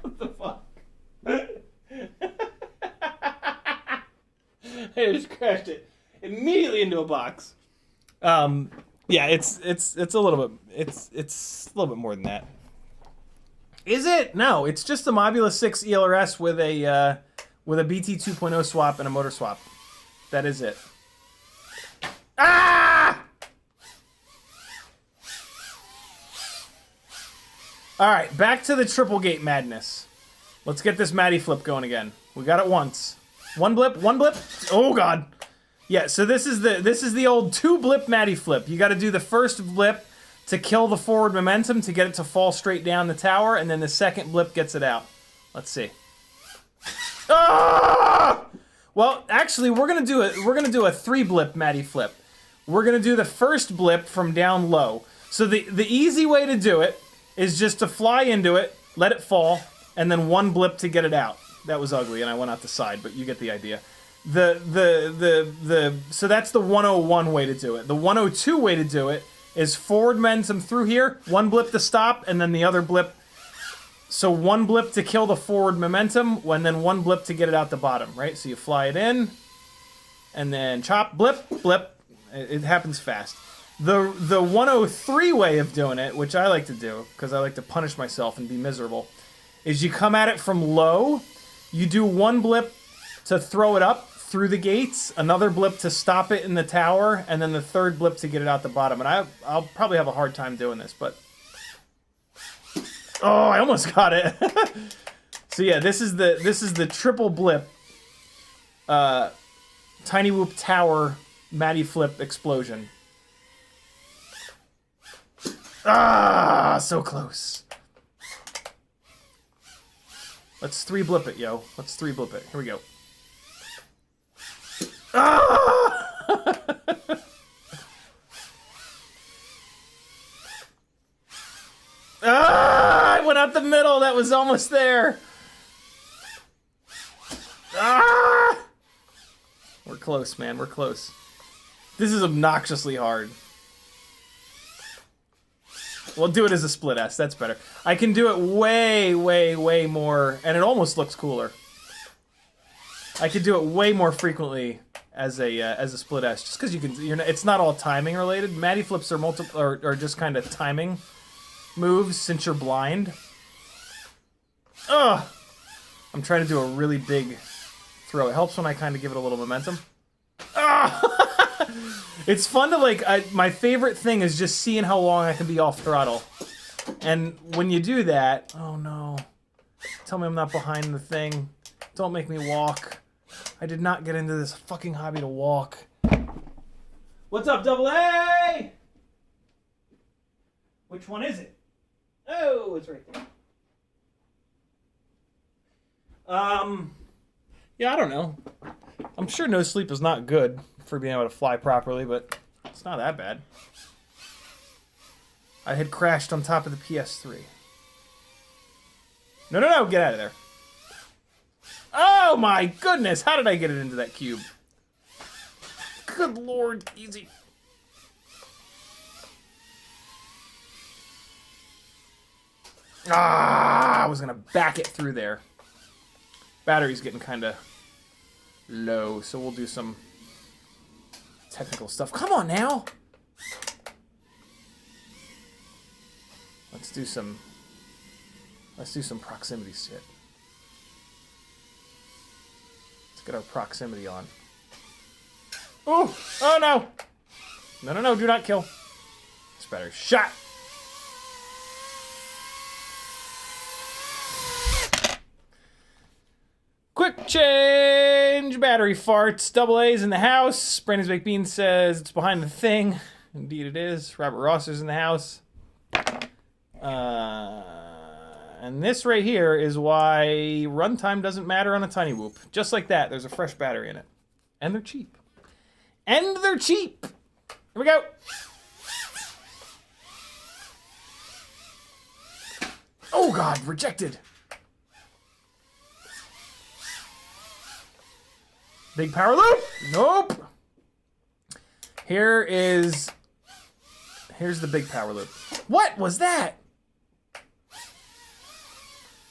What the fuck? I just crashed it immediately into a box. Yeah, it's a little bit it's a little bit more than that. Is it? No, it's just a Mobula 6 ELRS with a BT 2.0 swap and a motor swap. That is it. Ah! All right, back to the triple gate madness. Let's get this Matty flip going again. We got it once. One blip, one blip. Oh god. Yeah, so this is the old 2 blip Matty flip. You got to do the first blip to kill the forward momentum to get it to fall straight down the tower, and then the second blip gets it out. Let's see. Ah! Well, actually, we're gonna do a 3 blip Matty flip. We're gonna do the first blip from down low. So the easy way to do it is just to fly into it, let it fall, and then 1 blip to get it out. That was ugly, and I went out the side, but you get the idea. So that's the 101 way to do it. The 102 way to do it is forward momentum through here, 1 blip to stop, and then the other blip. So 1 blip to kill the forward momentum, and then 1 blip to get it out the bottom, right? So you fly it in, and then chop, blip, blip. It happens fast. The 103 way of doing it, which I like to do, because I like to punish myself and be miserable, is you come at it from low, you do 1 blip to throw it up through the gates, another blip to stop it in the tower, and then the 3rd blip to get it out the bottom. And I'll probably have a hard time doing this, but... Oh, I almost got it. So yeah, this is the triple blip Tiny Whoop Tower Matty Flip explosion. Ah, so close. Let's 3 blip it, yo. Let's 3 blip it. Here we go. Ah! Ah! I went out the middle. That was almost there. Ah! We're close, man. We're close. This is obnoxiously hard. We'll do it as a split S. That's better. I can do it way, way, way more, and it almost looks cooler. I could do it way more frequently as a split S, just because it's not all timing related. Matty flips are just kind of timing moves since you're blind. Ugh! I'm trying to do a really big throw. It helps when I kind of give it a little momentum. Ah! It's fun to my favorite thing is just seeing how long I can be off throttle. And when you do that, oh no. Tell me I'm not behind the thing. Don't make me walk. I did not get into this fucking hobby to walk. What's up, Double A? Which one is it? Oh, it's right there. Yeah, I don't know. I'm sure no sleep is not good for being able to fly properly, but it's not that bad. I had crashed on top of the PS3. No, no, no, get out of there. Oh my goodness, how did I get it into that cube? Good lord, easy. Ah, I was gonna back it through there. Battery's getting kind of low, so we'll do some technical stuff. Come on now. Let's do some proximity shit. Let's get our proximity on. Oh, oh no. No, no, no, do not kill. This battery's shot. Quick change, battery farts, double A's in the house. Brandon's Baked Bean says it's behind the thing. Indeed it is. Robert Rosser's in the house. And this right here is why runtime doesn't matter on a Tiny Whoop. Just like that, there's a fresh battery in it. And they're cheap. And they're cheap! Here we go! Oh god, rejected! Big power loop? Nope! Here's the big power loop. What was that?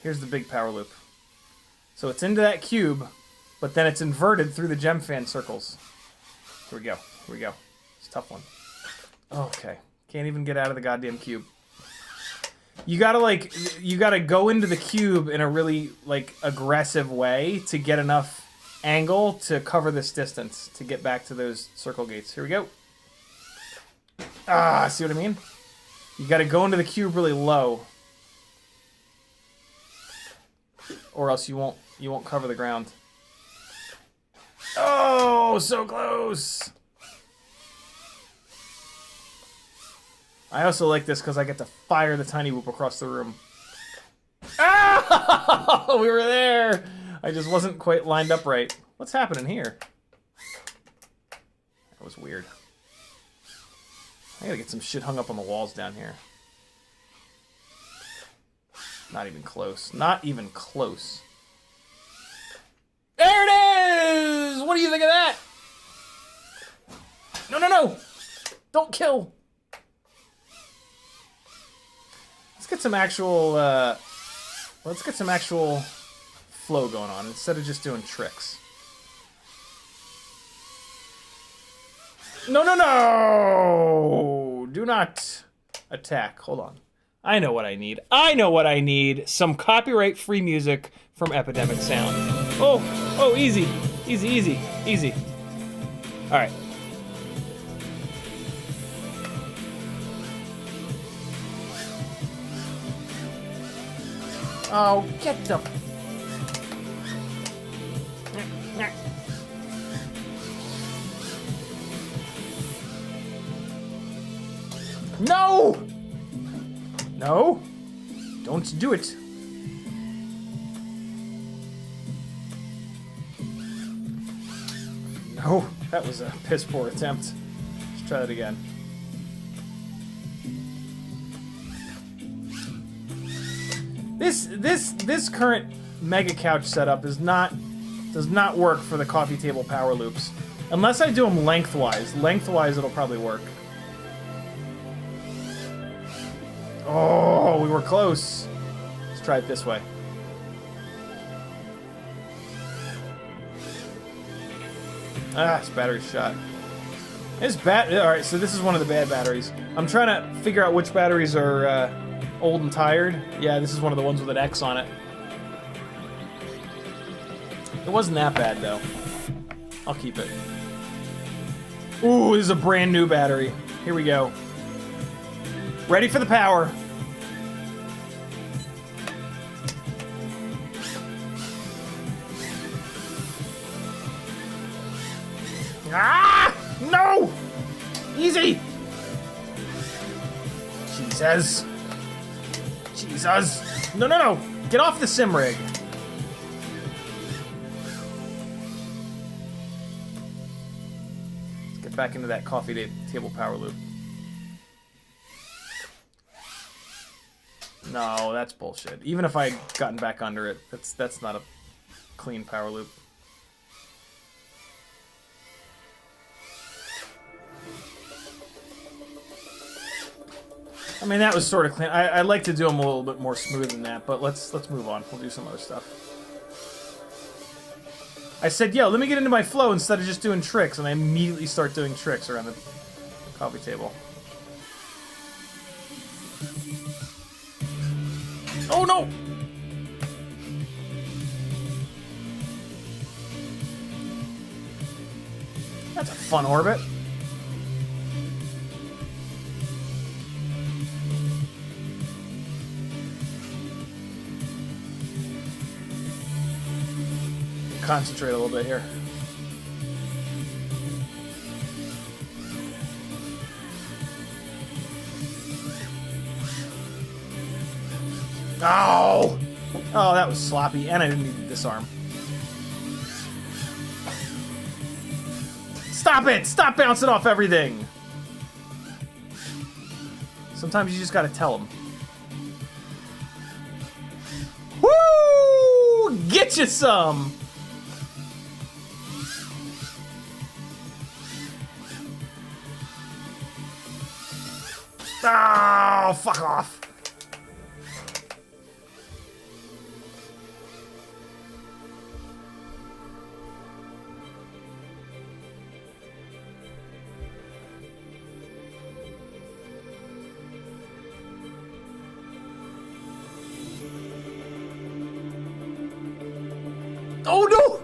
Here's the big power loop. So it's into that cube, but then it's inverted through the gem fan circles. Here we go. Here we go. It's a tough one. Okay. Can't even get out of the goddamn cube. You gotta go into the cube in a really, like, aggressive way to get enough angle to cover this distance to get back to those circle gates. Here we go. Ah, see what I mean? You gotta go into the cube really low. Or else you won't cover the ground. Oh, so close! I also like this because I get to fire the Tiny Whoop across the room. Ah! We were there! I just wasn't quite lined up right. What's happening here? That was weird. I gotta get some shit hung up on the walls down here. Not even close. Not even close. There it is! What do you think of that? No, no, no! Don't kill! Let's get some actual, flow going on instead of just doing tricks. No, no, no! Do not attack. Hold on. I know what I need. I know what I need. Some copyright-free music from Epidemic Sound. Oh, oh, easy. Easy, easy, easy. All right. Oh, get the... No! No! Don't do it. No, that was a piss poor attempt. Let's try that again. This current Mega Couch setup does not work for the coffee table power loops. Unless I do them lengthwise. Lengthwise it'll probably work. Oh, we were close. Let's try it this way. Ah, this battery's shot. It's bad. All right, so this is one of the bad batteries. I'm trying to figure out which batteries are old and tired. Yeah, this is one of the ones with an X on it. It wasn't that bad though. I'll keep it. Ooh, this is a brand new battery. Here we go. Ready for the power. Ah! No! Easy! Jesus. Jesus. No, no, no. Get off the sim rig. Let's get back into that coffee table power loop. No, that's bullshit. Even if I had gotten back under it, that's not a clean power loop. I mean, that was sort of clean. I'd like to do them a little bit more smooth than that, but let's move on. We'll do some other stuff. I said, yo, let me get into my flow instead of just doing tricks, and I immediately start doing tricks around the coffee table. Oh, no! That's a fun orbit. Concentrate a little bit here. Oh! Oh, that was sloppy, and I didn't need to disarm. Stop it! Stop bouncing off everything! Sometimes you just gotta tell them. Woo! Get you some! Oh, fuck off. Oh, no!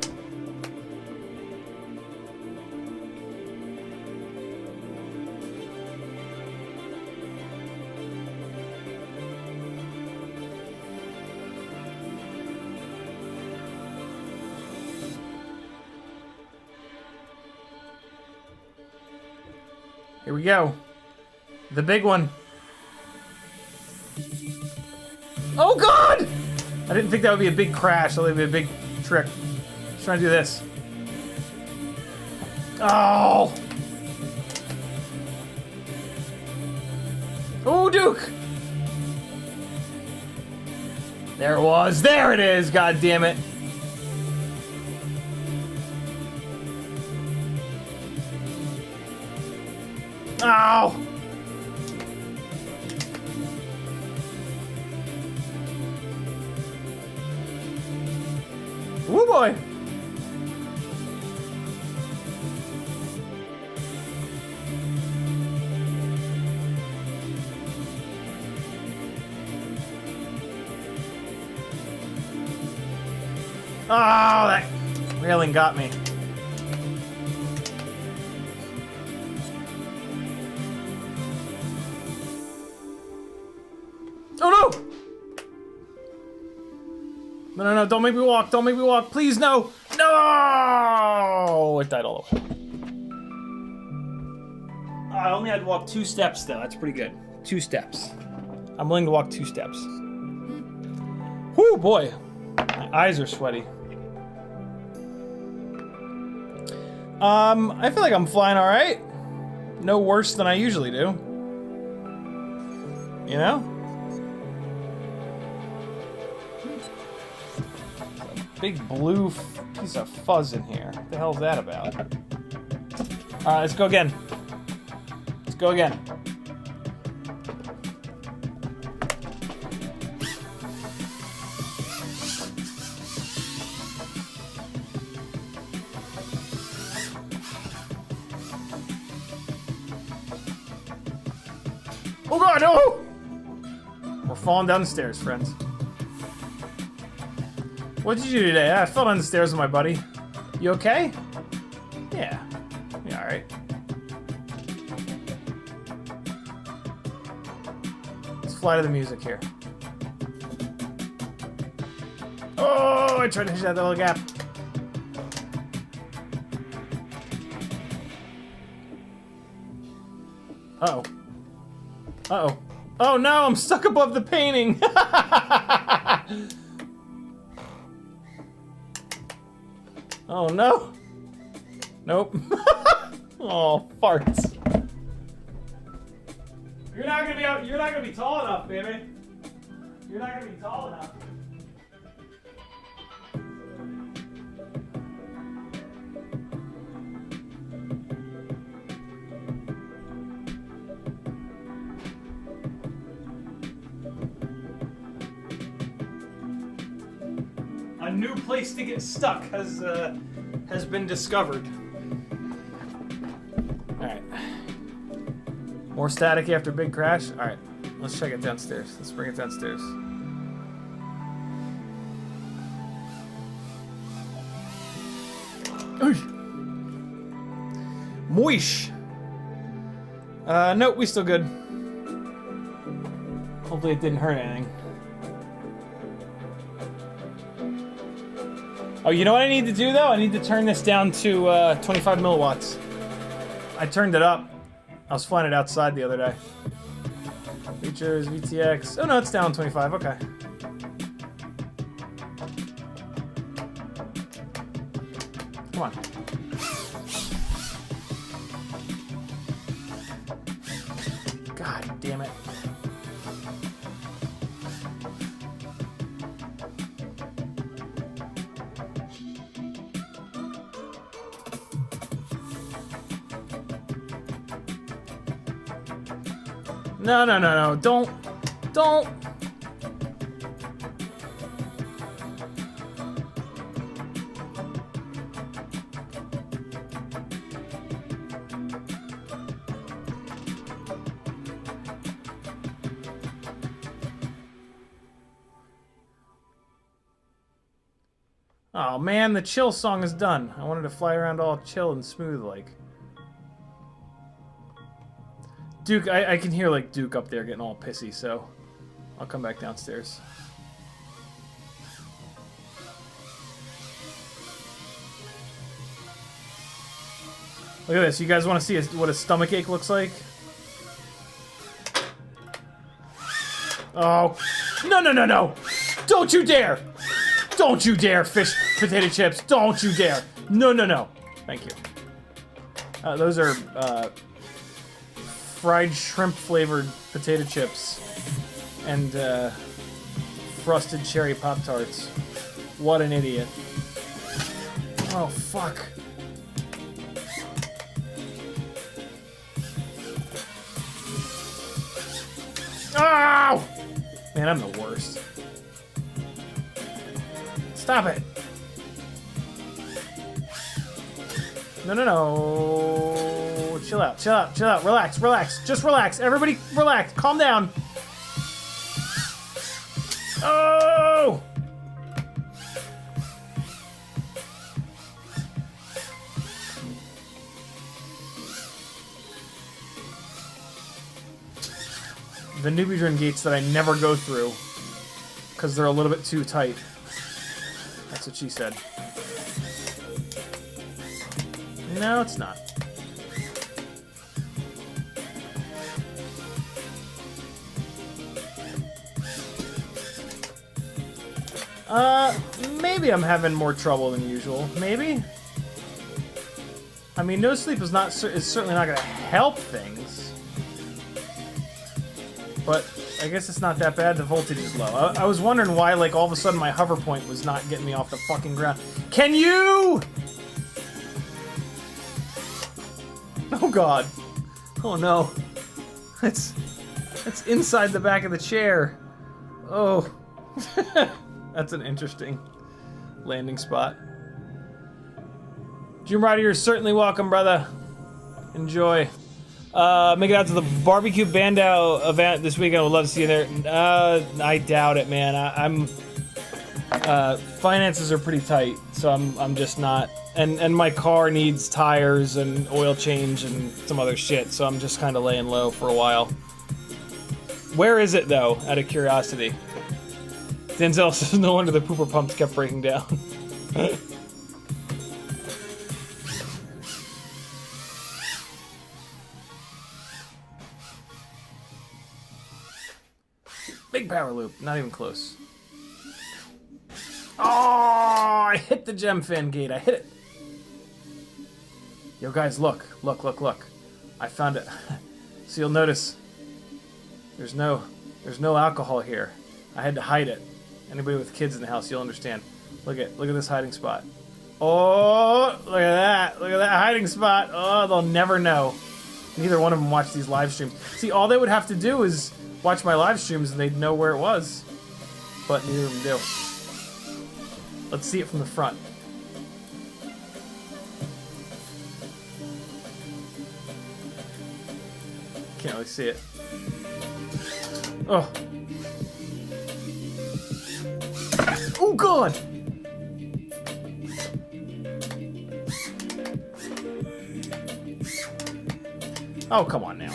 Here we go. The big one. Oh, God! I didn't think that would be a big crash. That would be a big trick. Just trying to do this. Oh! Oh, Duke! There it was. There it is. God damn it. Ow! Woo boy! Oh, that railing got me. Oh no! No, no, no, don't make me walk, don't make me walk, please, no! No! It died all the way. I only had to walk 2 steps though, that's pretty good. 2 steps. I'm willing to walk 2 steps. Whoo, boy. My eyes are sweaty. I feel like I'm flying alright. No worse than I usually do. You know? Big blue piece of fuzz in here. What the hell's that about? Alright, let's go again. Let's go again. Oh god, no! We're falling down the stairs, friends. What did you do today? I fell down the stairs with my buddy. You okay? Yeah. Yeah, alright. Let's fly to the music here. Oh, I tried to hit that little gap. Uh-oh. Uh-oh. Oh no, I'm stuck above the painting! Oh no! Nope. Oh, farts. You're not gonna be tall enough, baby. You're not gonna be tall enough. new place to get stuck has been discovered. All right. More static after big crash. All right, let's check it downstairs. Let's bring it downstairs. Moish. Nope, we still good. Hopefully it didn't hurt anything. Oh, you know what I need to do though? I need to turn this down to 25 milliwatts. I turned it up. I was flying it outside the other day. Features, VTX. Oh no, it's down 25, okay. Come on. God damn it. No, no, no, no, don't. Oh man, the chill song is done. I wanted to fly around all chill and smooth like. Duke, I can hear like Duke up there getting all pissy, so I'll come back downstairs. Look at this. You guys want to see what a stomach ache looks like? Oh, no, no, no, no! Don't you dare! Don't you dare, fish potato chips! Don't you dare! No, no, no! Thank you. Those are fried shrimp flavored potato chips and frosted cherry Pop-Tarts. What an idiot. Oh, fuck. Oh! Man, I'm the worst. Stop it. No, no, no. Chill out, chill out, chill out. Relax, relax. Just relax. Everybody relax. Calm down. Oh! The Nubidron gates that I never go through because they're a little bit too tight. That's what she said. No, it's not. Maybe I'm having more trouble than usual. Maybe. I mean, no sleep is certainly not going to help things. But I guess it's not that bad. The voltage is low. I was wondering why, like, all of a sudden my hover point was not getting me off the fucking ground. Can you? Oh god. Oh no. It's inside the back of the chair. Oh. That's an interesting landing spot. Jim Ryder, you're certainly welcome, brother. Enjoy. Make it out to the barbecue Bandau event this weekend. I would love to see you there. I doubt it, man. Finances are pretty tight, so I'm just not. And my car needs tires and oil change and some other shit, so I'm just kind of laying low for a while. Where is it, though, out of curiosity? Denzel says no wonder the pooper pumps kept breaking down. Big power loop, not even close. Oh, I hit the gem fan gate, I hit it. Yo guys, look. I found it. So you'll notice there's no alcohol here. I had to hide it. Anybody with kids in the house, you'll understand. Look at this hiding spot. Oh, look at that hiding spot. Oh, they'll never know. Neither one of them watch these live streams. See, all they would have to do is watch my live streams and they'd know where it was. But neither of them do. Let's see it from the front. Can't really see it. Oh. Oh, God! Oh, come on now.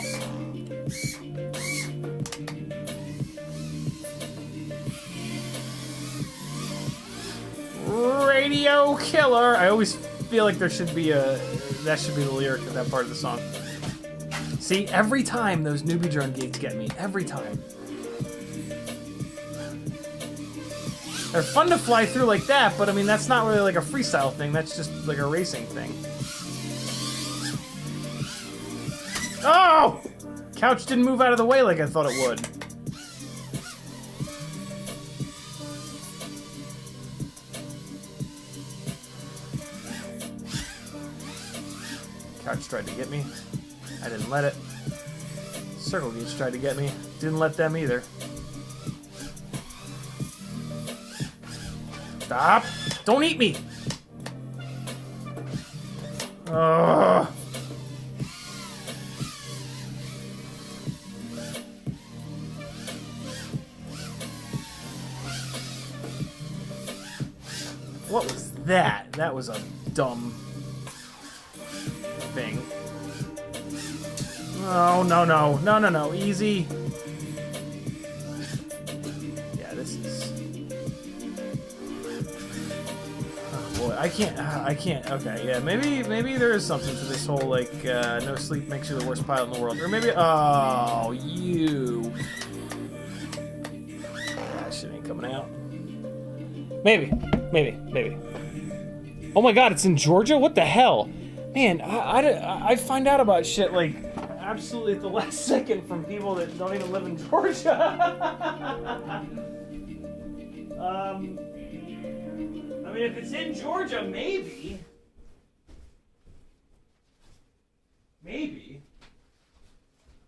Radio killer. I always feel like there should be a... That should be the lyric of that part of the song. See, every time those newbie drone gates get me. Every time. They're fun to fly through like that, but I mean, that's not really like a freestyle thing. That's just like a racing thing. Oh! Couch didn't move out of the way like I thought it would. Couch tried to get me. I didn't let it. Circle Geeks tried to get me. Didn't let them either. Stop! Don't eat me! Ugh. What was that? That was a dumb thing. Oh, no, no. No, no, no. Easy. Yeah, this is... Oh, boy. I can't. Okay, yeah. Maybe there is something to this whole, like, no sleep makes you the worst pilot in the world. Or maybe... Oh, you... That shit ain't coming out. Maybe. Oh my God, it's in Georgia? What the hell? Man, I find out about shit, like, absolutely at the last second from people that don't even live in Georgia. I mean, if it's in Georgia, maybe. Maybe.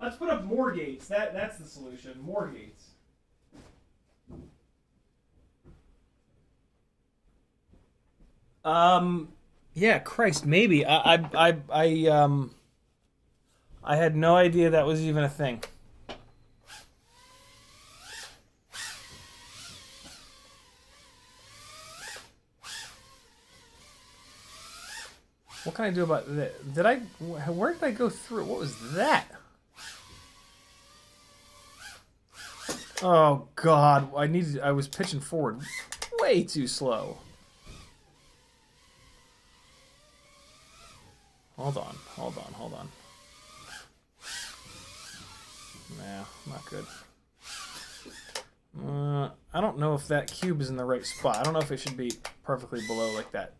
Let's put up more gates. That's the solution. More gates. Yeah, Christ, maybe. I had no idea that was even a thing. What can I do about that? Where did I go through? What was that? Oh, God, I was pitching forward way too slow. Hold on. Nah, not good. I don't know if that cube is in the right spot. I don't know if it should be perfectly below like that.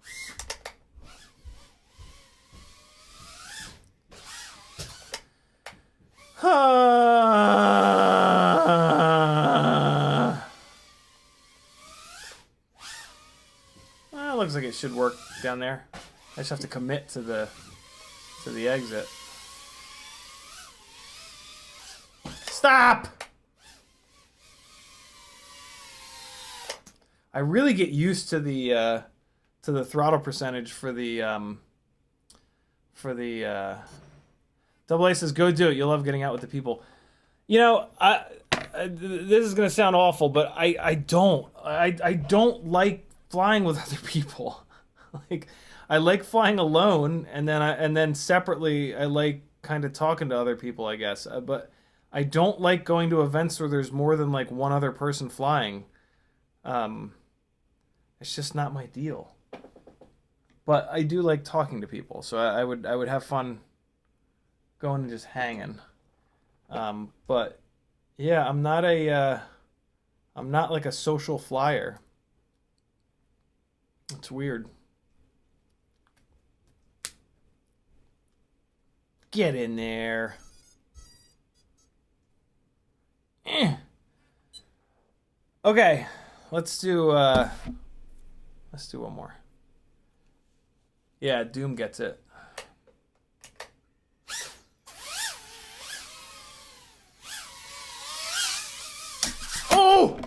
Well, looks like it should work down there. I just have to commit to the exit. Stop! I really get used to the throttle percentage for the Double A says, go do it. You'll love getting out with the people. You know, this is gonna sound awful, but I don't like flying with other people. Like, I like flying alone, and then separately I like kind of talking to other people, I guess. But I don't like going to events where there's more than like one other person flying. It's just not my deal. But I do like talking to people, so I would have fun going and just hanging. But yeah, I'm not like a social flyer. It's weird. Get in there. Okay, let's do one more. Yeah, Doom gets it. Oh!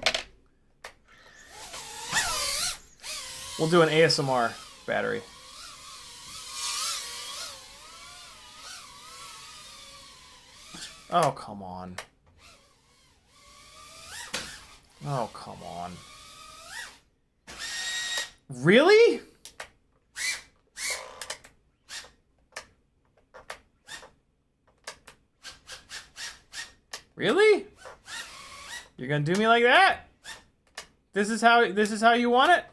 We'll do an ASMR battery. Oh, come on. Oh, come on. Really? Really? You're gonna do me like that? This is how you want it?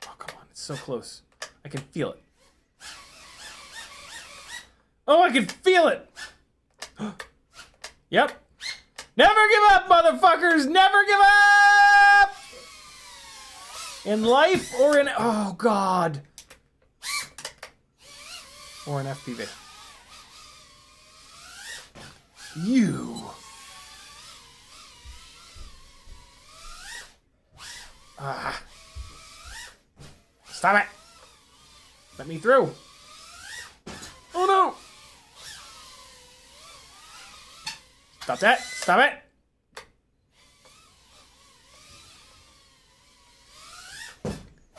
Oh, come on. It's so close. I can feel it. Oh, I can feel it! Yep. Never give up, motherfuckers! Never give up! In life or in... Oh, God. Or an FPV. You. Ah. Stop it. Let me through. Oh, no. Stop that. Stop it.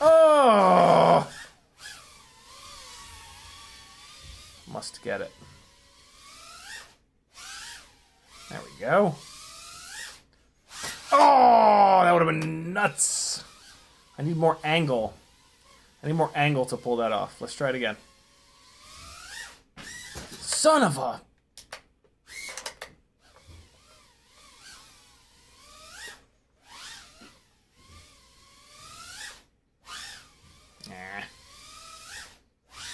Oh. Must get it. There we go. Oh, that would have been nuts. I need more angle. I need more angle to pull that off. Let's try it again. Son of a... Nah.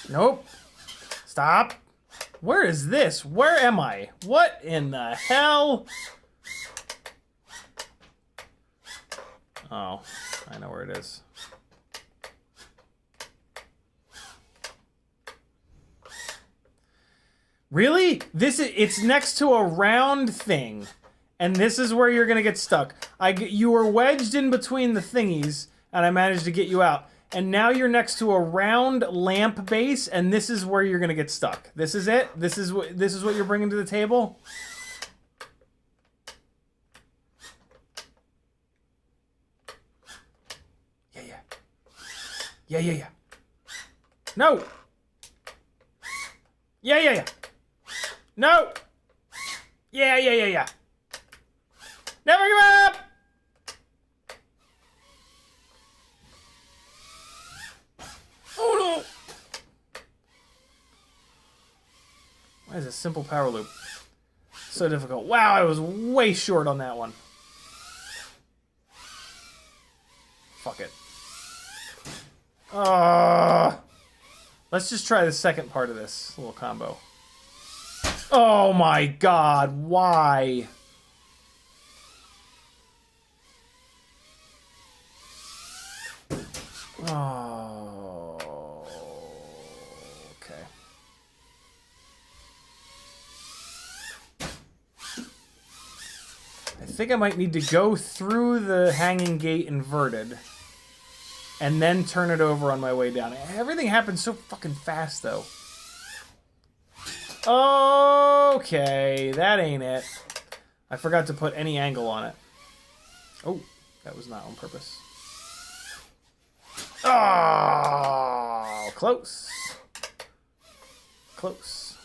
Nope. Stop. Where is this? Where am I? What in the hell? Oh, I know where it is. Really? It's next to a round thing. And this is where you're gonna get stuck. You were wedged in between the thingies, and I managed to get you out. And now you're next to a round lamp base, and this is where you're gonna get stuck. This is it? This is what you're bringing to the table? Yeah. No! Yeah. No! Yeah. Never give up! Oh no! Why is a simple power loop so difficult? Wow, I was way short on that one. Fuck it. Let's just try the second part of this little combo. Oh my god, why? Oh, okay. I think I might need to go through the hanging gate inverted and then turn it over on my way down. Everything happens so fucking fast, though. Okay, that ain't it. I forgot to put any angle on it. Oh, that was not on purpose. Oh, close. Close.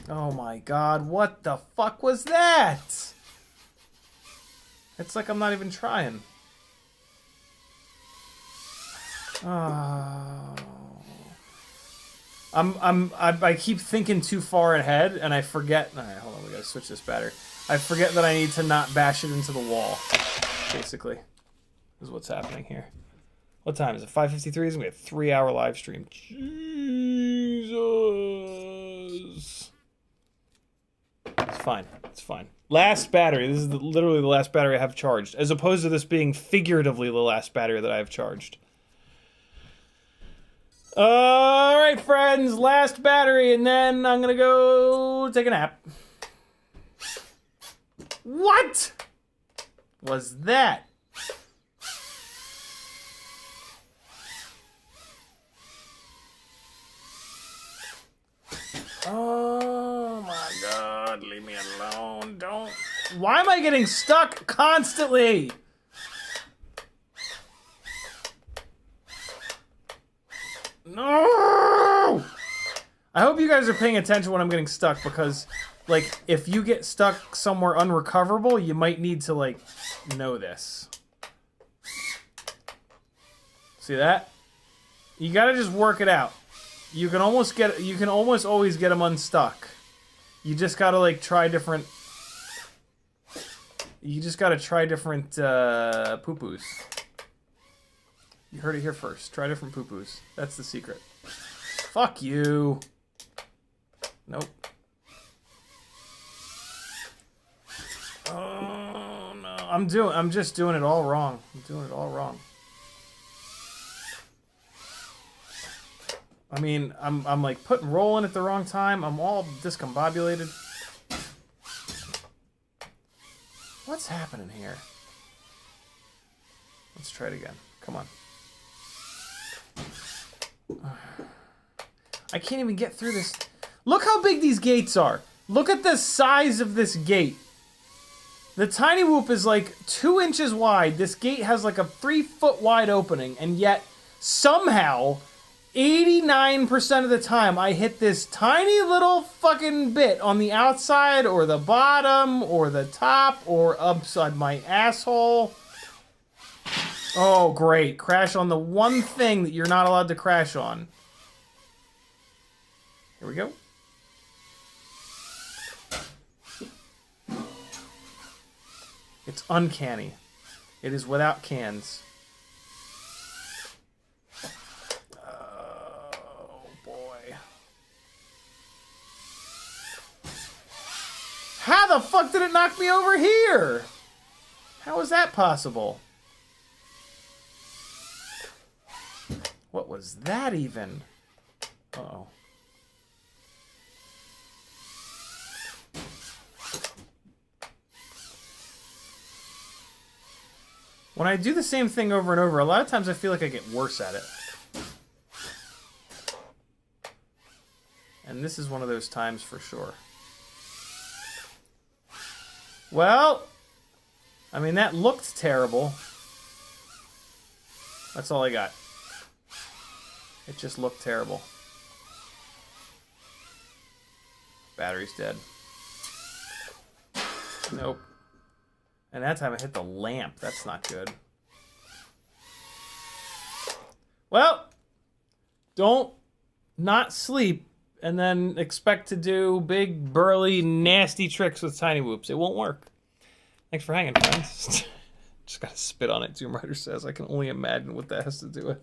Oh my god, what the fuck was that? It's like I'm not even trying. Oh. I keep thinking too far ahead, and I forget. All right, hold on. We gotta switch this battery. I forget that I need to not bash it into the wall. Basically, is what's happening here. What time is it? 5:53. It's gonna be a 3-hour live stream. Jesus. It's fine. It's fine. Last battery. This is literally the last battery I have charged, as opposed to this being figuratively the last battery that I have charged. All right, friends, last battery, and then I'm gonna go take a nap. What was that? Oh. Why am I getting stuck constantly? No! I hope you guys are paying attention when I'm getting stuck, because, like, if you get stuck somewhere unrecoverable, you might need to, like, know this. See that? You gotta just work it out. You can almost always get them unstuck. You just gotta, like, try different... You just gotta try different, poo-poos. You heard it here first. Try different poo-poos. That's the secret. Fuck you. Nope. Oh, no. I'm just doing it all wrong. I'm doing it all wrong. I mean, I'm like putting roll in at the wrong time. I'm all discombobulated. What's happening here? Let's try it again. Come on. I can't even get through this. Look how big these gates are. Look at the size of this gate. The Tiny Whoop is like 2 inches wide. This gate has like a 3-foot wide opening, and yet somehow 89% of the time I hit this tiny little fucking bit on the outside or the bottom or the top or upside my asshole. Oh, great. Crash on the one thing that you're not allowed to crash on. Here we go. It's uncanny. It is without cans. Oh, boy. How the fuck did it knock me over here? How is that possible? What was that even? Uh-oh. When I do the same thing over and over, a lot of times I feel like I get worse at it. And this is one of those times for sure. Well, I mean, that looked terrible. That's all I got. It just looked terrible. Battery's dead. Nope. And that time I hit the lamp. That's not good. Well, don't not sleep and then expect to do big, burly, nasty tricks with Tiny Whoops. It won't work. Thanks for hanging, friends. Just gotta spit on it, Zoom Rider says. I can only imagine what that has to do with.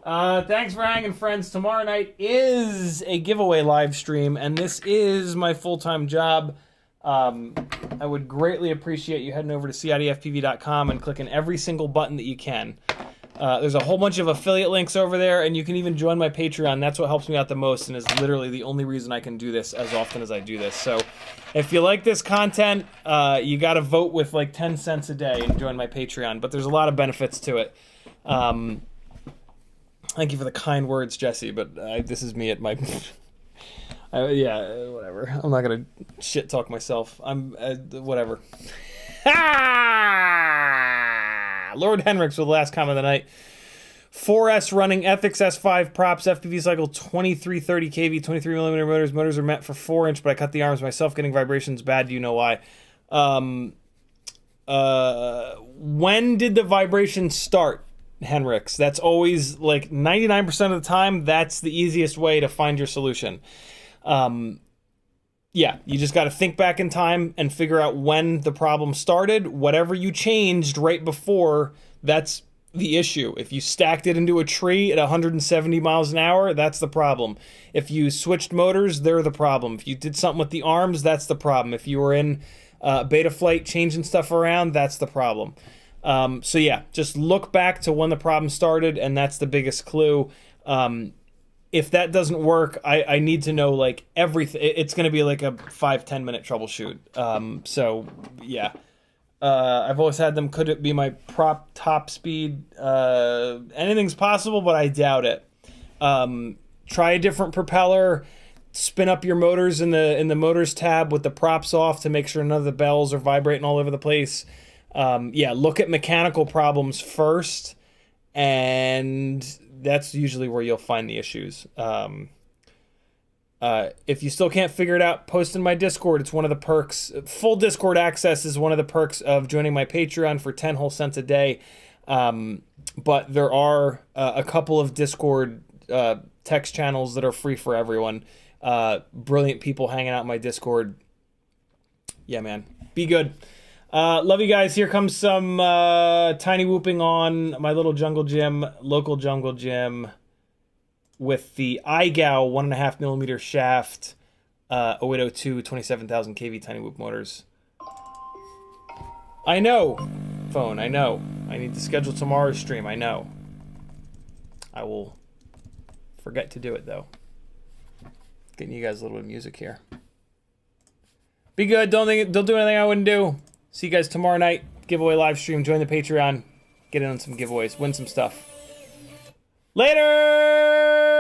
Thanks for hanging, friends. Tomorrow night is a giveaway live stream, and this is my full-time job. I would greatly appreciate you heading over to CiottiFPV.com and clicking every single button that you can. There's a whole bunch of affiliate links over there, and you can even join my Patreon. That's what helps me out the most and is literally the only reason I can do this as often as I do this. So if you like this content, you got to vote with like 10 cents a day and join my Patreon. But there's a lot of benefits to it. Thank you for the kind words, Jesse, but this is me at my... yeah, whatever. I'm not gonna shit talk myself. I'm whatever. Lord Henricks with the last comment of the night. 4S running Ethics S5 props, FPV cycle 2330 kV, 23mm motors. Motors are meant for 4-inch, but I cut the arms myself. Getting vibrations bad. Do you know why? When did the vibrations start, Henricks? That's always like 99% of the time. That's the easiest way to find your solution. Yeah, you just got to think back in time and figure out when the problem started. Whatever you changed right before, that's the issue. If you stacked it into a tree at 170 miles an hour, that's the problem. If you switched motors, they're the problem. If you did something with the arms, that's the problem. If you were in Betaflight changing stuff around, that's the problem. So yeah, just look back to when the problem started, and that's the biggest clue. If that doesn't work, I need to know like everything. It's going to be like a 5-10 minute troubleshoot. So yeah, I've always had them. Could it be my prop top speed? Anything's possible, but I doubt it. Try a different propeller. spin up your motors in the motors tab with the props off to make sure none of the bells are vibrating all over the place. Yeah, look at mechanical problems first, and that's usually where you'll find the issues. If you still can't figure it out, post in my Discord. It's one of the perks. Full Discord access is one of the perks of joining my Patreon for 10 whole cents a day. But there are a couple of Discord text channels that are free for everyone. Brilliant people hanging out in my Discord. Yeah, man. Be good. Love you guys. Here comes some tiny whooping on my little jungle gym, local jungle gym, with the iGao 1.5mm shaft, 0802 27,000 kV Tiny Whoop motors. I know, phone, I know. I need to schedule tomorrow's stream, I know. I will forget to do it, though. Getting you guys a little bit of music here. Be good, don't do anything I wouldn't do. See you guys tomorrow night. Giveaway live stream, join the Patreon. Get in on some giveaways, win some stuff. Later!